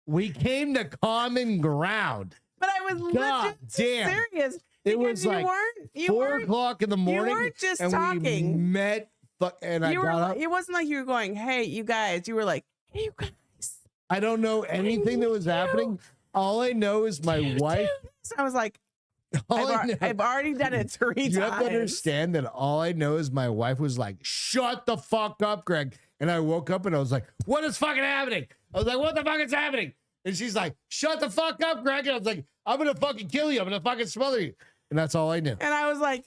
We came to common ground. But I was God legit damn. serious. It because was like you 4 weren't, o'clock in the morning. You weren't just and we talking. met. And I You were. got up. It wasn't like you were going, "Hey, you guys." You were like, "Hey, you guys." I don't know anything that was happening. All I know is my wife. I was like, all I know- I've already done it 3 times. You have to understand that all I know is my wife was like, shut the fuck up, Greg. And I woke up and I was like, what is fucking happening? I was like, what the fuck is happening? And she's like, shut the fuck up, Greg. And I was like, I'm going to fucking kill you. I'm going to fucking smother you. And that's all I knew. And I was like,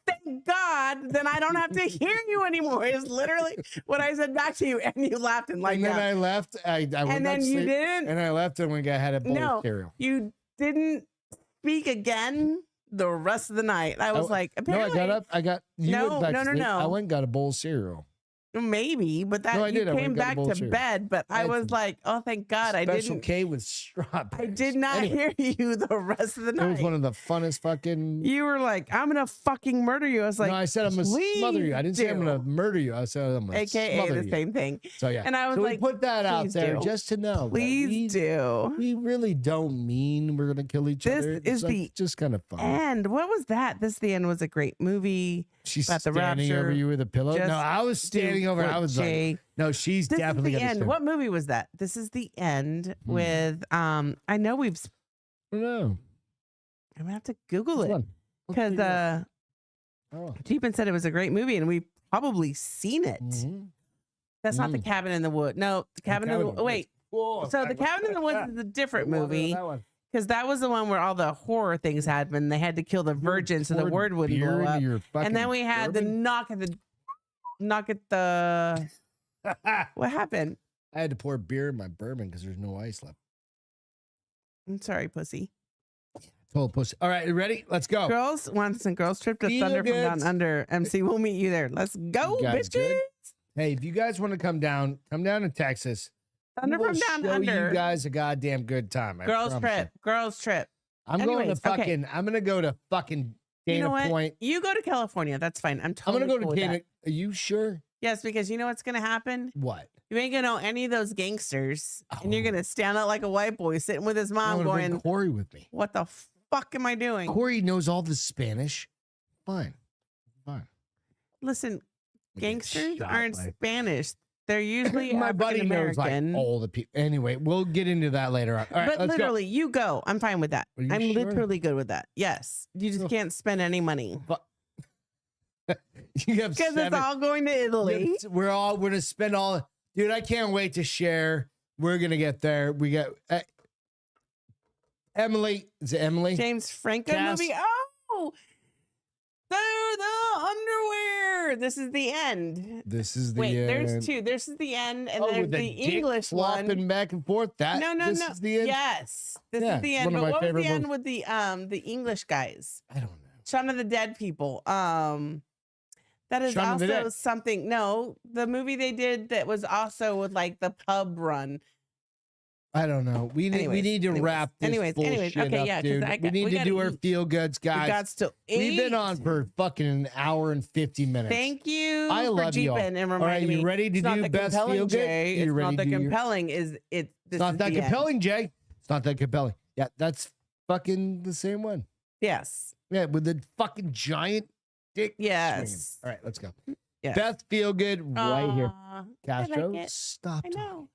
thank God, then I don't have to hear you anymore. It's literally what I said back to you. And you laughed and like And then that. I left. I went And back then to you sleep, didn't. And I left and we had a bowl of cereal. You didn't speak again the rest of the night. I was like, apparently. No, I got up. I got, you No, went back no, to no, sleep. no. I went and got a bowl of cereal. Maybe, but that No, I you did. I went came and got a back bowl to of cereal. bed. But I had was some like, oh, thank God, I Special didn't. K with strawberries. I did not Anyway. hear you the rest of the It night. was one of the funnest fucking. You were like, I'm gonna fucking murder you. I was like, no, I said I'm gonna smother you. I didn't say I'm gonna murder you. I said I'm gonna AKA smother the you. same thing. So yeah. And I was so like, we put that out please there do. just to know. that Please do. We really don't mean we're gonna kill each This other. is It's like the just kind of fun. And what was that? This the end was a great movie. She's about the standing over rapture. you with a pillow. Just No, I was standing do over. I what was Jay- like, no, she's This definitely is the gonna end. stand. What movie was that? This is the end with I know we've No, I'm gonna have to Google Which it one? Let's because figure it Oh. Jeepin said it was a great movie and we've probably seen it. Mhm. That's not the Cabin in the Wood. No, the Cabin in the Wood. Wait. Whoa, So the Cabin in the Woods is a different movie That one. because that was the one where all the horror things happened. They had to kill the virgin so the poured word wouldn't beer blow into up. your And then fucking we had bourbon? the knock at the. What happened? I had to pour beer in my bourbon because there's no ice left. I'm sorry, pussy. Total pussy. All right, you ready? Let's go. Girls, once and girls trip to Feel Thunder from Down Goods. Under. MC, we'll meet you there. Let's go, You guys bitches. good? Hey, if you guys want to come down to Texas. Thunder we will from Down show Under. you guys a goddamn good time. I Girls promise trip. Girls trip. you. I'm going Anyways, to okay. fucking. I'm gonna go to fucking Dana You know what? Point. You go to California. That's fine. I'm I'm totally gonna go cool to with Dana. that. Are you sure? Yes, because you know what's gonna happen? What? You ain't gonna know any of those gangsters, and you're Oh. gonna stand out like a white boy sitting with his I'm mom gonna bring going, Corey with me. "What the fuck am I doing?" Corey knows all the Spanish. Fine. Listen, I get gangsters shot aren't by- Spanish. They're usually My buddy African knows like American. all the people. Anyway, we'll get into that later on. All right, But let's literally, you go. I'm fine with that. Are you I'm sure? literally good with that. Yes, you just Cool. can't spend any money go. You have because it's 7 all going to Italy. We're gonna spend all. Dude, I can't wait to share. We're gonna get there. We got Emily. Is it Emily? James Franco Cass. movie. Oh, they're the underwear. This is the end. This is the Wait, end. there's two. This is the end, and Oh, there's with the dick English flopping one. back and forth. That No, this no. is the end. Yes, this Yeah, is the it's end. one of But my what was favorite the end movies. with the English guys? I don't know. Shaun of the Dead people. That is Shaun of the also Dead. something. No, the movie they did that was also with like the pub run. I don't know. We need to wrap this bullshit okay, up, yeah, 'cause dude. We need to do our feel goods, We guys. got still We've been on for fucking an hour and 50 minutes. Thank you. I for love you all. Jeeping and All right, reminding you me. ready to It's not do that best compelling, feel good? Jay. You It's ready not to that do your- compelling. Is it? This It's not is that the end. compelling, Jay. It's not that compelling. Yeah, that's fucking the same one. Yes. Yeah, with the fucking giant dick. Yes. swinging. All right, let's go. Yes. Best feel good right here. Aw, Castro, I like it. stop. I know.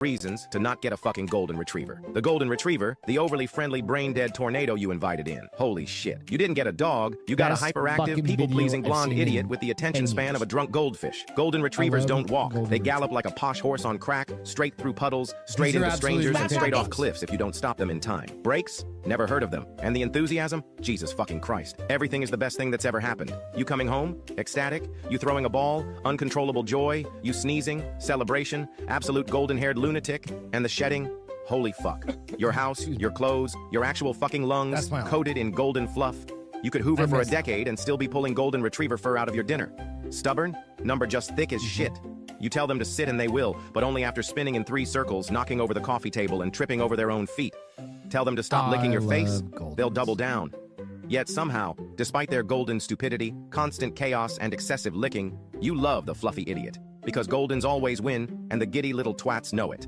Reasons to not get a fucking golden retriever. The golden retriever, the overly friendly brain-dead tornado you invited in. Holy shit. You didn't get a dog, you got Best a hyperactive, fucking people-pleasing video I've blonde seen idiot in with the attention 10 span years. of a drunk goldfish. Golden retrievers love don't walk. golden They gallop like a posh horse on crack, straight through puddles, straight are into absolutely strangers, and straight off fantastic. cliffs if you don't stop them in time. Brakes? Never heard of them. And the enthusiasm? Jesus fucking Christ. Everything is the best thing that's ever happened. You coming home? Ecstatic? You throwing a ball? Uncontrollable joy? You sneezing? Celebration? Absolute golden-haired lunatic? And the shedding? Holy fuck. Your house, your clothes, your actual fucking lungs, That's my line. coated in golden fluff. You could hoover I for a missed that. decade and still be pulling golden retriever fur out of your dinner. Stubborn? Number just thick as shit. You tell them to sit and they will, but only after spinning in 3 circles, knocking over the coffee table, and tripping over their own feet. Tell them to stop licking your face, they'll double down. Yet somehow, despite their golden stupidity, constant chaos, and excessive licking, you love the fluffy idiot. Because Goldens always win, and the giddy little twats know it.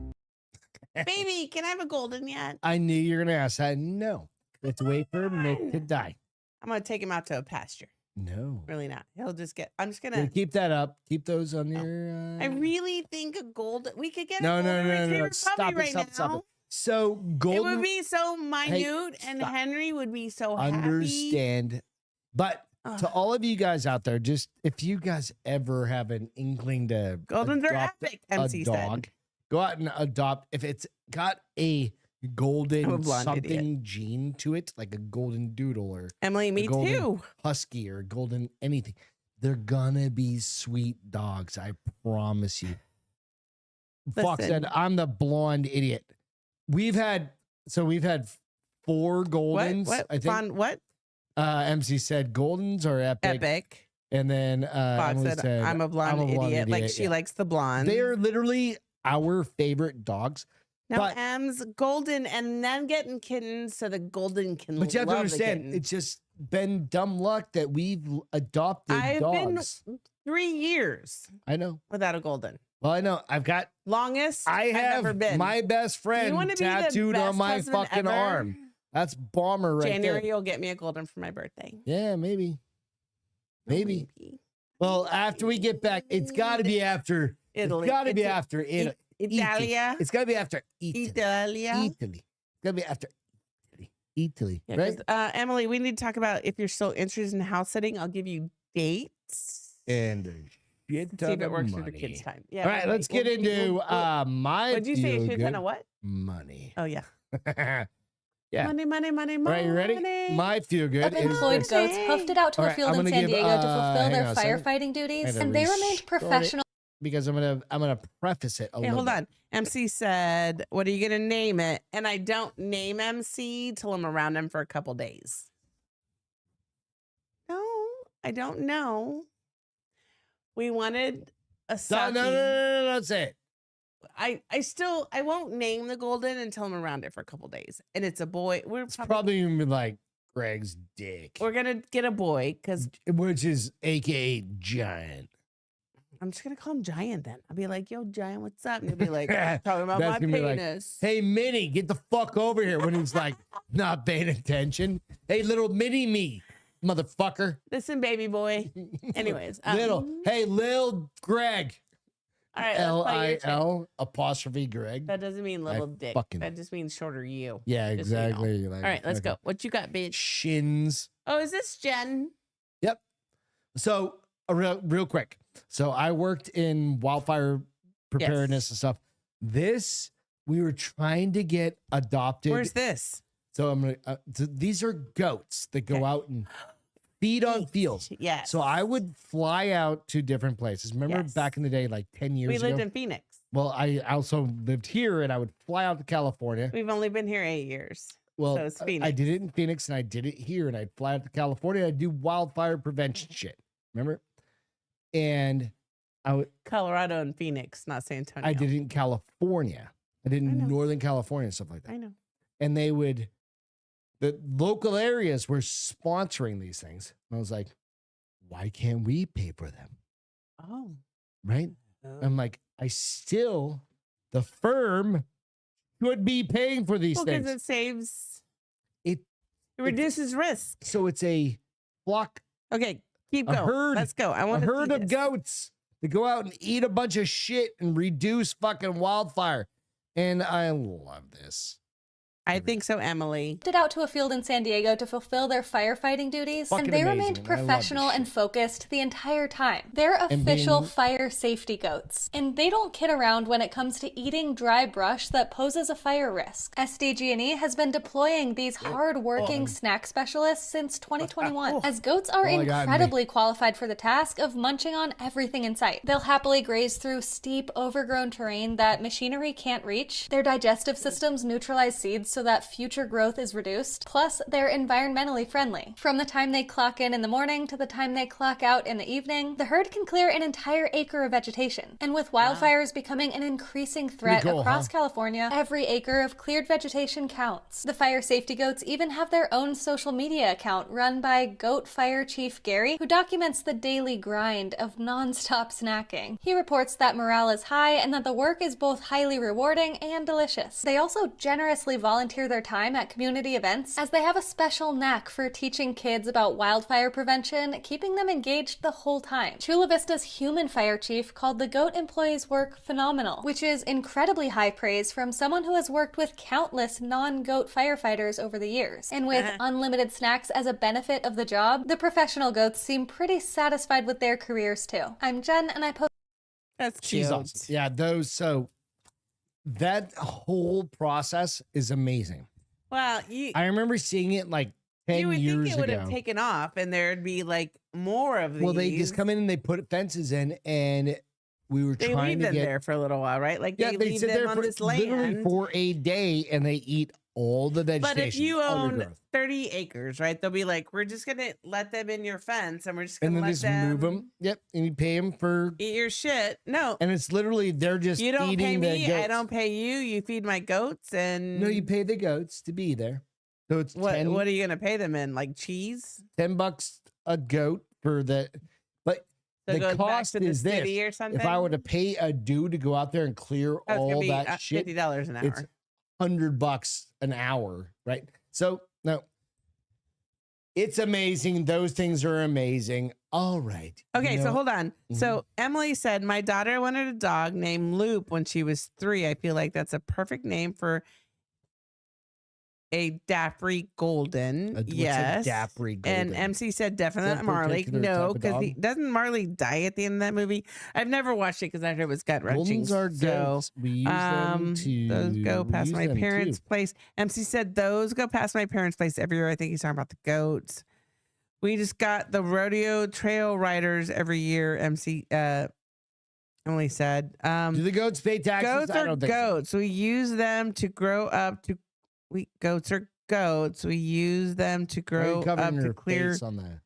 Baby, can I have a golden yet? I knew you were going to ask that. No. Let's wait for Mick to die. I'm going to take him out to a pasture. No. Really not. He'll just get, I'm just going Yeah, to. keep that up. Keep those on your... I really think a golden, we could get No, a no, golden no, no, retriever no. puppy Stop it, right stop now. it, stop it. So, It golden... would be so minute, and stop. Henry would be so happy. Understand. But to all of you guys out there, just if you guys ever have an inkling to Goldens are adopt epic, a MC dog, said. go out and adopt. If it's got a I'm a golden blonde something idiot. gene to it, like a golden doodle or Emily, a me golden too. husky or a golden anything, they're gonna be sweet dogs. I promise you. Fox Listen. said, "I'm the blonde idiot." We've had 4 Goldens. What? I think. Blonde, what? MC said Goldens are epic. Epic. And then Fox Emily said, I'm a blonde, idiot. Like she yeah. likes the blonde. They're literally our favorite dogs. Now but M's golden and then getting kittens so the golden can but you have to love the understand, kitten. it's just been dumb luck that we've adopted I've dogs. been 3 years I know. without a golden. Well, I know. I've got Longest I I've ever have been. my best friend wanna be the tattooed on best my husband fucking ever? arm. That's Bomber right January there. you'll get me a golden for my birthday. Yeah, maybe. Maybe. Well, after we get back, it's got to be after Italy. It's got to be It's- after Italy. Italia. It's got to be after Italy. Italia. Italy. It's got to be after Italy. Italy. Yeah, Right? 'cause, Emily, we need to talk about if you're still interested in house sitting. I'll give you dates. And shit See ton if it of works for money. the kids' time. Yeah. All right, let's get into my What'd you say? A shit ton feel-good of what? money. Oh yeah. Yeah. Money, money, money, money. All right, you ready? My feel good is Unemployed this. goats hoofed it out to All a right, field I'm in gonna San give, Diego to fulfill hang their on a second. firefighting I duties, had to and they remained restart it professional. Because I'm gonna preface it a Hey, little hold bit. on. MC said, "What are you gonna name it?" And I don't name MC till I'm around him for a couple days. No, I don't know. We wanted a No, sucky. no, don't say it. I won't name the golden until I'm around it for a couple days. And it's a boy. It's probably gonna be like Greg's dick, we're gonna get a boy because which is AKA giant. I'm just gonna call him Giant then. I'll be like, yo, Giant, what's up? And he'll be like, talking about That's my gonna be like, penis. hey, Minnie, get the fuck over here when he's like not paying attention. Hey, little mini me, motherfucker. Listen, baby boy. Anyways, hey, Lil Greg. all right, let's play your shit. LIL apostrophe Greg. That doesn't mean little dick. fucking- That just means shorter you. Yeah, Just so you know. exactly. All right, let's okay. go. What you got, bitch? Shins. Oh, is this Jen? Yep. So real quick. So I worked in wildfire preparedness and stuff. This we were trying to get adopted. Where's this? So I'm gonna. These are goats that go out and feed on fields. Yes. So I would fly out to different places. Remember Yes. back in the day, like 10 years We ago. lived in Phoenix. Well, I also lived here, and I would fly out to California. We've only been here 8 years. Well, so it's I Phoenix. did it in Phoenix, and I did it here, and I'd fly out to California. I'd do wildfire prevention shit. Remember? And I would. Colorado and Phoenix, not San Antonio. I did it in California. I did it in know. Northern California and stuff like that. I know. And they would, the local areas were sponsoring these things. And I was like, why can't we pay for them? Oh. Right? I'm like, the firm should be paying for these Well, because things. it saves. It reduces risk. So it's a flock. Okay, keep a going. herd. Let's go. I a want to herd see of this. goats to go out and eat a bunch of shit and reduce fucking wildfire. And I love this. I think so, Emily. It out to a field in San Diego to fulfill their firefighting duties, Fucking and they amazing. remained I love this professional and focused the entire time. They're official being- fire safety goats, and they don't kid around when it comes to eating dry brush that poses a fire risk. SDG&E has been deploying these hard-working snack specialists since 2021, as goats are Oh my God, incredibly qualified for the task of munching on everything in sight. They'll happily graze through steep, overgrown terrain that machinery can't reach. Their digestive systems neutralize seeds so that future growth is reduced. Plus, they're environmentally friendly. From the time they clock in the morning to the time they clock out in the evening, the herd can clear an entire acre of vegetation. And with wildfires becoming an increasing threat cool, across huh? California, every acre of cleared vegetation counts. The fire safety goats even have their own social media account run by Goat Fire Chief Gary, who documents the daily grind of non-stop snacking. He reports that morale is high and that the work is both highly rewarding and delicious. They also generously volunteer their time at community events, as they have a special knack for teaching kids about wildfire prevention, keeping them engaged the whole time. Chula Vista's human fire chief called the goat employees' work phenomenal, which is incredibly high praise from someone who has worked with countless non-goat firefighters over the years. And with unlimited snacks as a benefit of the job, the professional goats seem pretty satisfied with their careers too. I'm Jen, and I post. That's She's cute. awesome. Yeah, those. So that whole process is amazing. Well, I remember seeing it like 10 you would years think it would ago. have taken off, and there'd be like more of these. Well, they just come in and they put fences in, and we were They trying leave to them get there for a little while, right? Like yeah, they they leave sit them there on for this literally land. for a day, and they eat all the vegetation. But if you own undergrowth. 30 acres, right? They'll be like, we're just gonna let them in your fence, and we're just And gonna then let just them move them. Yep, and you pay them for. eat your shit. No, And it's literally they're just you don't pay feeding the me. I goats. don't pay you. You feed my goats, and No, you pay the goats to be there. So it's what? 10, What are you gonna pay them in? Like cheese? $10 a goat for the. But So it goes the back cost to the is this: city or something? if I were to pay a dude to go out there and clear Oh, it's gonna all be that shit, $50 an hour. it's $100 an hour, right? So no, it's amazing. Those things are amazing. All right. Okay, you so know- hold on. Mhm. So Emily said, my daughter wanted a dog named Loop when she was 3. I feel like that's a perfect name for a Daffrey Golden. What's a yes. Daffrey And Golden? MC said that definite a Marley. particular No, type of because dog? doesn't Marley die at the end of that movie? I've never watched it because I heard it was gut wrenching. Goldens are So, goats. We use them to. those go we past use my them parents' too. place. MC said those go past my parents' place every year. I think he's talking about the goats. We just got the rodeo trail riders every year. MC Emily said. Do the goats pay taxes? Goats I are don't think so. goats. We use them to grow up to. Goats are goats. We use them to Why are you grow covering up to your clear. face on that?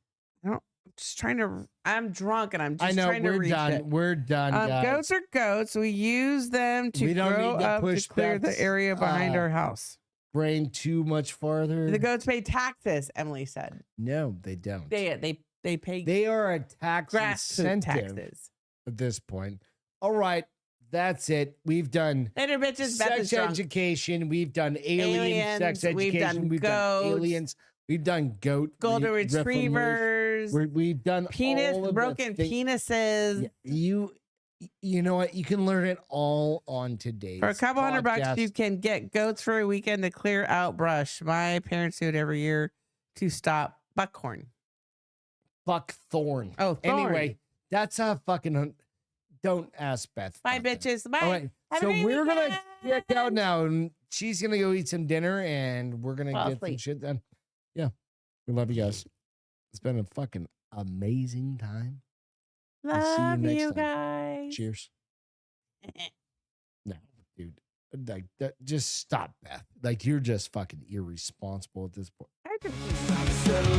I don't. Just trying to. I'm drunk and I'm just I know trying to we're reach done. it. We're done, guys. Goats are goats. We use them to We don't grow need to up push to clear that, the area behind our house. Brain too much farther. The goats pay taxes. Emily said No, they don't. they pay They are a tax grass food incentive taxes. at this point. All right, that's it. We've done Later, bitches. Beth is sex drunk. education. We've done alien sex Aliens, we've education. done We've done goats. aliens. We've done goat Golden reformers. retrievers. We've done Penis, all of the broken penises. You know what? You can learn it all on today's For a couple $100, podcast. you can get goats for a weekend to clear out brush. My parents do it every year to stop buckhorn. Buckthorn. Oh, thorn. Anyway, that's a fucking. Don't ask Beth. Bye, about that. bitches. Bye. All right. Have a So great we're gonna weekend. check out now, and she's gonna go eat some dinner, and we're gonna Fall get some asleep. shit done. Yeah, we love you guys. It's been a fucking amazing time. We'll see Love next you time. guys. Cheers. No, dude, like that. Just stop, Beth. Like you're just fucking irresponsible at this point. I just